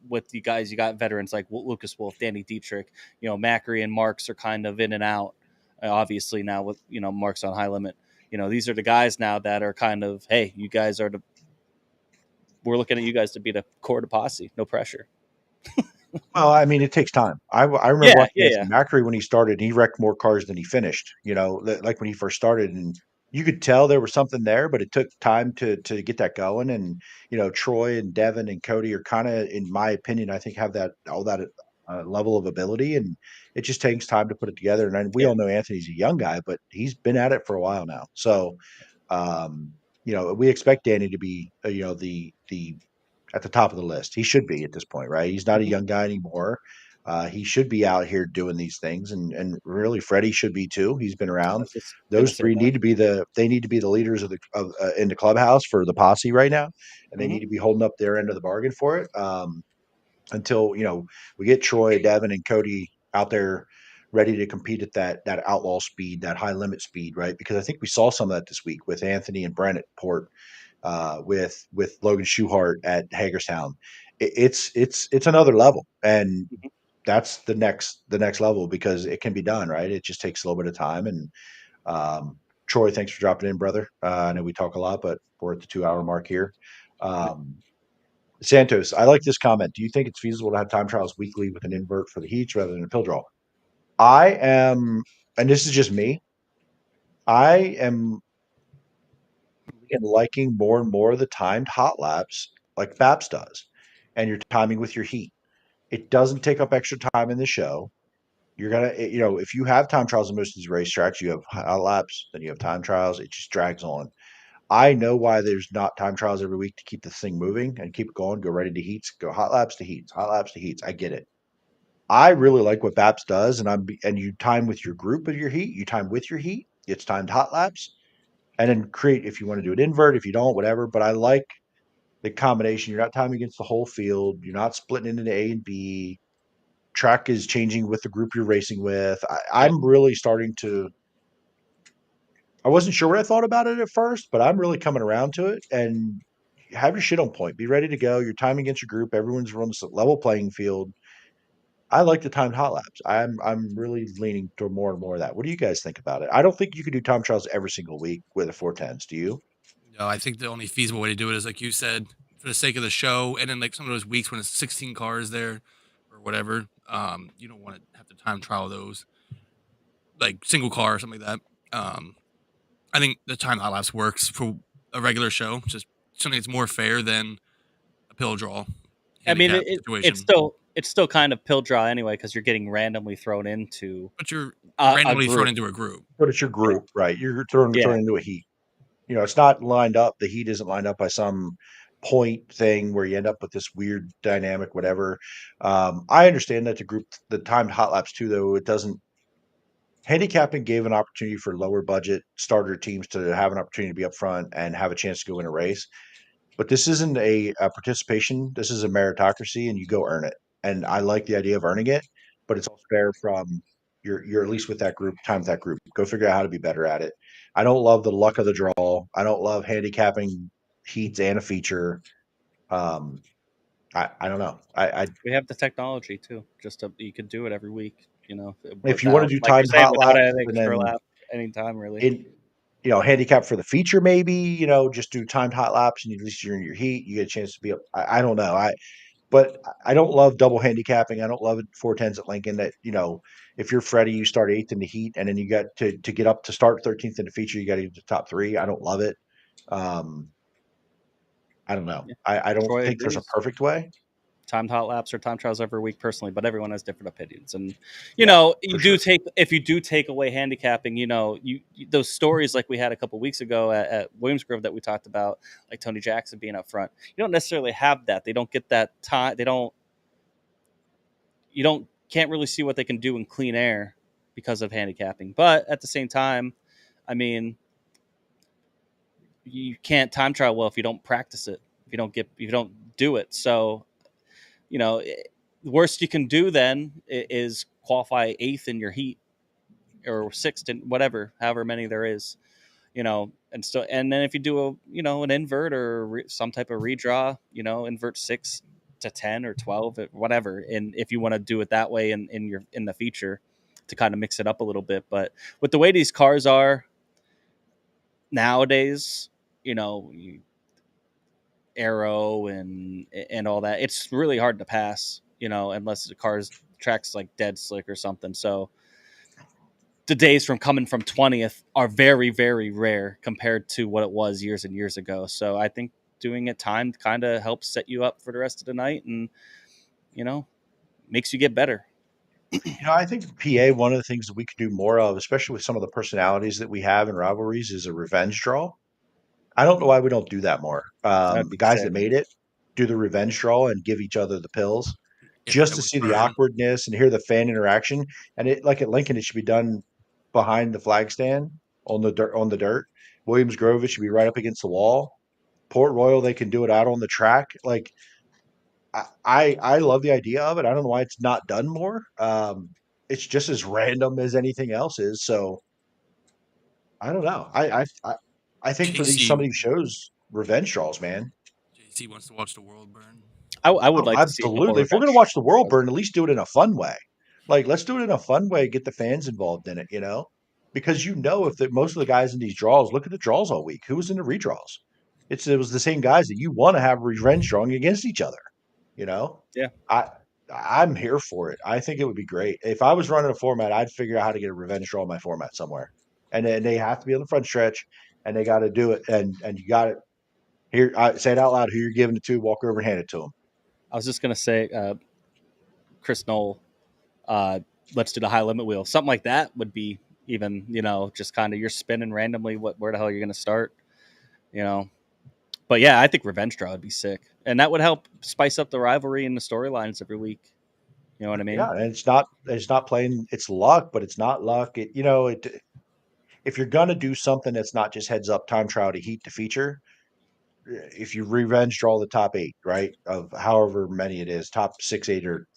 with you guys. You got veterans like Lucas Wolf, Danny Dietrich, Macri and Marks are kind of in and out. Obviously now with, Marks on high limit, these are the guys now that are kind of, hey, you guys are we're looking at you guys to be the core of the posse. No pressure. Well, I mean, it takes time. I remember watching Macri when he started. He wrecked more cars than he finished. Like when he first started, and you could tell there was something there, but it took time to get that going. And Troy and Devin and Cody are kind of, in my opinion, I think have all that level of ability, and it just takes time to put it together. And we all know Anthony's a young guy, but he's been at it for a while now. So, we expect Danny to be, the at the top of the list. He should be at this point, right? He's not a young guy anymore. He should be out here doing these things, and really Freddie should be too. He's been around. Those 3 need to be the leaders in the clubhouse for the posse right now, and they need to be holding up their end of the bargain for it. Until we get Troy, Devin, and Cody out there ready to compete at that outlaw speed, that high limit speed, right? Because I think we saw some of that this week with Anthony and Brent at Port. With Logan Schuhart at Hagerstown, it's another level, and that's the next level because it can be done, right? It just takes a little bit of time. And Troy, thanks for dropping in, brother. I know we talk a lot, but we're at the 2-hour mark here. Santos, I like this comment. Do you think it's feasible to have time trials weekly with an invert for the heats rather than a pill draw? I am, and this is just me. I am liking more and more the timed hot laps like Babs does, and you're timing with your heat. It doesn't take up extra time in the show. You're gonna, if you have time trials in most of these racetracks, you have hot laps, then you have time trials. It just drags on. I know why there's not time trials every week to keep this thing moving and keep it going. Go right into heats, go hot laps to heats, hot laps to heats. I get it. I really like what Babs does, and you time with your group of your heat. You time with your heat. It's timed hot laps. And then create, if you want to do it invert, if you don't, whatever. But I like the combination. You're not timing against the whole field. You're not splitting into A and B. Track is changing with the group you're racing with. I'm really starting to. I wasn't sure what I thought about it at first, but I'm really coming around to it. And have your shit on point. Be ready to go. You're timing against your group. Everyone's on the level playing field. I like the timed hot laps. I'm really leaning toward more and more of that. What do you guys think about it? I don't think you could do time trials every single week with a 410s. Do you? No, I think the only feasible way to do it is like you said, for the sake of the show, and then like some of those weeks when it's 16 cars there or whatever. You don't want to have to time trial those like single car or something like that. I think the time hot laps works for a regular show, just something that's more fair than a pill draw I mean, handicap situation. it's still kind of pill draw anyway because you're getting randomly thrown into But you're a randomly thrown group. into a group. But it's your group, right? You're thrown Yeah. into a heat. It's not lined up. The heat isn't lined up by some point thing where you end up with this weird dynamic, whatever. I understand that the timed hot laps too, though it doesn't. Handicapping gave an opportunity for lower budget starter teams to have an opportunity to be up front and have a chance to go win a race. But this isn't a participation. This is a meritocracy, and you go earn it. And I like the idea of earning it, but it's also fair from you're at least with that group, time with that group. Go figure out how to be better at it. I don't love the luck of the draw. I don't love handicapping heats and a feature. Um, I don't know. We have the technology too. You could do it every week. If you want to Without, do like you're timed saying, hot without laps an and extra then lap anytime really. handicap for the feature, maybe, just do timed hot laps and at least you're in your heat. You get a chance to be up. I don't know. But I don't love double handicapping. I don't love it 410s at Lincoln that, if you're Freddie, you start 8th in the heat and then you got to get up to start 13th in the feature, you got to get to the top 3. I don't love it. Um, I don't know. Yeah. I don't Troy think there's a agrees. perfect way. Timed hot laps or time trials every week personally, but everyone has different opinions. And Yeah, you for do sure. if you do take away handicapping, those stories like we had a couple weeks ago at Williams Grove that we talked about, like Tony Jackson being up front. You don't necessarily have that. They don't get that time. You don't can't really see what they can do in clean air because of handicapping. But at the same time, I mean, you can't time trial well if you don't practice it. If you don't do it. So the worst you can do then is qualify 8th in your heat or 6th in whatever, however many there is, and then if you do an invert or some type of redraw, invert 6 to 10 or 12, whatever. And if you want to do it that way in the feature to kind of mix it up a little bit. But with the way these cars are nowadays, aero and all that, it's really hard to pass, unless the track's like dead slick or something. So the days from coming from 20th are very, very rare compared to what it was years and years ago. So I think doing it timed kind of helps set you up for the rest of the night and, makes you get better. I think PA, one of the things that we could do more of, especially with some of the personalities that we have in rivalries, is a revenge draw. I don't know why we don't do that more. That'd The be guys sick. that made it do the revenge draw and give each other the pills If just that to would see the burn. awkwardness and hear the fan interaction. And it, like at Lincoln, it should be done behind the flag stand on the dirt. Williams Grove, it should be right up against the wall. Port Royal, they can do it out on the track. Like I love the idea of it. I don't know why it's not done more. It's just as random as anything else is. So I don't know. I think for some of JC these shows, revenge draws, man. JC wants to watch the world burn. I would Oh, like to see a couple of absolutely. If we're gonna revenge watch the world draws. burn, at least do it in a fun way. Like, let's do it in a fun way. Get the fans involved in it. Because if most of the guys in these draws look at the draws all week. Who was in the redraws? It was the same guys that you want to have revenge drawing against each other. You know, Yeah. I I'm here for it. I think it would be great. If I was running a format, I'd figure out how to get a revenge draw in my format somewhere. And then they have to be on the front stretch, and they got to do it. And you got it here. I say it out loud. Who you're giving it to? Walk over and hand it to them. I was just going to say, Chris Knoll, uh, let's do the high limit wheel. Something like that would be even, just kind of you're spinning randomly where the hell you're going to start, you know. But yeah, I think revenge draw would be sick, and that would help spice up the rivalry and the storylines every week. You know what I mean? Yeah, and it's not playing. It's luck, but it's not luck. If you're gonna do something that's not just heads up time trial to heat to feature, if you revenge draw the top 8, right, of however many it is, top 6, 8, or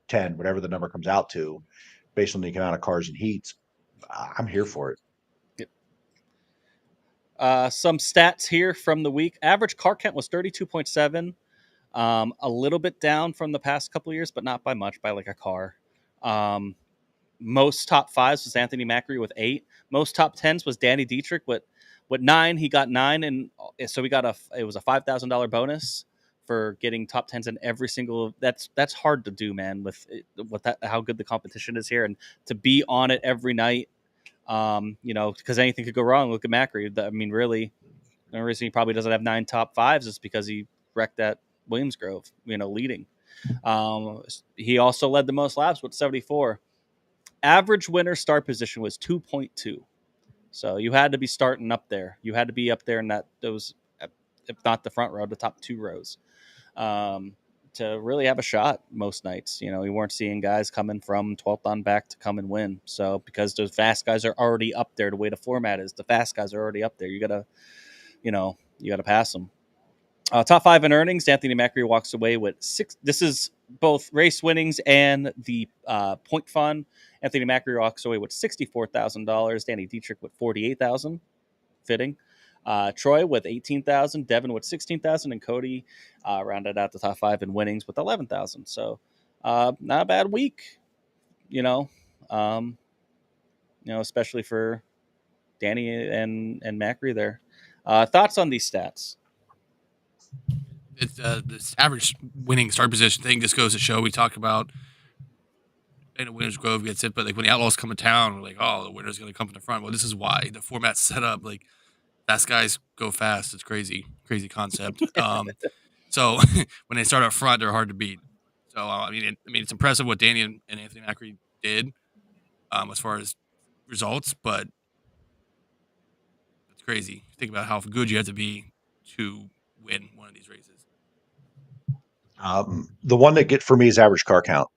10, whatever the number comes out to, based on the amount of cars and heats, I'm here for it. Some stats here from the week. Average car count was 32.7. A little bit down from the past couple of years, but not by much, by like a car. Most top fives was Anthony Macri with 8. Most top tens was Danny Dietrich with 9. He got 9, and so it was a $5,000 bonus for getting top tens in every single. That's hard to do, man. With how good the competition is here, and to be on it every night. Because anything could go wrong. Look at Macri. I mean, really, the only reason he probably doesn't have 9 top fives is because he wrecked that Williams Grove, leading. He also led the most laps with 74. Average winner start position was 2.2. So you had to be starting up there. You had to be up there in those, if not the front row, the top 2 rows, to really have a shot most nights. You weren't seeing guys coming from 12th on back to come and win. So because those fast guys are already up there, the way the format is, the fast guys are already up there. You gotta pass them. Top 5 in earnings, Anthony Macri walks away with 6. This is both race winnings and the point fund. Anthony Macri walks away with $64,000. Danny Dietrich with $48,000, fitting. Troy with $18,000. Devin with $16,000, and Cody rounded out the top 5 in winnings with $11,000. So not a bad week, especially for Danny and Macri there. Thoughts on these stats? It's this average winning start position thing just goes to show. We talk about Winners Grove gets it, but like when the Outlaws come to town, we're like, oh, the winner's going to come from the front. Well, this is why the format's set up. Like fast guys go fast. It's crazy concept. So when they start up front, they're hard to beat. So I mean, it's impressive what Danny and Anthony Macri did as far as results, but it's crazy. Think about how good you have to be to win one of these races. The one that get for me is average car count.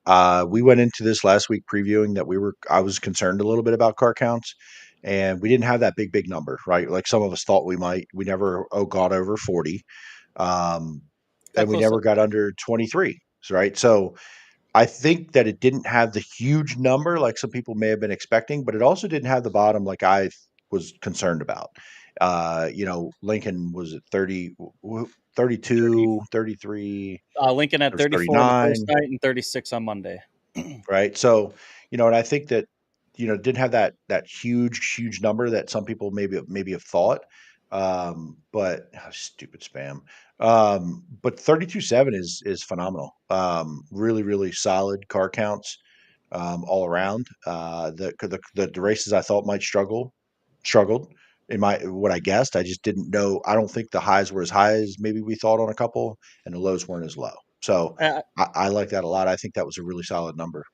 We went into this last week previewing that I was concerned a little bit about car counts, and we didn't have that big number, right? Like some of us thought we might. We never got over 40, and we never got under 23, right? So I think that it didn't have the huge number like some people may have been expecting, but it also didn't have the bottom like I was concerned about. Lincoln was at 30, 32, 33. Lincoln at 34 on the first night and 36 on Monday. Right. So, and I think that, didn't have that huge number that some people maybe have thought. But stupid spam. But 32.7 is phenomenal. Really, really solid car counts all around. The races I thought might struggled in what I guessed. I just didn't know. I don't think the highs were as high as maybe we thought on a couple, and the lows weren't as low. So I like that a lot. I think that was a really solid number.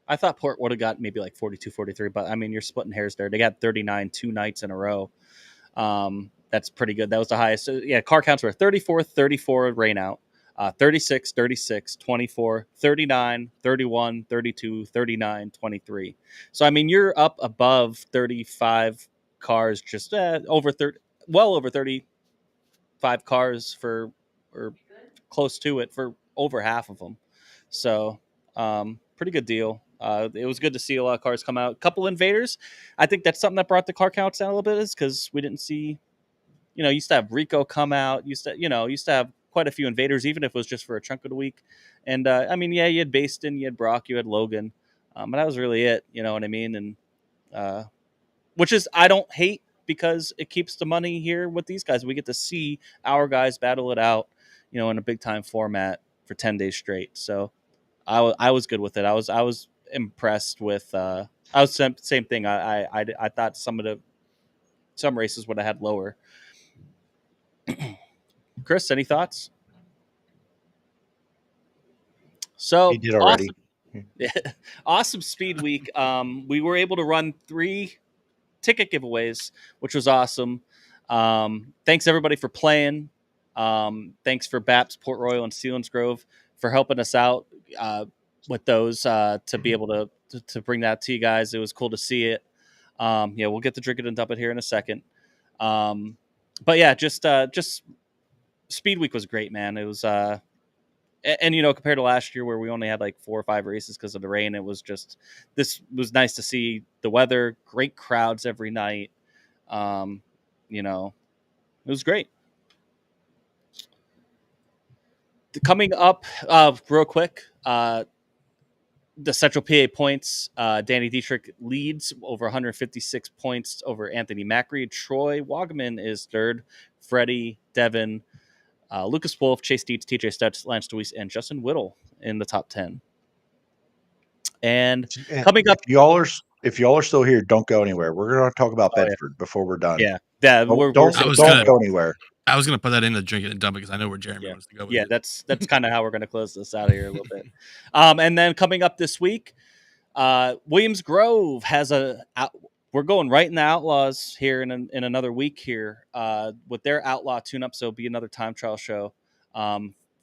I thought Port would have got maybe like 42, 43, but I mean, you're splitting hairs there. They got 39 2 nights in a row. That's pretty good. That was the highest. So, yeah, car counts were 34, 34 rain out, 36, 36, 24, 39, 31, 32, 39, 23. So, I mean, you're up above 35 cars, just over 30, well over 35 cars or close to it for over half of them. So, pretty good deal. It was good to see a lot of cars come out. A couple invaders. I think that's something that brought the car counts down a little bit, is because we didn't see, used to have Rico come out. Used to have quite a few invaders, even if it was just for a chunk of the week. And I mean, yeah, you had Baston, you had Brock, you had Logan, but that was really it. You know what I mean? And which is, I don't hate, because it keeps the money here with these guys. We get to see our guys battle it out, in a big time format for 10 days straight. So I was good with it. I was impressed with. I was same thing. I thought some races would have had lower. Chris, any thoughts? So he did already. Awesome Speed Week. We were able to run 3 ticket giveaways, which was awesome. Thanks everybody for playing. Thanks for BAPS, Port Royal, and Selinsgrove for helping us out with those to be able to bring that to you guys. It was cool to see it. Yeah, we'll get to drink it and dump it here in a second. But yeah, just Speed Week was great, man. It was and compared to last year where we only had like 4 or 5 races because of the rain, this was nice to see the weather, great crowds every night. It was great. Coming up, real quick, the Central PA points. Danny Dietrich leads over 156 points over Anthony Macri. Troy Wagman is third. Freddie, Devin, Lucas Wolf, Chase Dietz, TJ Stutz, Lance Deweese, and Justin Whittle in the top 10. And coming up, if y'all are still here, don't go anywhere. We're going to talk about Bedford before we're done. Yeah, don't go anywhere. I was going to put that in the drink it and dump it because I know where Jeremy wants to go with it. That's kind of how we're going to close this out of here a little bit. And then coming up this week, Williams Grove has we're going right in the Outlaws here in another week here with their Outlaw tune-up, so it'll be another time trial show.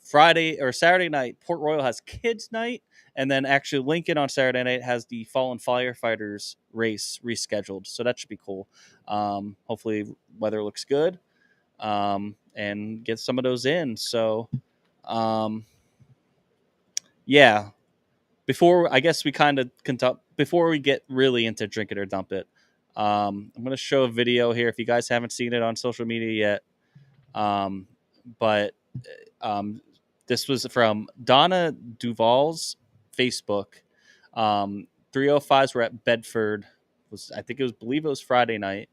Friday or Saturday night, Port Royal has Kids Night, and then actually Lincoln on Saturday night has the Fallen Firefighters race rescheduled, so that should be cool. Hopefully weather looks good, and get some of those in. So, yeah. Before I guess we kind of before we get really into drink it or dump it, I'm going to show a video here if you guys haven't seen it on social media yet. But this was from Donna Duvall's Facebook. 305s were at Bedford. Believe it was Friday night.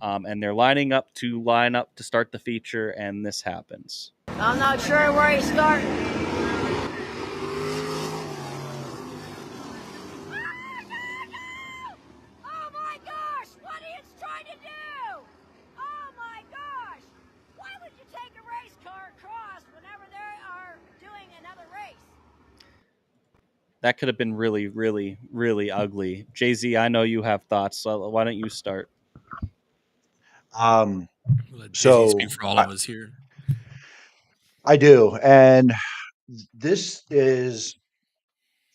And they're lining up to start the feature, and this happens. I'm not sure where he's starting. That could have been really, really, really ugly. Jay-Z, I know you have thoughts, so why don't you start? So speak for all of us here. I do, and this is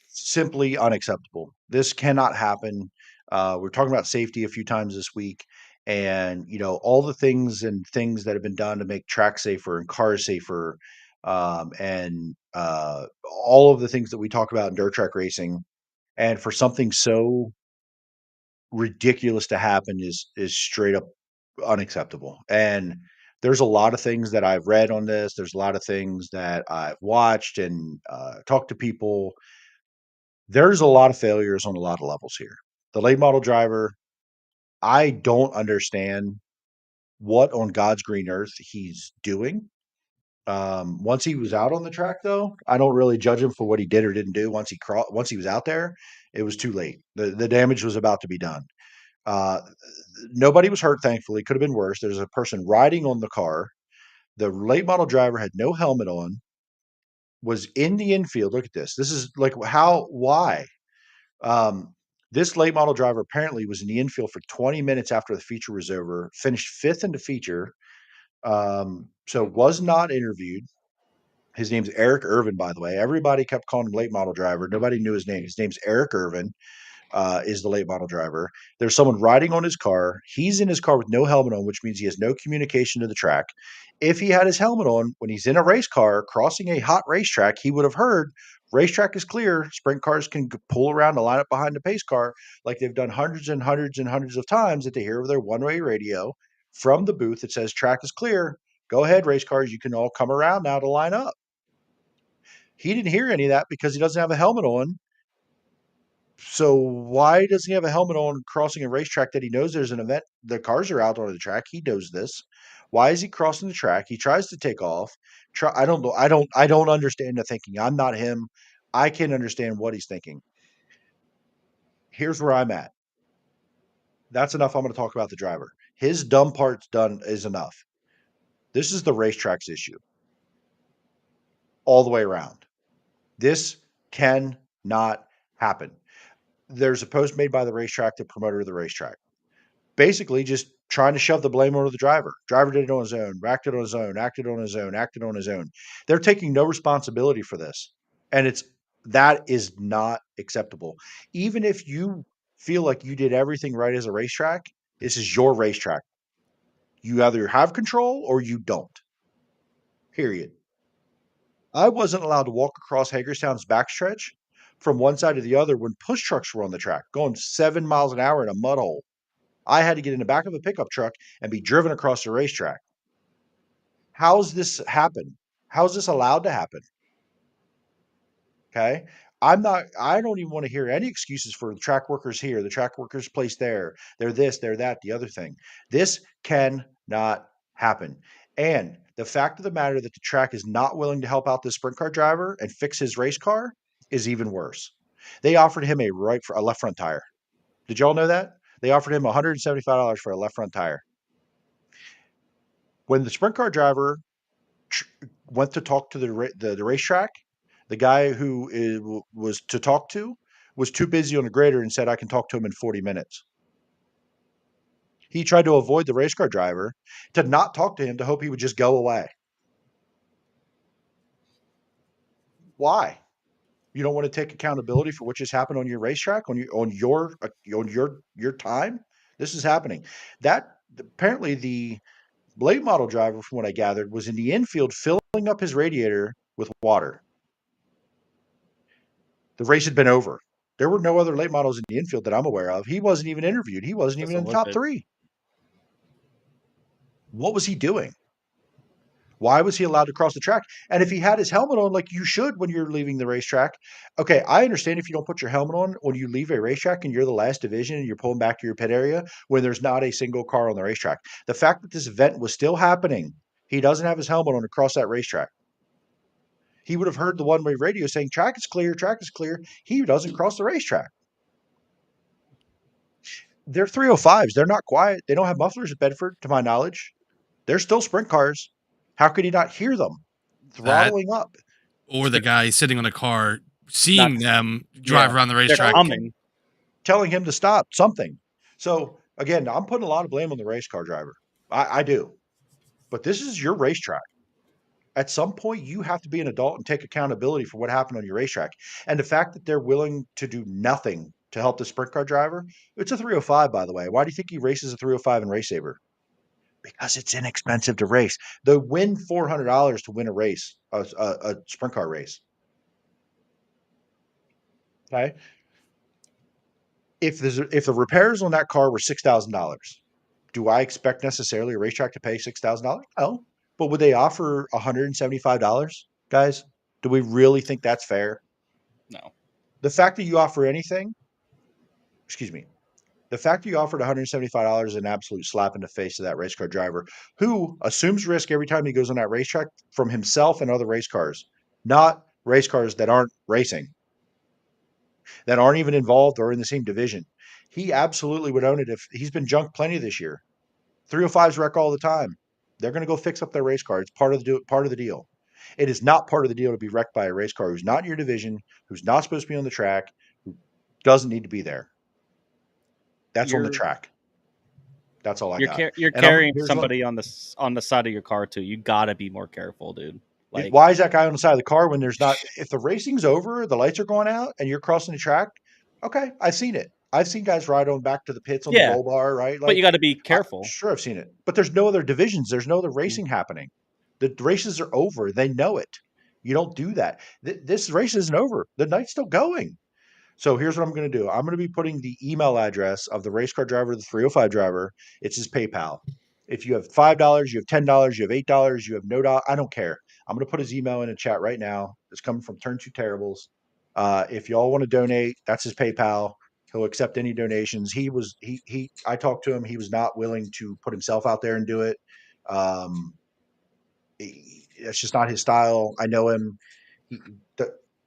simply unacceptable. This cannot happen. We're talking about safety a few times this week, and all the things that have been done to make tracks safer and cars safer, and all of the things that we talk about in dirt track racing, and for something so ridiculous to happen is straight up unacceptable. And there's a lot of things that I've read on this. There's a lot of things that I've watched and talked to people. There's a lot of failures on a lot of levels here. The late model driver, I don't understand what on God's green earth he's doing. Once he was out on the track, though, I don't really judge him for what he did or didn't do. Once he was out there, it was too late. The damage was about to be done. Nobody was hurt, thankfully. Could have been worse. There's a person riding on the car. The late model driver had no helmet on, was in the infield. Look at this. This is like why? This late model driver apparently was in the infield for 20 minutes after the feature was over, finished fifth in the feature. So was not interviewed. His name's Eric Irvin, by the way. Everybody kept calling him late model driver. Nobody knew his name. His name's Eric Irvin. Is the late model driver. There's someone riding on his car. He's in his car with no helmet on, which means he has no communication to the track. If he had his helmet on when he's in a race car crossing a hot racetrack, he would have heard racetrack is clear. Sprint cars can pull around to line up behind the pace car like they've done hundreds and hundreds and hundreds of times that they hear over their one-way radio from the booth that says track is clear. Go ahead, race cars. You can all come around now to line up. He didn't hear any of that because he doesn't have a helmet on. So why does he have a helmet on crossing a racetrack that he knows there's an event? The cars are out on the track. He knows this. Why is he crossing the track? He tries to take off. I don't know. I don't understand the thinking. I'm not him. I can't understand what he's thinking. Here's where I'm at. That's enough. I'm going to talk about the driver. His dumb part's done is enough. This is the racetrack's issue. All the way around. This cannot happen. There's a post made by the racetrack, the promoter of the racetrack, basically just trying to shove the blame onto the driver. Driver did it on his own, acted on his own, acted on his own, acted on his own. They're taking no responsibility for this. And that is not acceptable. Even if you feel like you did everything right as a racetrack, this is your racetrack. You either have control or you don't. Period. I wasn't allowed to walk across Hagerstown's backstretch from one side to the other when push trucks were on the track, going 7 miles an hour in a mud hole. I had to get in the back of a pickup truck and be driven across the racetrack. How's this happen? How's this allowed to happen? Okay. I don't even want to hear any excuses for the track workers here, the track workers placed there. They're this, they're that, the other thing. This cannot happen. And the fact of the matter that the track is not willing to help out the sprint car driver and fix his race car is even worse. They offered him a left front tire. Did y'all know that? They offered him $175 for a left front tire. When the sprint car driver went to talk to the racetrack, the guy who was to talk to was too busy on the grader and said, I can talk to him in 40 minutes. He tried to avoid the race car driver, to not talk to him, to hope he would just go away. Why? You don't want to take accountability for what just happened on your racetrack, on your time? This is happening. That apparently the late model driver, from what I gathered, was in the infield filling up his radiator with water. The race had been over. There were no other late models in the infield that I'm aware of. He wasn't even interviewed. He wasn't even in the top 3. What was he doing? Why was he allowed to cross the track? And if he had his helmet on, like you should when you're leaving the racetrack, okay, I understand if you don't put your helmet on when you leave a racetrack and you're the last division and you're pulling back to your pit area when there's not a single car on the racetrack. The fact that this event was still happening, he doesn't have his helmet on to cross that racetrack. He would have heard the one-way radio saying, track is clear, track is clear. He doesn't cross the racetrack. They're 305s. They're not quiet. They don't have mufflers at Bedford, to my knowledge. They're still sprint cars. How could he not hear them throttling up? Or the guy sitting on a car, seeing them drive around the racetrack. Telling him to stop, something. So, again, I'm putting a lot of blame on the race car driver. I do. But this is your racetrack. At some point, you have to be an adult and take accountability for what happened on your racetrack. And the fact that they're willing to do nothing to help the sprint car driver, it's a 305, by the way. Why do you think he races a 305 in Race Saver? Because it's inexpensive to race. They win $400 to win a race, a sprint car race. Okay. If the repairs on that car were $6,000, do I expect necessarily a racetrack to pay $6,000? No. But would they offer $175, guys? Do we really think that's fair? No. The fact that you offer anything, the fact that you offered $175 is an absolute slap in the face of that race car driver who assumes risk every time he goes on that racetrack from himself and other race cars, not race cars that aren't racing, that aren't even involved or in the same division. He absolutely would own it if he's been junked plenty this year. 305s wreck all the time. They're going to go fix up their race car. It's part of the deal. It is not part of the deal to be wrecked by a race car who's not in your division, who's not supposed to be on the track, who doesn't need to be there. That's on the track. That's all I got. You're carrying somebody on the side of your car too. You got to be more careful, dude. Like, why is that guy on the side of the car when there's not? If the racing's over, the lights are going out, and you're crossing the track. Okay, I've seen it. I've seen guys ride on back to the pits on the bull bar, right? But you got to be careful. Sure, I've seen it. But there's no other divisions. There's no other racing happening. The races are over. They know it. You don't do that. This race isn't over. The night's still going. So here's what I'm going to do. I'm going to be putting the email address of the race car driver, the 305 driver. It's his PayPal. If you have $5, you have $10, you have $8, you have no dollar. I don't care. I'm going to put his email in a chat right now. It's coming from Turn 2 Terribles. If y'all want to donate, that's his PayPal. He'll accept any donations. I talked to him. He was not willing to put himself out there and do it. It's just not his style. I know him.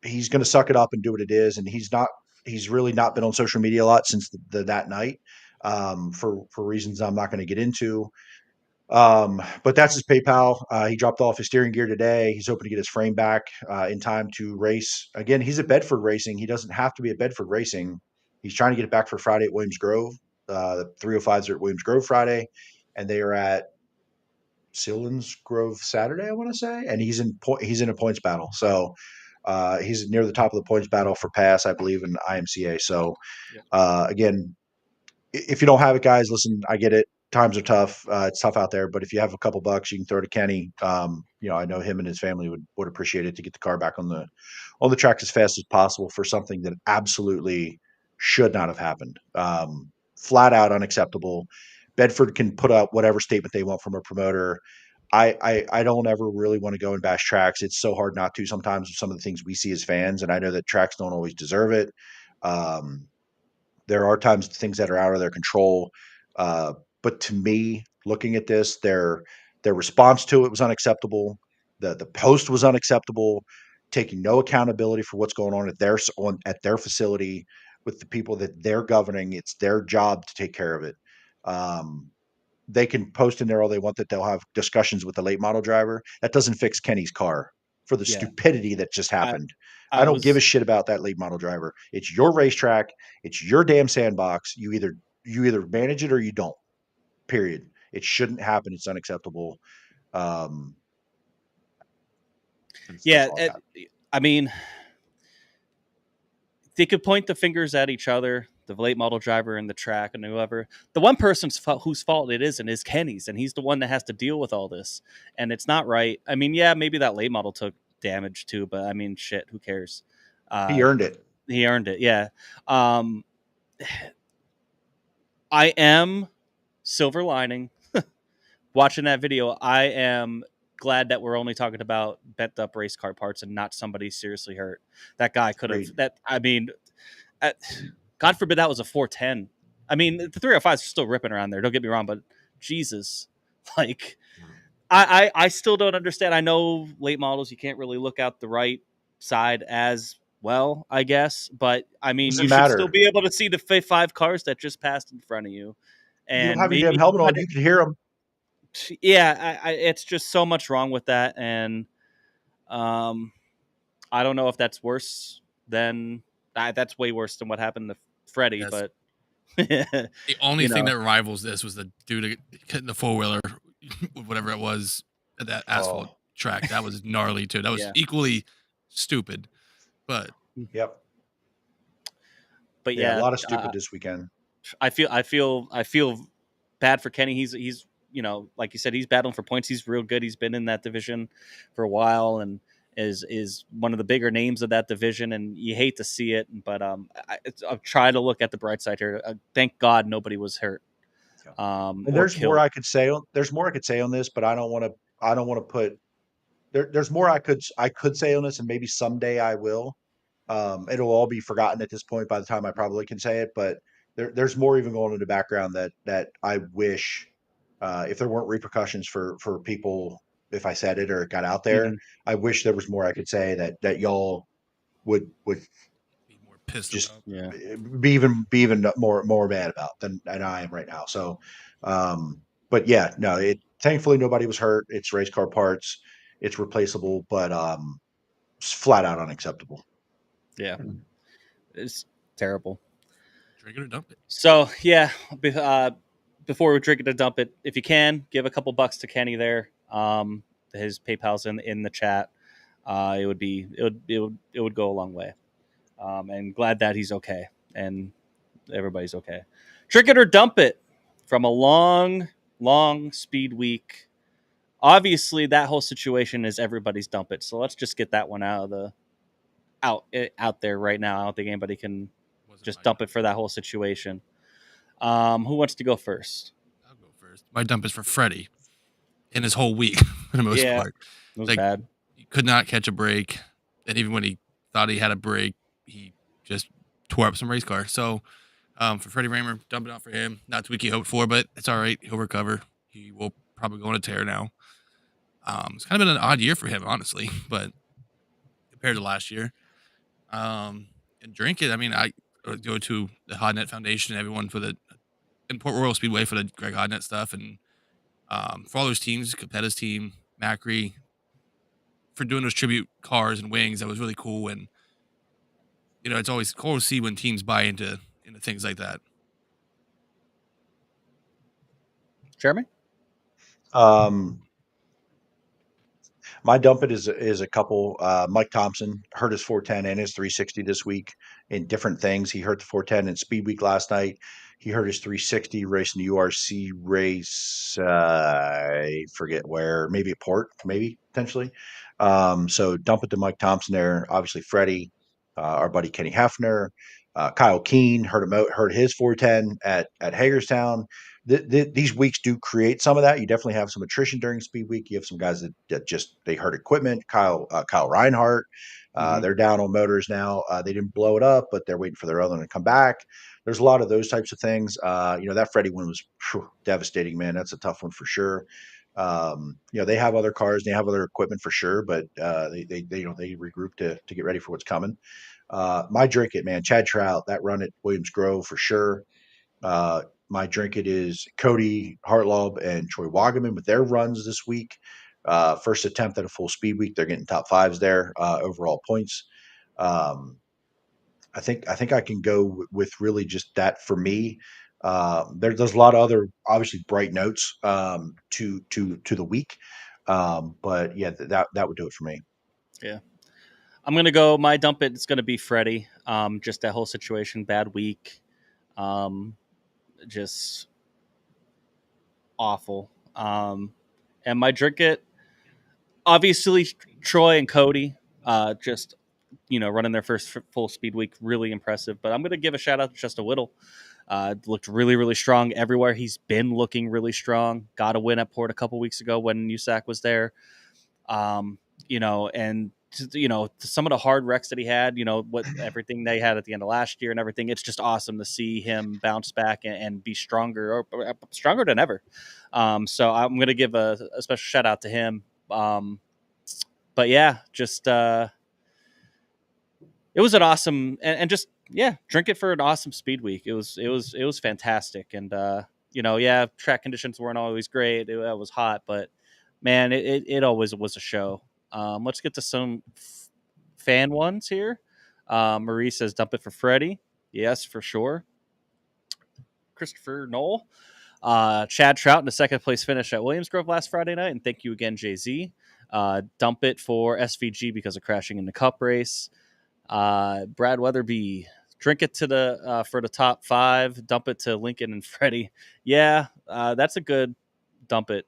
He's going to suck it up and do what it is. And he's really not been on social media a lot since that night, for reasons I'm not going to get into. But that's his PayPal. He dropped off his steering gear today. He's hoping to get his frame back in time to race. Again, he's at Bedford Racing. He doesn't have to be at Bedford Racing. He's trying to get it back for Friday at Williams Grove. The 305s are at Williams Grove Friday, and they are at Sillins Grove Saturday, I want to say. And he's in a points battle. So he's near the top of the points battle for pass, I believe, in IMCA. So again, if you don't have it, guys, listen, I get it. Times are tough. It's tough out there, but if you have a couple bucks, you can throw to Kenny. I know him and his family would appreciate it to get the car back on the track as fast as possible for something that absolutely should not have happened. Flat out unacceptable. Bedford can put out whatever statement they want from a promoter. I don't ever really want to go and bash tracks. It's so hard not to sometimes with some of the things we see as fans, and I know that tracks don't always deserve it. There are times things that are out of their control. But to me, looking at this, their response to it was unacceptable. The post was unacceptable. Taking no accountability for what's going on at their facility with the people that they're governing. It's their job to take care of it. They can post in there all they want that they'll have discussions with the late model driver. That doesn't fix Kenny's car for the Yeah. stupidity that just happened. I I don't give a was- shit about that late model driver. It's your racetrack. It's your damn sandbox. You either manage it or you don't. Period. It shouldn't happen. It's unacceptable. Um, that's Yeah, all I got. I mean, they could point the fingers at each other, the late model driver and the track and whoever. The one person's whose fault it isn't is Kenny's, and he's the one that has to deal with all this, and it's not right. I mean, yeah, maybe that late model took damage too, but I mean, shit, who cares? He earned it. He earned it. Yeah. I am silver lining watching that video. I am glad that we're only talking about bent up race car parts and not somebody seriously hurt. That guy could have Agreed. that. I mean, God forbid that was a 410. I mean, the 305s are still ripping around there. Don't get me wrong, but Jesus, like, I still don't understand. I know late models, you can't really look out the right side as well, I guess, but I mean, Doesn't you should matter. still be able to see the five cars that just passed in front of you. You And don't have your maybe damn helmet on. You can hear him. yeah, it's just so much wrong with that, and I don't know if that's worse than that's way worse than what happened to Freddie. Yes. But The only You thing know. that rivals this was the dude hitting the four wheeler, whatever it was, at that asphalt Oh. track. That was gnarly too. That was Yeah. equally stupid, but Yep. but Yeah, yeah, a lot of stupid this weekend. I feel bad for Kenny. He's like you said, he's battling for points. He's real good. He's been in that division for a while and is one of the bigger names of that division. And you hate to see it, but I've tried to look at the bright side here. Thank God nobody was hurt. And or there's killed. more I could say. There's more I could say on this, but I don't want to. I don't want to put. There's more I could say on this, and maybe someday I will. It'll all be forgotten at this point by the time I probably can say it. But there's more even going in the background that I wish, if there weren't repercussions for people, if I said it or it got out there, Mhm. I wish there was more I could say that y'all would be more pissed just about. Yeah. be even more mad about than I am right now. So, but yeah, no, thankfully nobody was hurt. It's race car parts. It's replaceable, but it's flat out unacceptable. Yeah. It's terrible. Drink it or dump it. So yeah, before we drink it to dump it, if you can, give a couple bucks to Kenny there. His PayPal's in the chat. It would go a long way. And glad that he's okay and everybody's okay. Drink it or dump it from a long speed week. Obviously, that whole situation is everybody's dump it. So let's just get that one out there right now. I don't think anybody can Wasn't just my dump it for that whole situation. Who wants to go first? I'll go first. My dump is for Freddie in his whole week for the most Yeah. part. It was Like- bad. He could not catch a break, and even when he thought he had a break, he just tore up some race car. So for Freddie Raymer, dump it out for him. Not the week he hoped for, but it's all right. He'll recover. He will probably go on a tear now. It's kind of been an odd year for him, honestly, but compared to last year. And drink it. I mean, I go to the Hodnet Foundation and everyone in Port Royal Speedway for the Greg Hodnet stuff, and for all those teams, Capetta's team, Macri, for doing those tribute cars and wings. That was really cool. And it's always cool to see when teams buy into things like that. Jeremy? My dump it is a couple. Mike Thompson hurt his 410 and his 360 this week in different things. He hurt the 410 in Speedweek last night. He hurt his 360 racing the URC race. I forget where, maybe a port, maybe potentially. So dump it to Mike Thompson there. Obviously, Freddie, our buddy Kenny Hefner, Kyle Keene hurt his 410 at Hagerstown. these weeks do create some of that. You definitely have some attrition during Speed Week. You have some guys that just they hurt equipment. Kyle Reinhardt, they're down on motors now. They didn't blow it up, but they're waiting for their other one to come back. There's a lot of those types of things. That Freddie one was devastating, man. That's a tough one for sure. They have other cars, they have other equipment for sure, but they regroup to get ready for what's coming. My drink it, man. Chad Trout, that run at Williams Grove for sure. My drink it is Cody Hartlaub and Troy Wagaman with their runs this week. First attempt at a full speed week. They're getting top fives there, overall points. I think I can go with really just that for me. There's a lot of other obviously bright notes to the week, but yeah, that would do it for me. Yeah, I'm gonna go. My dump it. It's gonna be Freddie. Just that whole situation, bad week, just awful. And my drink it, obviously Troy and Cody, just running their first full speed week, really impressive. But I'm going to give a shout out to Justin Whittle. Looked really, really strong everywhere. He's been looking really strong. Got a win at Port a couple weeks ago when USAC was there. And some of the hard wrecks that he had, what everything they had at the end of last year and everything. It's just awesome to see him bounce back and be stronger than ever. So I'm going to give a special shout out to him. But yeah, just it was an awesome and just drink it for an awesome speed week. It was fantastic, and track conditions weren't always great. It was hot, but man, it always was a show. Let's get to some fan ones here. Marie says, "Dump it for Freddie." Yes, for sure. Christopher Knoll, Chad Trout in the second place finish at Williams Grove last Friday night, and thank you again, JZ. Dump it for SVG because of crashing in the Cup race. Brad Weatherby, drink it to the for the top 5. Dump it to Lincoln and Freddie. Yeah, that's a good dump it.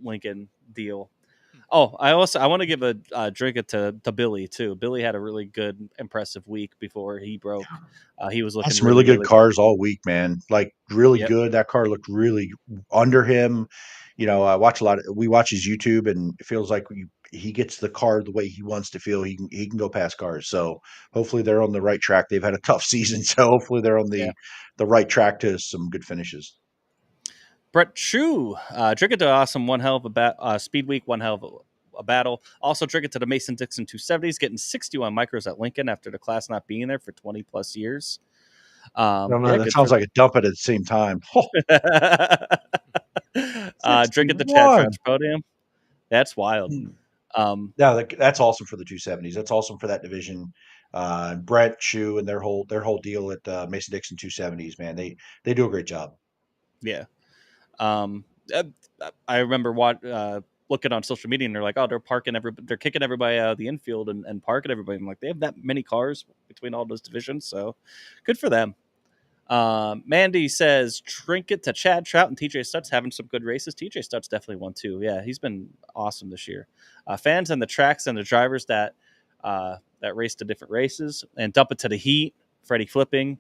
Lincoln deal. Oh, I want to give a drink it to Billy too. Billy had a really good, impressive week before he broke. He was looking some really good cars all week, man. Like really good. That car looked really under him. I watch we watch his YouTube, and it feels like he gets the car the way he wants to feel. He can go past cars. So hopefully they're on the right track. They've had a tough season, so hopefully they're on the right track to some good finishes. Brett Chu, drink it to awesome one hell of a speed week, one hell of a battle. Also drink it to the Mason-Dixon 270s, getting 61 micros at Lincoln after the class not being there for 20 plus years. That sounds like a dump it at the same time. Drink at the Chad Trout's podium. That's wild. That's awesome for the 270s. That's awesome for that division. Brett Chu and their whole deal at Mason-Dixon 270s, man, they do a great job. Yeah. I remember looking on social media, and they're like, "Oh, they're kicking everybody out of the infield and parking everybody." I'm like, they have that many cars between all those divisions, so good for them. Mandy says, "Drink it to Chad Trout and TJ Stutz having some good races." TJ Stutz definitely won too. Yeah, he's been awesome this year. Fans and the tracks and the drivers that raced the different races, and dump it to the Heat, Freddie flipping,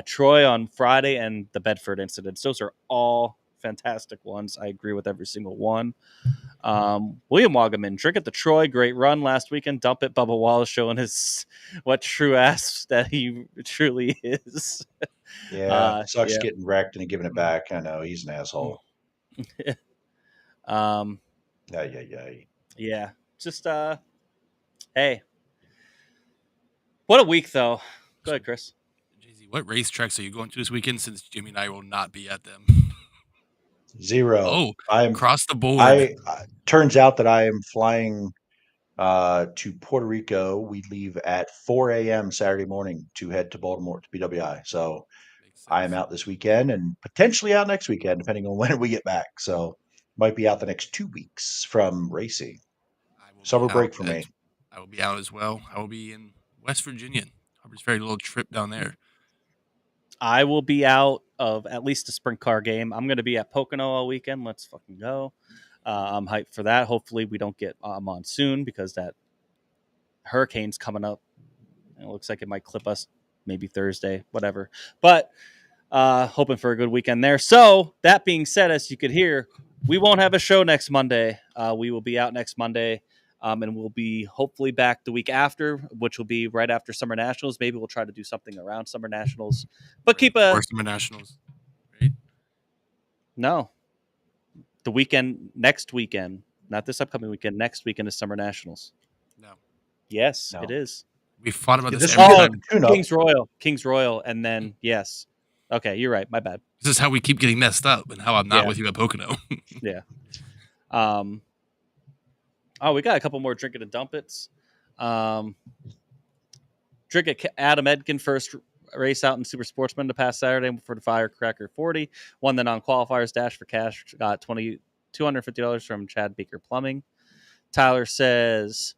Troy on Friday, and the Bedford incidents. Those are all fantastic ones. I agree with every single one. William Wagaman, drink at the Troy, great run last weekend. Dump it, Bubba Wallace showing what true ass that he truly is. Yeah, sucks getting wrecked and giving it back. I know he's an asshole. Yeah. Just hey, what a week though. Go ahead, Chris. JZ, what racetracks are you going to this weekend? Since Jimmy and I will not be at them. 0. Oh, I'm across the board. Turns out that I am flying to Puerto Rico. We leave at 4 a.m. Saturday morning to head to Baltimore to BWI. So I am out this weekend and potentially out next weekend, depending on when we get back. So might be out the next 2 weeks from racing. Summer break for me. I will be out as well. I will be in West Virginia. Harper's Ferry, little trip down there. I will be out of at least a sprint car game. I'm going to be at Pocono all weekend. Let's fucking go. I'm hyped for that. Hopefully we don't get a monsoon because that hurricane's coming up. It looks like it might clip us maybe Thursday, whatever. But Hoping for a good weekend there. So that being said, as you could hear, we won't have a show next Monday. We will be out next Monday, and we'll be hopefully back the week after, which will be right after Summer Nationals. Maybe we'll try to do something around Summer Nationals, but keep a Summer Nationals. Right? no. The weekend, next weekend, not this upcoming weekend. Next weekend is Summer Nationals. No. Yes, No. it is. We fought about Yeah, this this every weekend time. King's Royal, and then yes. Okay, you're right. My bad. This is how we keep getting messed up and how I'm not Yeah. with you at Pocono. Yeah. We got a couple more Drink It and Dump It's. Drink It Adam Edkin first race out in Super Sportsman the past Saturday for the Firecracker 40. Won the non-qualifiers dash for cash. Got $250 from Chad Baker Plumbing. Tyler says,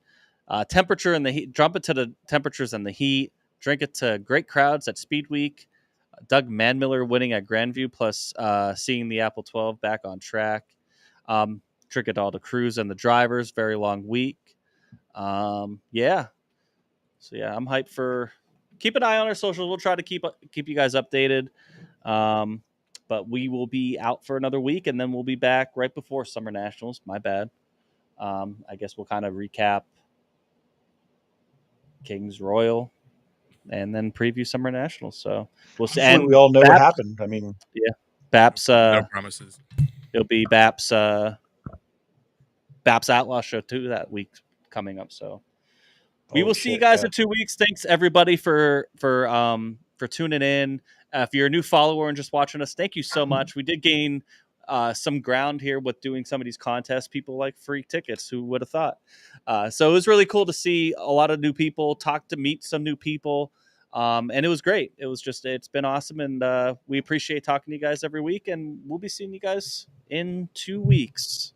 temperature in the heat. Jump it to the temperatures and the heat. Drink it to great crowds at Speedweek. Doug Manmiller winning at Grandview, plus seeing the Apple 12 back on track. Drink it all to crews and the drivers. Very long week. Yeah. So yeah, I'm hyped for. Keep an eye on our socials. We'll try to keep you guys updated. But we will be out for another week, and then we'll be back right before Summer Nationals. My bad. I guess we'll kind of recap Kings Royal and then preview Summer Nationals. So we'll see. Hopefully And we all know what Baps- happened. I mean, Baps. No promises. It'll be Baps. Baps Outlaw Show too that week coming up. So we will see you guys in 2 weeks. Thanks everybody for tuning in. If you're a new follower and just watching us, thank you so much. We did gain some ground here with doing some of these contests. People like free tickets. Who would have thought? So it was really cool to see a lot of new people, meet some new people. And it was great. It's been awesome. And we appreciate talking to you guys every week. And we'll be seeing you guys in 2 weeks.